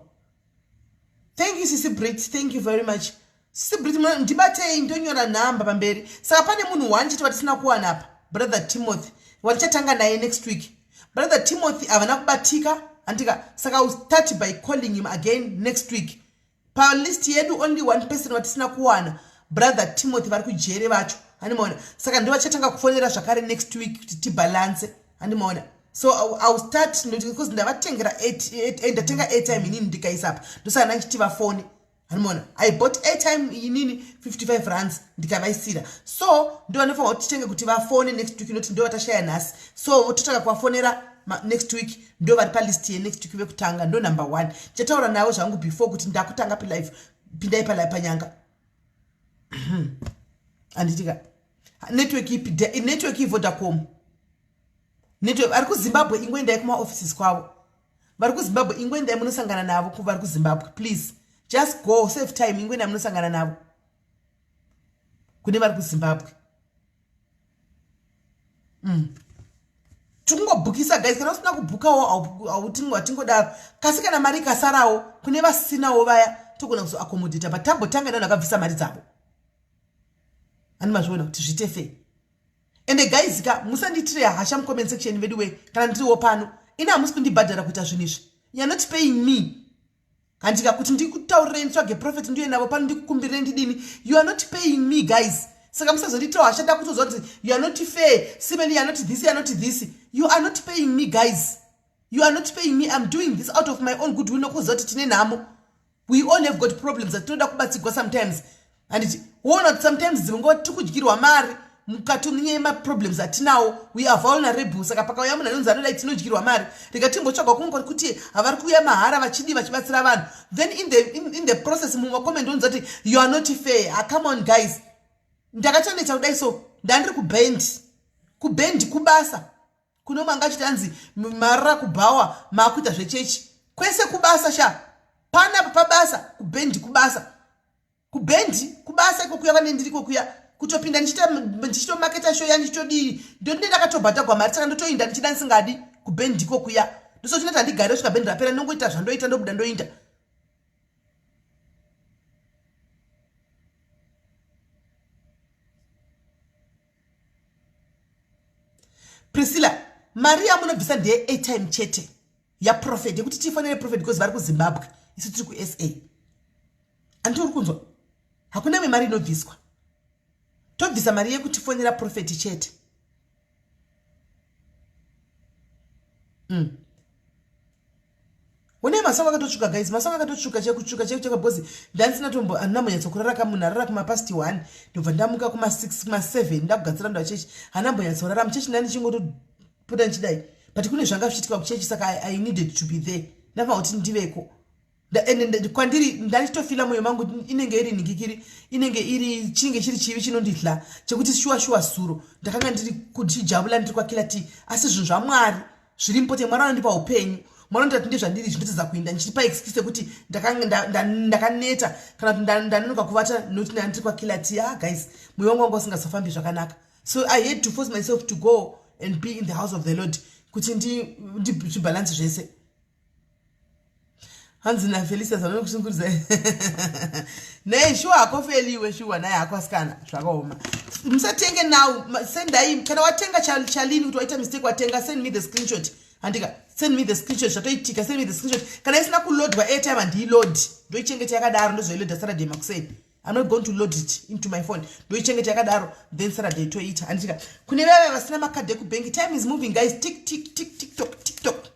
A: Thank you Sisi Brit, thank you very much Sisi Brit. Ndibatei ndonyora namba pamberi saka pane munhu wanchiti watisina kuwana apa brother Timothy watichatanga naye next week. Brother Timothy havana kubatika andika saka I'll start by calling him again next week. Pa list yedu only one person watisina kuwana brother Timothy vari kujere vacho handimaona saka ndovachatanga kufonera zvakare next week kuti tibalance handimaona so I'll start because ndavatengera ndatenga airtime inini ndikaisa apa ndosaka nanchiti vafone handimaona I bought airtime inini 55 rands ndikavaisira so ndovanofanira kuti titenge kuti vafone next week noti ndovatashaya nhasi so totanga kuvafonera next week ndo vari palist yenext week vekutanga ndo number 1 chataura navo zvangu before kuti ndakutanga palive pindai panyanga anditika network iVodacom network ari kuZimbabwe ingwendai kuma offices kwavo vari kuZimbabwe ingwendai munosangana navo kuvari kuZimbabwe please just go save time ingwendai munosangana navo kune vari kuZimbabwe tikungobhukisa guys kana usina kubhukawo hatingodaro kasi kana mari ikasarawo kune vasinawo vaya togona kuzoakomodhita but tambotanga navanhu vakabvisa mari dzavo animazviona kuti zvitefe ende guys ka musanditire hasha mucomment section vedu we kana ndiriwo pano ina hamusi kundibhadhara kuita zvinhu izvi you're not paying me handika kuti ndikutaurirei nditsvage prophet ndiye navo pano ndikukumbirire ndidini you are not paying me guys saka musazonditira hasha ndakutozva kuti you are not fair Simeli, you are not this, you are not this. You are not paying me guys, you are not paying me. I'm doing this out of my own goodwill nokuziva kuti tine nhamo. We all have got problems that toda kubatsirwa sometimes and wona sometimes dzimwe tikudyirwa mari mukati munyema problems atinawo we are vulnerable saka pakauya munhu anonzi anoda tinodyirwa mari rikatimbotsvagwa kumwe kuti havari kuuya mahara vachidi vachibatsira vanhu then in the process mumwe comment unonzi kuti you are not fair. Come on guys, ndakachaneta kudai so ndandiri kubendi kubasa kuno manga chitanzi marara kubhawa makuita zvechechi kwese kubasa sha pana pabasa kubendi kubasa ikokuya vane ndiri kokuya kutopinda ndichito market show yandichitodii ndonde ndakatobhadhagwa mari saka ndotoinda ndichida ndisingadi kubendi ikokuya ndosochinoita ndigare svika bendi rapera nongoita zvandoita ndobuda ndoinda. Priscilla, Maria munobvisa ndeye airtime chete YaProphet yekuti tifonere prophet because vari kuZimbabwe isu tiri kuSA. Anti uri kunzwa? Hakuna mari inobviswa. Tobvisa mari yekuti fonera prophet chete. One masongo akatotsvuka guys, masongo akatotsvuka chekutsvuka bozi ndansina tombo anambonyatso kurara kamunharara kuma past 1 ndobva ndamuka kuma 6 kuma 7 ndakugatsira ndo chechi anambonyatso rara muchechi nani chingotoputa nchidai but kune zvanga zvichiitika kuchechi saka I needed to be there ndava kuti ndiveko and kwandiri ndachitofila moyo mangu inenge iri ningikiri inenge iri chinenge chiri chivi chinondihla chekuti shuwa suro ndakanga ndiri kuchijabula ndiri kwakila ti asi zvinhu zvaMwari zviri mpote Mwari anondipa upenyu Mwari ndati ndezvandiri zvinotedza kuinda ndichipa excuse kuti ndakaneta kana kuti ndanonoka kuvata noti ndiri kwakila ti guys moyo wangu wanga usingazofambi zvakanaka so I had to force myself to go and be in the house of the Lord kuti ndibalance zvese. Hanzi na Felisa zanono kushunguriza. Nei shuwa akofeliwe shuwa naye akwasikana zvakaoma. Musatenge now sendai kana watenga chalini kuti waita mistake watenga send me the screenshot. Andika send me the screenshot zvatoitika send me the screenshot. Kana isina kuloadwa airtime and load. Ndoichengeta yakadaro ndozoiload Saturday makuseni. I'm not going to load it into my phone. Ndoichengeta yakadaro then Saturday toita. Andika kune wewe vasina makadhe kubank time is moving guys TikTok.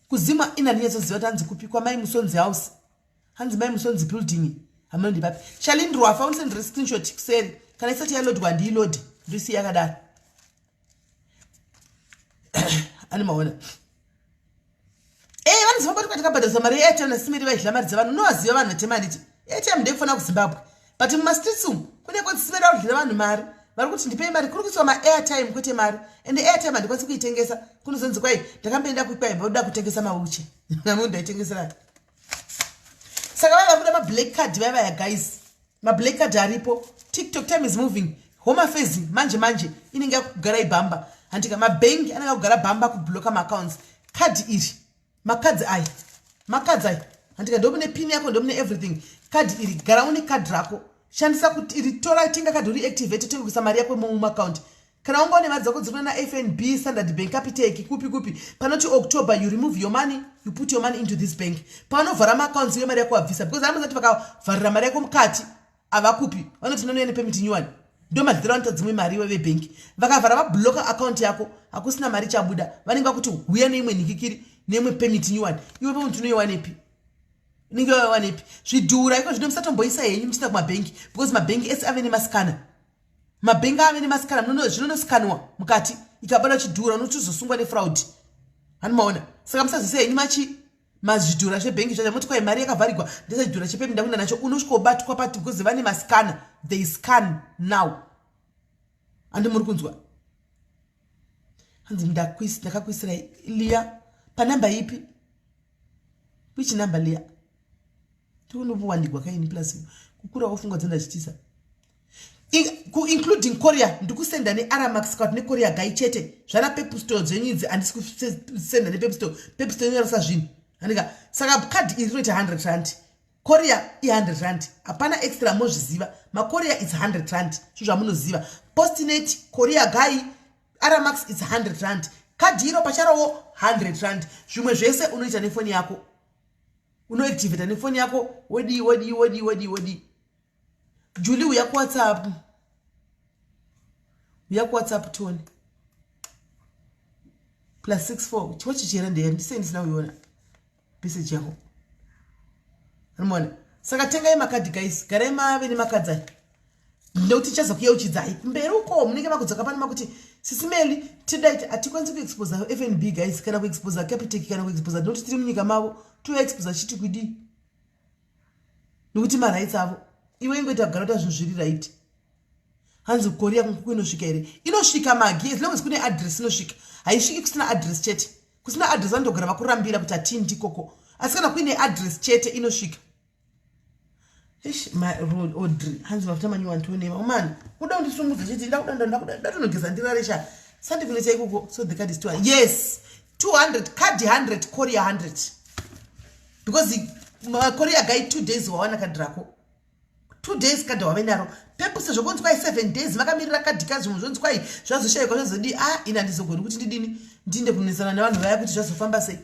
A: Kuzima ina niyezoziva kuti hanzi kupi kwamai musonzi house hanzi mai musonzi building hamunondi papi shalindro afa unisendere screenshot kuseri kana isati yalodwa ndiilodi ndoisi yakadaro ani maona vanhu zvavati kwatakabhadharisa mari yeairtime nasimiri vaidla mari dzavanhu unovaziva vanhu vatemaniti airtime ndekufana kuZimbabwe but mumastreets umu kune kwetisimira vaidla vanhu mari vari kuti ndipei mari kuri kuiswa maairtime kwete mari and airtime handikwanisi kuitengesa kunozonzi kwai ndakamboenda kwikwaimba uda kutengesa mauche namunhu ndaitengesera saka vaiva kuda mablack card vaivaya guys mablack card aripo TikTok time is moving home affairs manje inenge yakugara ibhamba handika mabank anenge akugara bhamba kubloka maaccounts card iri makadzi aya handika ndomune pin yako ndomune everything card iri gara une card rako shandisa kuti iri tora tenga card uri activate tenga kuisa mari yako mu account kana ungaone mari dzako dziri na FNB Standard Bank Capitec kupi panoti October you remove your money you put your money into this bank panovhara ma accounts yo mari yako wabvisa because vanozati vakavharira mari yako mukati avakupi vanoti nonoene payment nyuwani ndo madhira vanota dzimwe mari wewe bank vakavhara vabloka account yako hakusina mari chabuda vanenge vakuti huya neimwe nhikikiri neimwe payment nyuwani iwe pamuntu unoiwanepi ninge wanepi zvidhura iko zvino musatomboisa henyu muchina kumabhengi because mabhengi ese ave nemasikana mabhengi ave nemasikana zvinonoskanwa mukati ikabada chidhura unotuzosungwa nefraud hanimaona saka musazoisa henyu mazvidhura zvebhengi zvacho moti kwai mari yakavharigwa ndesachidhura chepemi ndakunda nacho unosvikobatwa pati because vane masikana they scan now handi muri kunzwa hanzi ndakakwisira liya panamba ipi which number liya tunobuwandigwa kaini plus kukura ofunga dzandachitisa including Korea ndikusenda neAramax kuti neKorea gai chete zvana Pep Store dzenyidzi andisi kusenda nePep Store inorasa zvinhu andika saka card iri rate 100 rand Korea i100 rand hapana extra mozviziva maKorea is 100 rand zvo zvamunoziva Postnet Korea gai Aramax is 100 rand card iro pacharawo 100 rand zvimwe zvese unoita nefoni yako unoactivate nefoni yako wodi Julie uya ku WhatsApp tone +64 chiwachi chera ndisendisi na uyiona message yako unaona saka tengai makadhi guys garai mave nemakadzi ndokuti chazokuya uchidzai mberi uko munenge makudzoka pane makuti SIS MELLY tidaiti atikwanisi kuexpose FNB guys kana kuexpose Capitec kana kuexpose ndokuti tiri munyika mavo toexpose chiti kudi nokuti marights avo iwe ingoita kugara kuti zvinhu zviri right hanzi Korea kuinosvika here inosvika magi as long as kune address inosvika haisviki kusina address chete kusina address vanogara vakurambira kuti hatindi koko asi kana kuine address chete inosvika Audrey hanzi mafuta manyiwa ntonema man uda undisungudza chete ndakuda tonogeza ndiraresha sandi kunetsa ikoko so the card is 200 yes 200 card 100 Korea 100 because Korea guy 2 days wawana card rako 2 days card wavenaro pepuse zvokonzi kwai 7 days vakamirira card kazi zvonzi kwai zvazoshayikwa zvazodi ina ndizogoni kuti ndidini ndinde kunesana nevanhu vaya kuti zvazofamba sei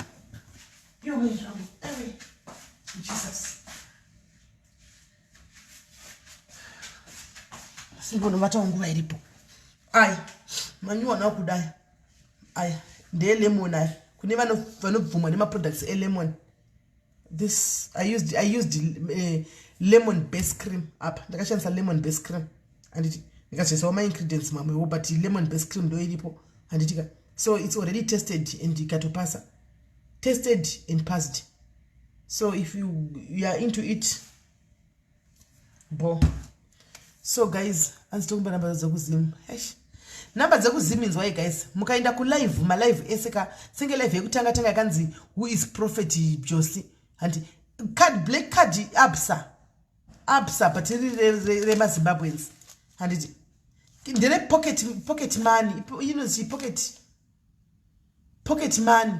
A: Jesus. Simbono bata nguva iripo. Ai, manyu wana kudai. Ai, nde lemon ai. Kune vanobvumwa nema products lemon. This I used lemon base cream up. Ndakashandisa lemon base cream. And ndikashandisa my ingredients mamwe but lemon base cream ndo iripo. And so it's already tested and ikatopasa. Tested and passed. So if you are into it, bo. So guys, anzitomba namba dzakuzim. Namba dzakuzim means why guys? Mukaenda ku live, ma live eseka, singe live yekutanga tanga kanzi who is Prophet Josi and card black card absa but rema Zimbabweans and it ndere pocket money, you know, see pocket money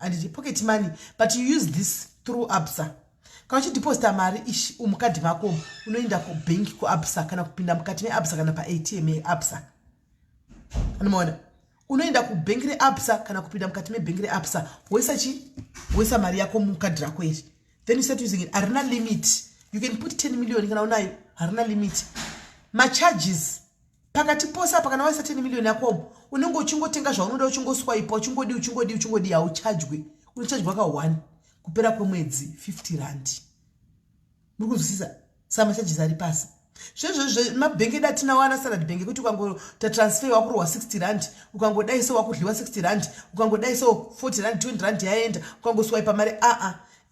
A: and it pocket money, but you use this through absa. Kana uchideposita mari ishi umukadhi mako unoenda ku bank ku absa kana kupinda mukati me absa kana pa ATM e absa. Unoona? Unoenda ku bank re absa kana kupinda mukati me bank re absa. Woisa mari yako mukadhi rako ishi. Then you start using it. Arina limit. You can put 10 million kana unayo. Arina limit. Ma charges pakati posa pakana waisa 10 million yako unongo uchingotenga zvaunoda uchingoswipe uchingodi auchajwe. Unochargwa ka 1 kupera kwemwedzi 50 rand. Muri kuzwisisa sama charges ari pasi. Zvezvo mabhengi datinawana salad bank kuti ukangota transfer wakurwa 60 rand, ukangodaiso wakudliwa 60 rand, ukangodaiso 40 rand 20 rand yaenda, ukangoswipe mari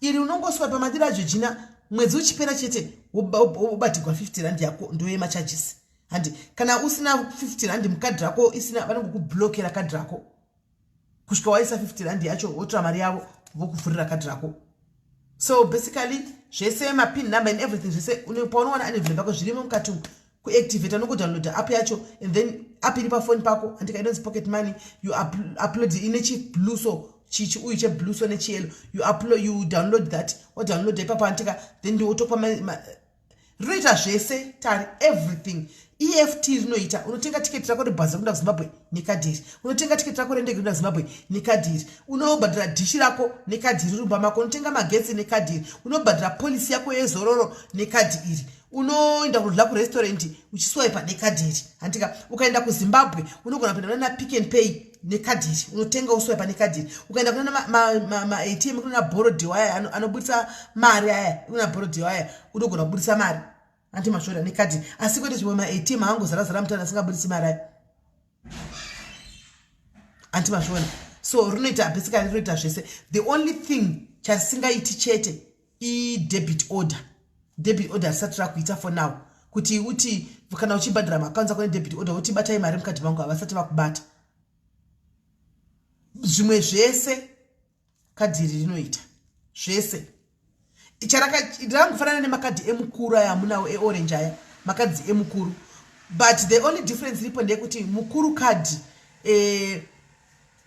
A: iri unongoswipe madira jojina mwedzi uchipera chete ubatigwa 50 rand yako ndo yema charges. And kana usina 50 rand mukadhi rako isina vanongokublockera kadhi rako. Kusvika waisa 50 rand yacho wotora mari yavo vokuvhurira kadhi rako. So basically zvese ma pin number and everything zvese unopaona envelope yako zvirimo mukati ku activate unongodownload app yacho and then app iri pa phone pako andika inonzi pocket money you upload ine chi blue so chichi uyi che blue so ne chielo you download that or download ipapo andika then ndi utopa rita zvese tari everything. EFT rinoita unotenga ticket rako rebhazi kuenda kuZimbabwe nekadhiri, unotenga ticket rako rendege kuenda kuZimbabwe nekadhiri, unobhadhira dhishi rako nekadhiri, rumba mako unotenga magetsi nekadhiri, unobhadhira polisi yako yezororo nekadhiri, unoenda kudla kurestaurant uchiswipe nekadhiri. Andika ukaenda kuZimbabwe unogona kuenda na Pick and Pay nekadhiri, unotenga uswipe nekadhiri. Ukaenda kuna ma ATM kuna borrowed wire anobudisa mari aya, kuna borrowed wire unogona kubudisa mari anti mashoda nekadhiri. Asi kwete zvimwe ma ATM hangu zara mutana asingabudisi mari anti mashoda. So rinoita basically rinoita zvese. The only thing chasingaiti chete debit order risati rakuita for now kuti uti kana uchibhadhira makanza kune debit order uti batai mari mukati mangu havasati vakubata. Zvimwe zvese kadhiri rinoita zvese. Rangufanana nemakadhi emukuru aya amunawo eorange aya makadhi emukuru, but the only difference iripo ndeyekuti mukuru card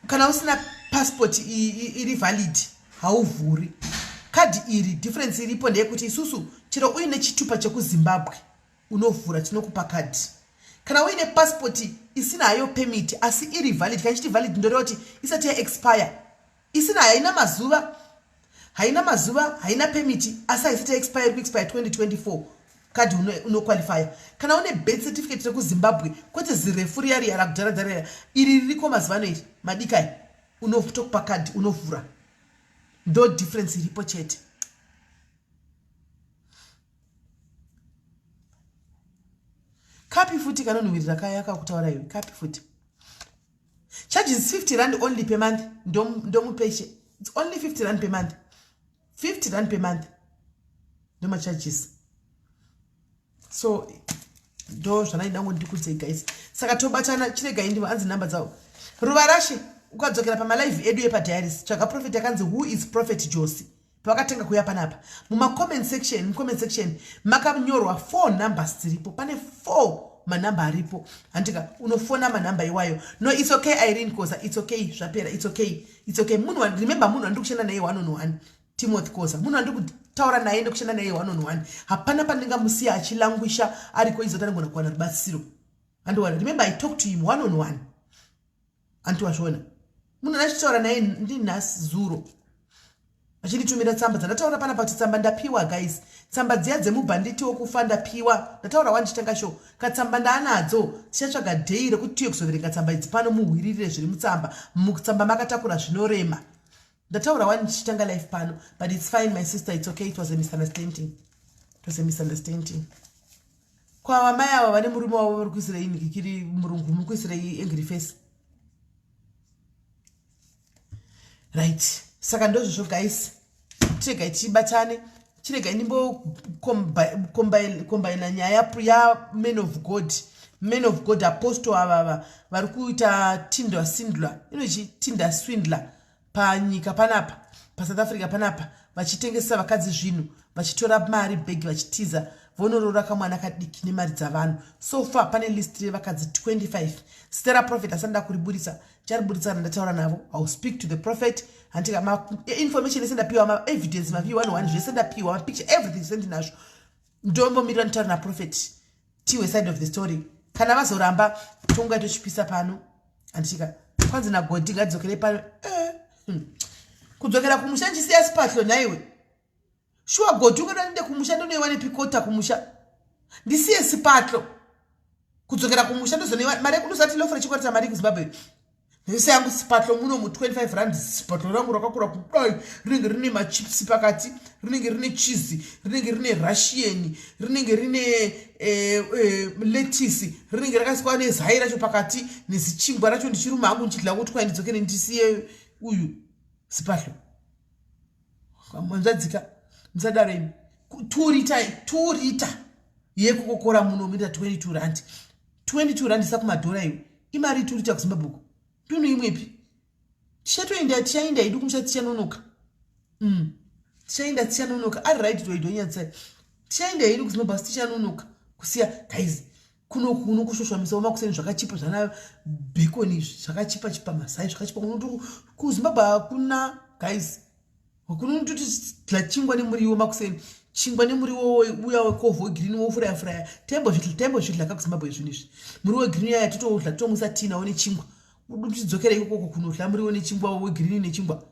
A: kana usina passport iri valid hauvhuri. Card iri difference iripo ndeyekuti isusu chero uine chitupa chekuZimbabwe unovhura tinokupa card. Kana uine passport isina hayo permit asi iri valid, kana chiti valid ndoroti isati ya expire, isina haina mazuva haina permit asi haisati expire 2024 card uno qualify. Kana une birth certificate rekuZimbabwe kwete zirefuri yari yarakudhara iri ririko mazuva anoiti madikai unotokupa card unovhura. Ndo difference iripo chete. Kapi futi kana unhuhwirira kaya kakutaura iwe kapi futi. Charges 50 rand only per month. Ndomupeshe. It's only 50 rand per month. 50 rand per month. Ndoma charges. So ndo zvanaida ndikudze guys. Saka tobatana chirega indiwo anzi number dzawo. Ruvarashe ukadzokera pama live edu yepa diaries tsvaga prophet yakanzi who is Prophet Josi. Pakatenga kuya panapa. Muma comment section makanyorwa 4 numbers dziripo. Pane 4 manamba aripo. Andika unofona manamba iwayo. No, it's okay Irene Koza, it's okay Zvapera, it's okay. It's okay. Remember munhu andikushanda naye 1-on-1. Timothy Koza. Munhu andikutaura naye ndikushanda naye 1-on-1. Hapana pandingamusiya achilangwisha ariko izotana ngona kuwana rubatsiro. Remember I talked to him 1-on-1. Antu washona. Munhu anditaura naye ndinasi zuro. vachinitumira tsamba dzandataura panapa kuti tsamba ndapiwa guys, tsamba dziya dzemubhanditi wokufa ndapiwa, ndataura wanditanga show. Katsamba ndaanadzo tichatsvaga dhei rekuti tiye kuzoverenga tsamba idzi pano muhwiririre zviri mutsamba, mutsamba makatakura zvinorema. Ndataura wanditanga life pano, but it's fine my sister, it's okay, it was a misunderstanding. It was a misunderstanding. Kwa wamai ava vane murume wavo vari kuisirei nikikiri murungu muri kuisirei angry face. Right. Saka ndozvo guys. Tirega tibatane. Tirega ndimbo combine nyaya ya men of God. Men of God apostle ava vari kuita Tinder swindler. Inochi Tinder swindler panyika panapa, pa South Africa panapa, vachitengesa vakadzi zvinhu, vachitora mari bag vachitiza, vonorora kamwana kadiki nemari dzavanhu. So far pane list yevakadzi 25. Stella Prophet asanda kuriburisa, chariburisa ndataura navo. I'll speak to the prophet and take information isenda piwa, ma evidence ma v1 zvisenda piwa, ma picture everything send nazvo. Ndombo mira ntaura na prophet tiwe side of the story. Kana vazoramba tonga tochipisa pano andichika kwanzi na God ngadzokere pano. Kudzokera kumusha ndisiya sipahlo naiwe. Sure God ungaende kumusha ndonewane pikota kumusha. Ndisiye sipahlo. Kudzokera kumusha ndozone mari kudusati lofre chikwata mari kuZimbabwe. Ndisiya yangu sipahlo muno mu 25 rand sipahlo rangu rakakura kudai rinenge rine ma chips pakati, rinenge rine cheese, rinenge rine Russian, rinenge rine lettuce, rinenge rakasikwa nezai racho pakati nezichingwa racho ndichiruma hangu ndichidla kuti kwa ndidzokere ndisiye uyu sipahlo. Mwanzadzika msadareni 2 liter yekukokora muno mita 22 rand. 22 rand sakumadhora iwe. Imari 2 liter kuZimbabwe. Tuno imwepi? Tichaenda idu kumusha tichanonoka. Tichaenda tichanonoka. Ari right to idonyatsa. Tichaenda idu kuZimbabwe tichanonoka. Kusiya guys. Kuno kushoshwa misoma makuseni zvakachipa zvana bacon zvakachipa chipa masai zvakachipa kuno kuZimbabwe kuna guys. Wakuno tuti la chingwa nemuriwo makuseni. Chingwa nemuriwo uya wekovho green wo fry. Tembo zvitla kakuZimbabwe zvinizvi. Muriwo green ya totodla tomusa tina one chingwa. Udzidzokera ikoko kunodla muriwo nechingwa we green nechingwa.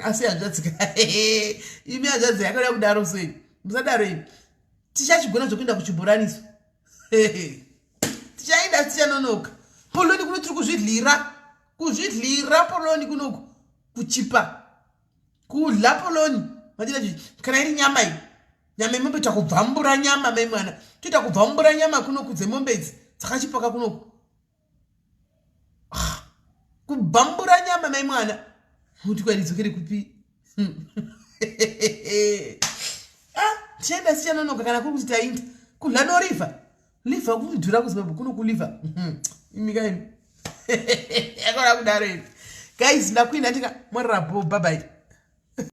A: Asi anzadzika. Imi anzadza yakada kudaro sei. Musadaro ini. Tichachigona zvokuenda kuchiboraniso. Tichaenda tichanonoka. Poloni kuno tiri kuzvidlira poloni kuno kuchipa. Kudla poloni. Madina kana iri nyama iyi. Nyama imombe takubvambura nyama mai mwana. Toita kubvambura nyama kuno kudze mombe idzi. Dzakachipaka kuno. Kubvambura nyama mai mwana. Kuti kwa ndidzokere kupi. Tichaenda tichanonoka kana kuri kuti tainda. Kudla no river. Liva kudhura kuZimbabwe kuno kuliva. Imika imi. Yakora kudaro. Guys, ndakuina ndika mwarira bye bye.